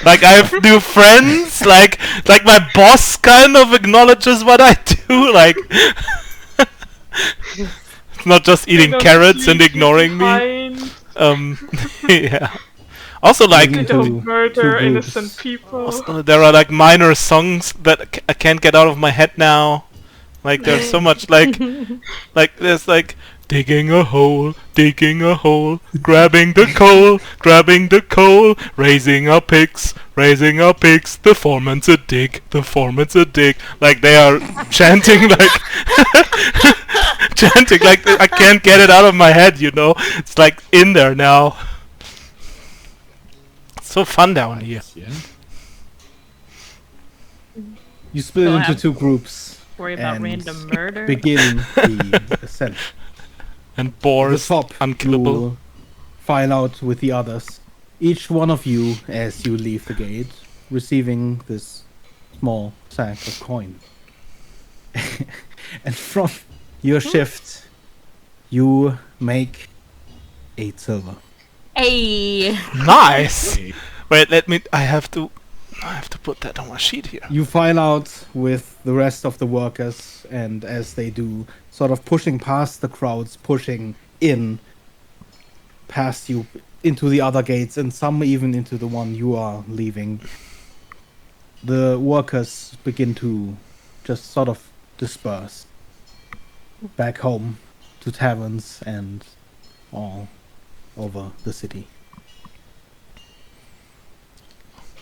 Like I have new friends. Like my boss kind of acknowledges what I do. Like it's not just eating Don't carrots and leave ignoring me. behind. Yeah. Also, like Moving They don't to murder two groups. innocent people. also, there are like minor songs that I can't get out of my head now. Like there's so much like there's like Digging a hole, grabbing the coal, raising our picks, the foreman's a dig, Like they are chanting like chanting like I can't get it out of my head, you know. It's like in there now. It's so fun down here. Nice, yeah. You split Don't into have- 2 groups Worry about and random murder. begin the ascent. And The boars top, unkillable. you file out with the others. Each one of you, as you leave the gate, receiving this small sack of coin. And from your shift, you make 8 silver. Hey, Nice. Hey, Wait, I have to put that on my sheet here. You file out with the rest of the workers, and as they do, sort of pushing past the crowds, pushing in past you into the other gates, and some even into the one you are leaving. The workers begin to just sort of disperse back home to taverns and all over the city.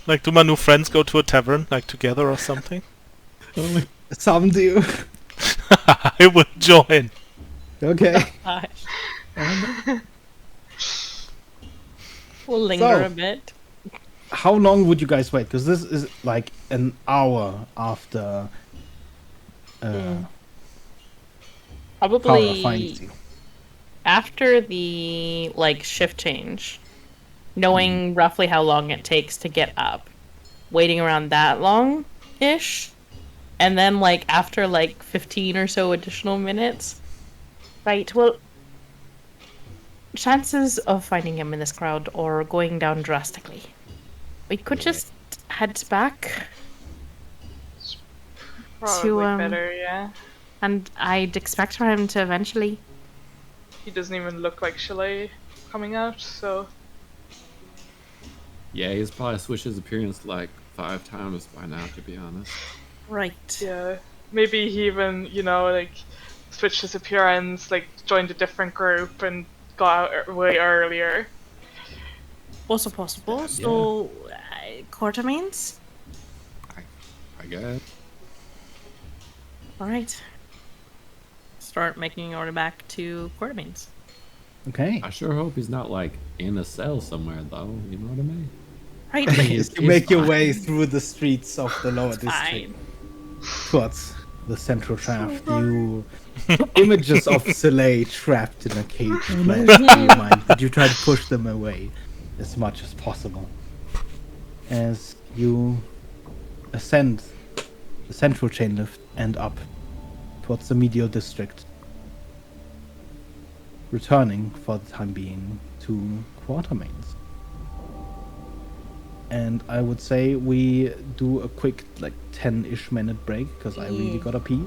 Like, do my new friends go to a tavern, like together or something? Some do. I will join. Okay. gosh. We'll linger So- a bit. How long would you guys wait? Because this is like an hour after Kara finds Probably you. after the like shift change, knowing roughly how long it takes to get up, waiting around that long ish, and then like after like 15 or so additional minutes. Right, well, chances of finding him in this crowd are going down drastically. We could just head back, Probably um, better, yeah. and I'd expect for him to eventually. He doesn't even look like Chalet coming out, so yeah, he's probably switched his appearance like 5 times by now, to be honest. Right. yeah. Maybe he even, like, switched his appearance, like, joined a different group and got out way earlier. Also possible. So, Quartermains? I guess. Alright. Start making our way back to Quartermains. Okay. I sure hope he's not like in a cell somewhere, though. You know what I mean? Right. As you make your way through the streets of the lower district Fine. towards the central shaft, you images of Soleil trapped in a cage flash through your mind, but you try to push them away as much as possible. As you ascend the central chain lift and up towards the Mediocre district, returning for the time being to Quartermains. And I would say we do a quick 10-ish minute break because I really gotta pee.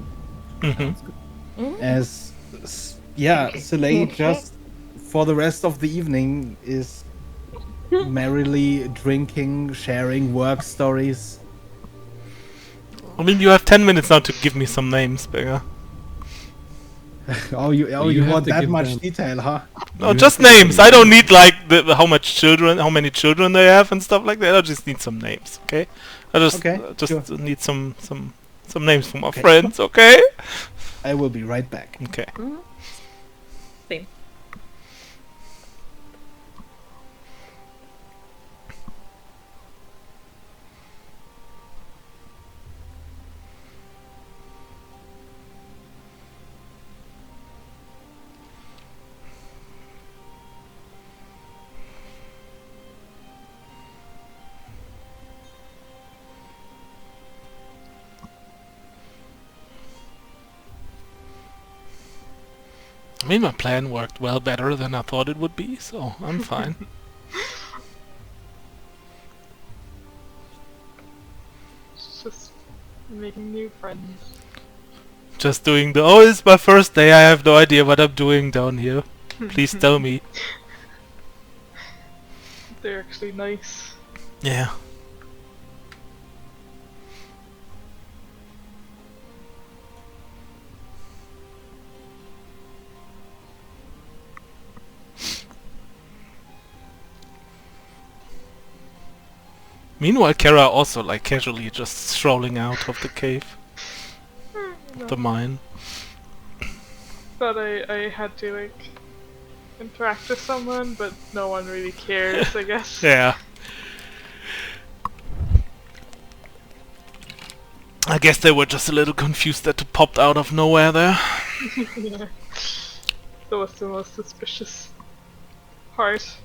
As Soleil just for the rest of the evening is merrily drinking, sharing work stories. I mean, you have 10 minutes now to give me some names, Beggar. You you have want to that give much them- detail, huh? No, You just have to give names. them I don't names. need like how many children they have and stuff like that. I just need some names, okay? I just Okay, just sure. need some names for my friends, okay? I will be right back. Okay. Same. I mean, my plan worked well better than I thought it would be, so I'm fine. It's just making new friends. Just doing it's my first day. I have no idea what I'm doing down here. Please tell me. They're actually nice. Yeah. Meanwhile, Kara also like casually just strolling out of the cave, the mine. Thought I had to like interact with someone, but no one really cares, I guess. Yeah. I guess they were just a little confused that it popped out of nowhere there. Yeah. That was the most suspicious part.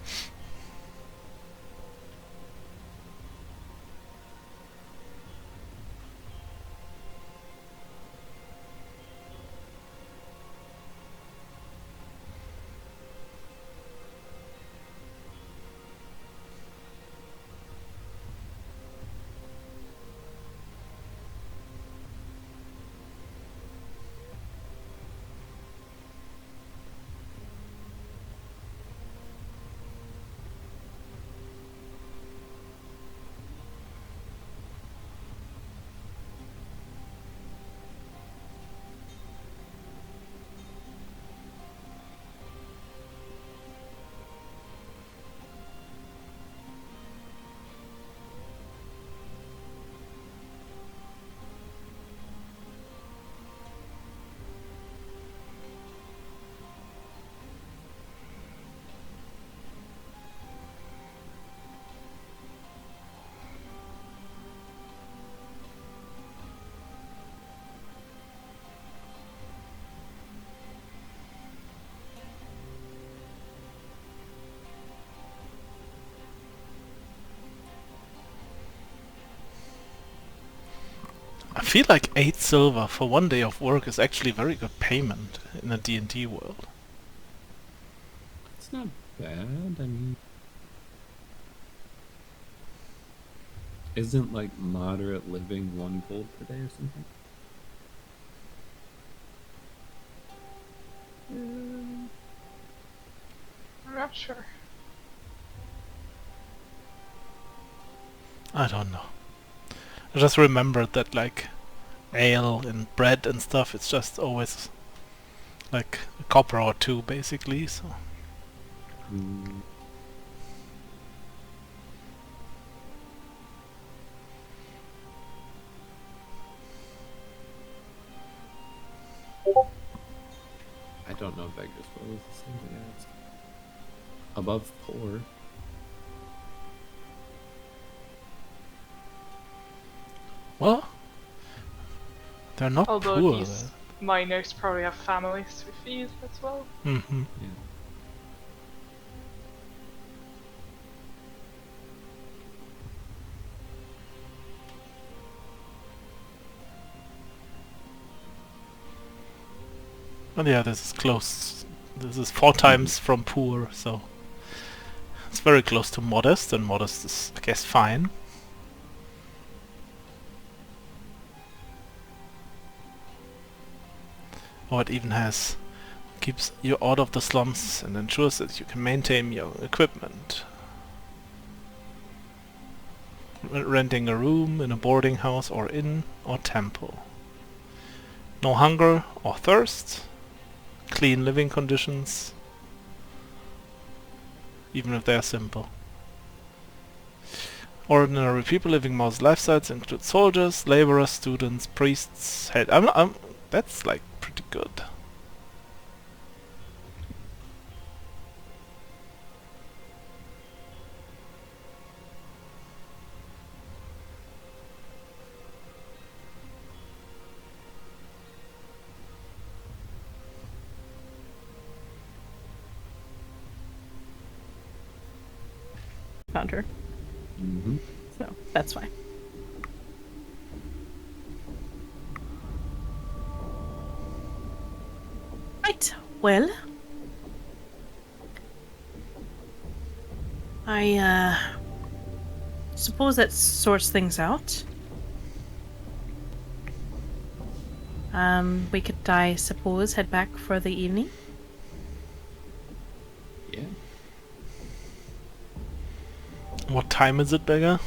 I feel like 8 silver for 1 day of work is actually very good payment in a D&D world. It's not bad. I mean, isn't like moderate living 1 gold per day or something? I'm not sure. I don't know. I just remembered that like ale and bread and stuff, it's just always like a copper or 2 basically, so... Mm. I don't know beggars what was the same, but yeah, it's above poor. Well, they're not Although poor. these miners probably have families to feed as well. Mm-hmm. Yeah. And yeah, this is close. This is 4 times from poor, so it's very close to modest, and modest is, I guess, fine. Or it even has keeps you out of the slums and ensures that you can maintain your equipment. Renting a room in a boarding house or inn or temple. No hunger or thirst. Clean living conditions, even if they are simple. Ordinary people living most lifestyles include soldiers, laborers, students, priests. Hey, that's like pretty good. Found her, Mm-hmm. so that's fine. Right. Well, I suppose that sorts things out. We could, I suppose, head back for the evening. Yeah. What time is it, Beggar?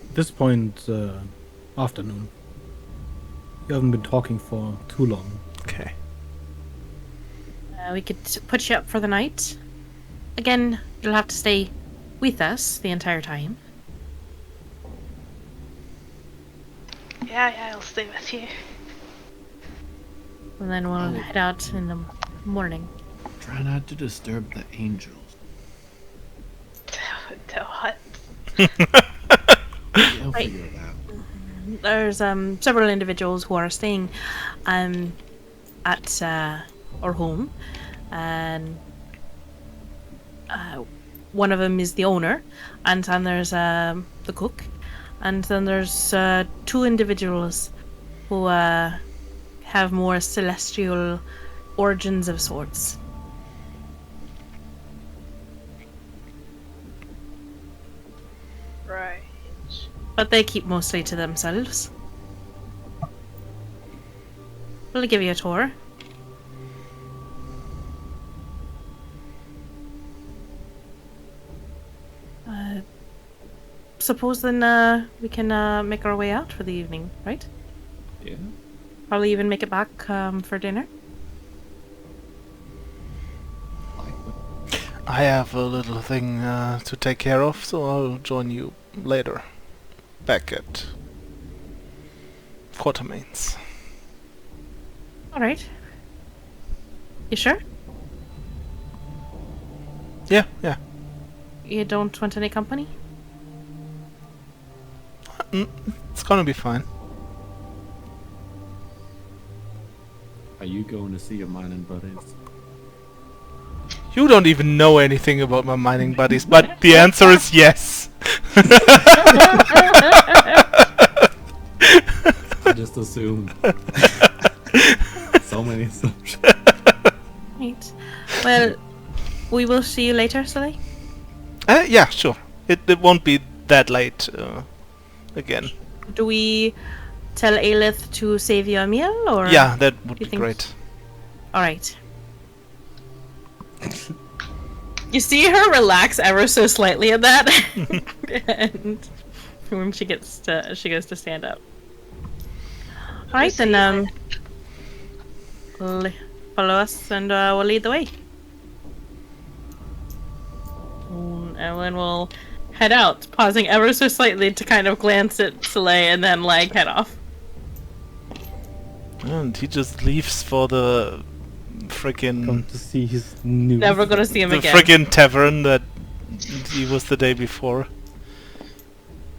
At this point, afternoon. You haven't been talking for too long. Okay. We could put you up for the night. Again, you'll have to stay with us the entire time. Yeah, I'll stay with you. And then we'll head out in the morning. Try not to disturb the angels. To what? They'll Right. figure it out. There's several individuals who are staying at our home, and one of them is the owner, and then there's the cook, and then there's two individuals who have more celestial origins of sorts. Right. But they keep mostly to themselves. We'll give you a tour. Suppose then we can make our way out for the evening, right? Yeah. Probably even make it back for dinner. I have a little thing to take care of, so I'll join you later. Back at Quartermains. Alright. You sure? Yeah. You don't want any company? It's gonna be fine. Are you going to see your mining buddies? You don't even know anything about my mining buddies, but the answer is yes. I just assumed. So many assumptions. Right. Well, we will see you later, Sully. Yeah, sure. It won't be that late again. Do we tell Aelith to save you a meal, or? Yeah, that would you be think- great. Alright. You see her relax ever so slightly at that, and when she goes to stand up. All right, then follow us, and we'll lead the way. And then we'll head out, pausing ever so slightly to kind of glance at Soleil, and then like head off. And he just leaves for the Come frickin' to see his new. Never gonna see him the again. frickin' tavern that he was the day before.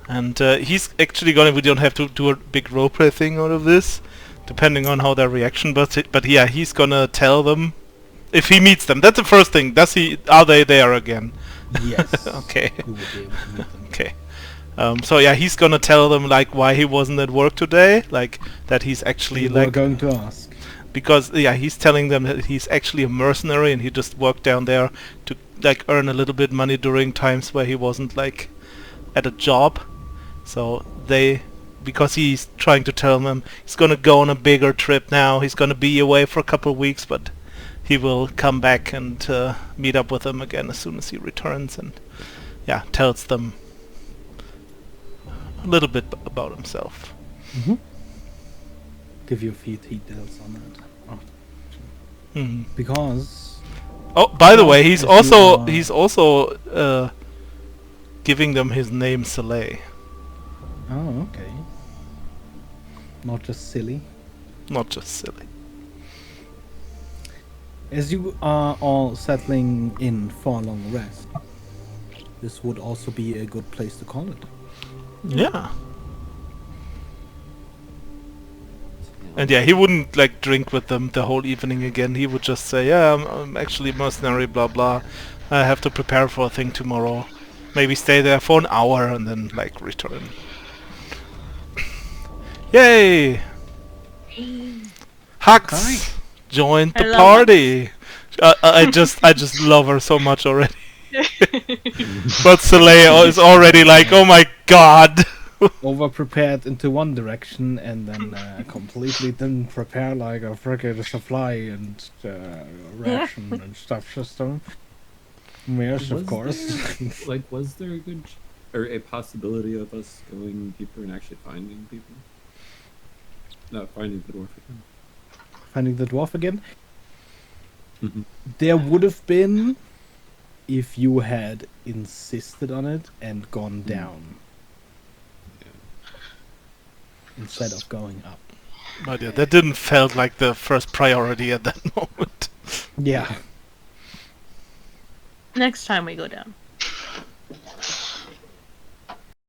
And he's actually gonna. We don't have to do a big roleplay thing out of this, depending on how their reaction. But yeah, he's gonna tell them if he meets them. That's the first thing. Does he? Are they there again? Yes. Okay. You will be able to meet them. Okay. So yeah, he's gonna tell them like why he wasn't at work today, like that he's actually We were like going to ask. because yeah, he's telling them that he's actually a mercenary and he just worked down there to like earn a little bit money during times where he wasn't like at a job. So they, because he's trying to tell them he's gonna go on a bigger trip now. He's gonna be away for a couple of weeks, but he will come back and meet up with them again as soon as he returns, and yeah, tells them a little bit about himself. Mm-hmm. Give you a few details on that. Mhm. Because Oh, by the way, As you he's also giving them his name, Soleil, oh, okay. Not just silly. not just silly. As you are all settling in for a long rest, this would also be a good place to call it. Yeah. And yeah, he wouldn't like drink with them the whole evening again. He would just say, "Yeah, I'm actually mercenary, blah blah. I have to prepare for a thing tomorrow. Maybe stay there for an hour and then like return." Yay! Hux joined the Hello, party. I just love her so much already. But Soleil is already like, "Oh my god." Over prepared into one direction and then completely didn't prepare like a friggin' supply and ration and stuff system. Yes, of Was course. there- like, was there a good or a possibility of us going deeper and actually finding people? Not finding the dwarf again. Finding the dwarf again. Mhm. There would have been if you had insisted on it and gone down instead of going up. But yeah, that didn't felt like the first priority at that moment. Yeah. Next time we go down.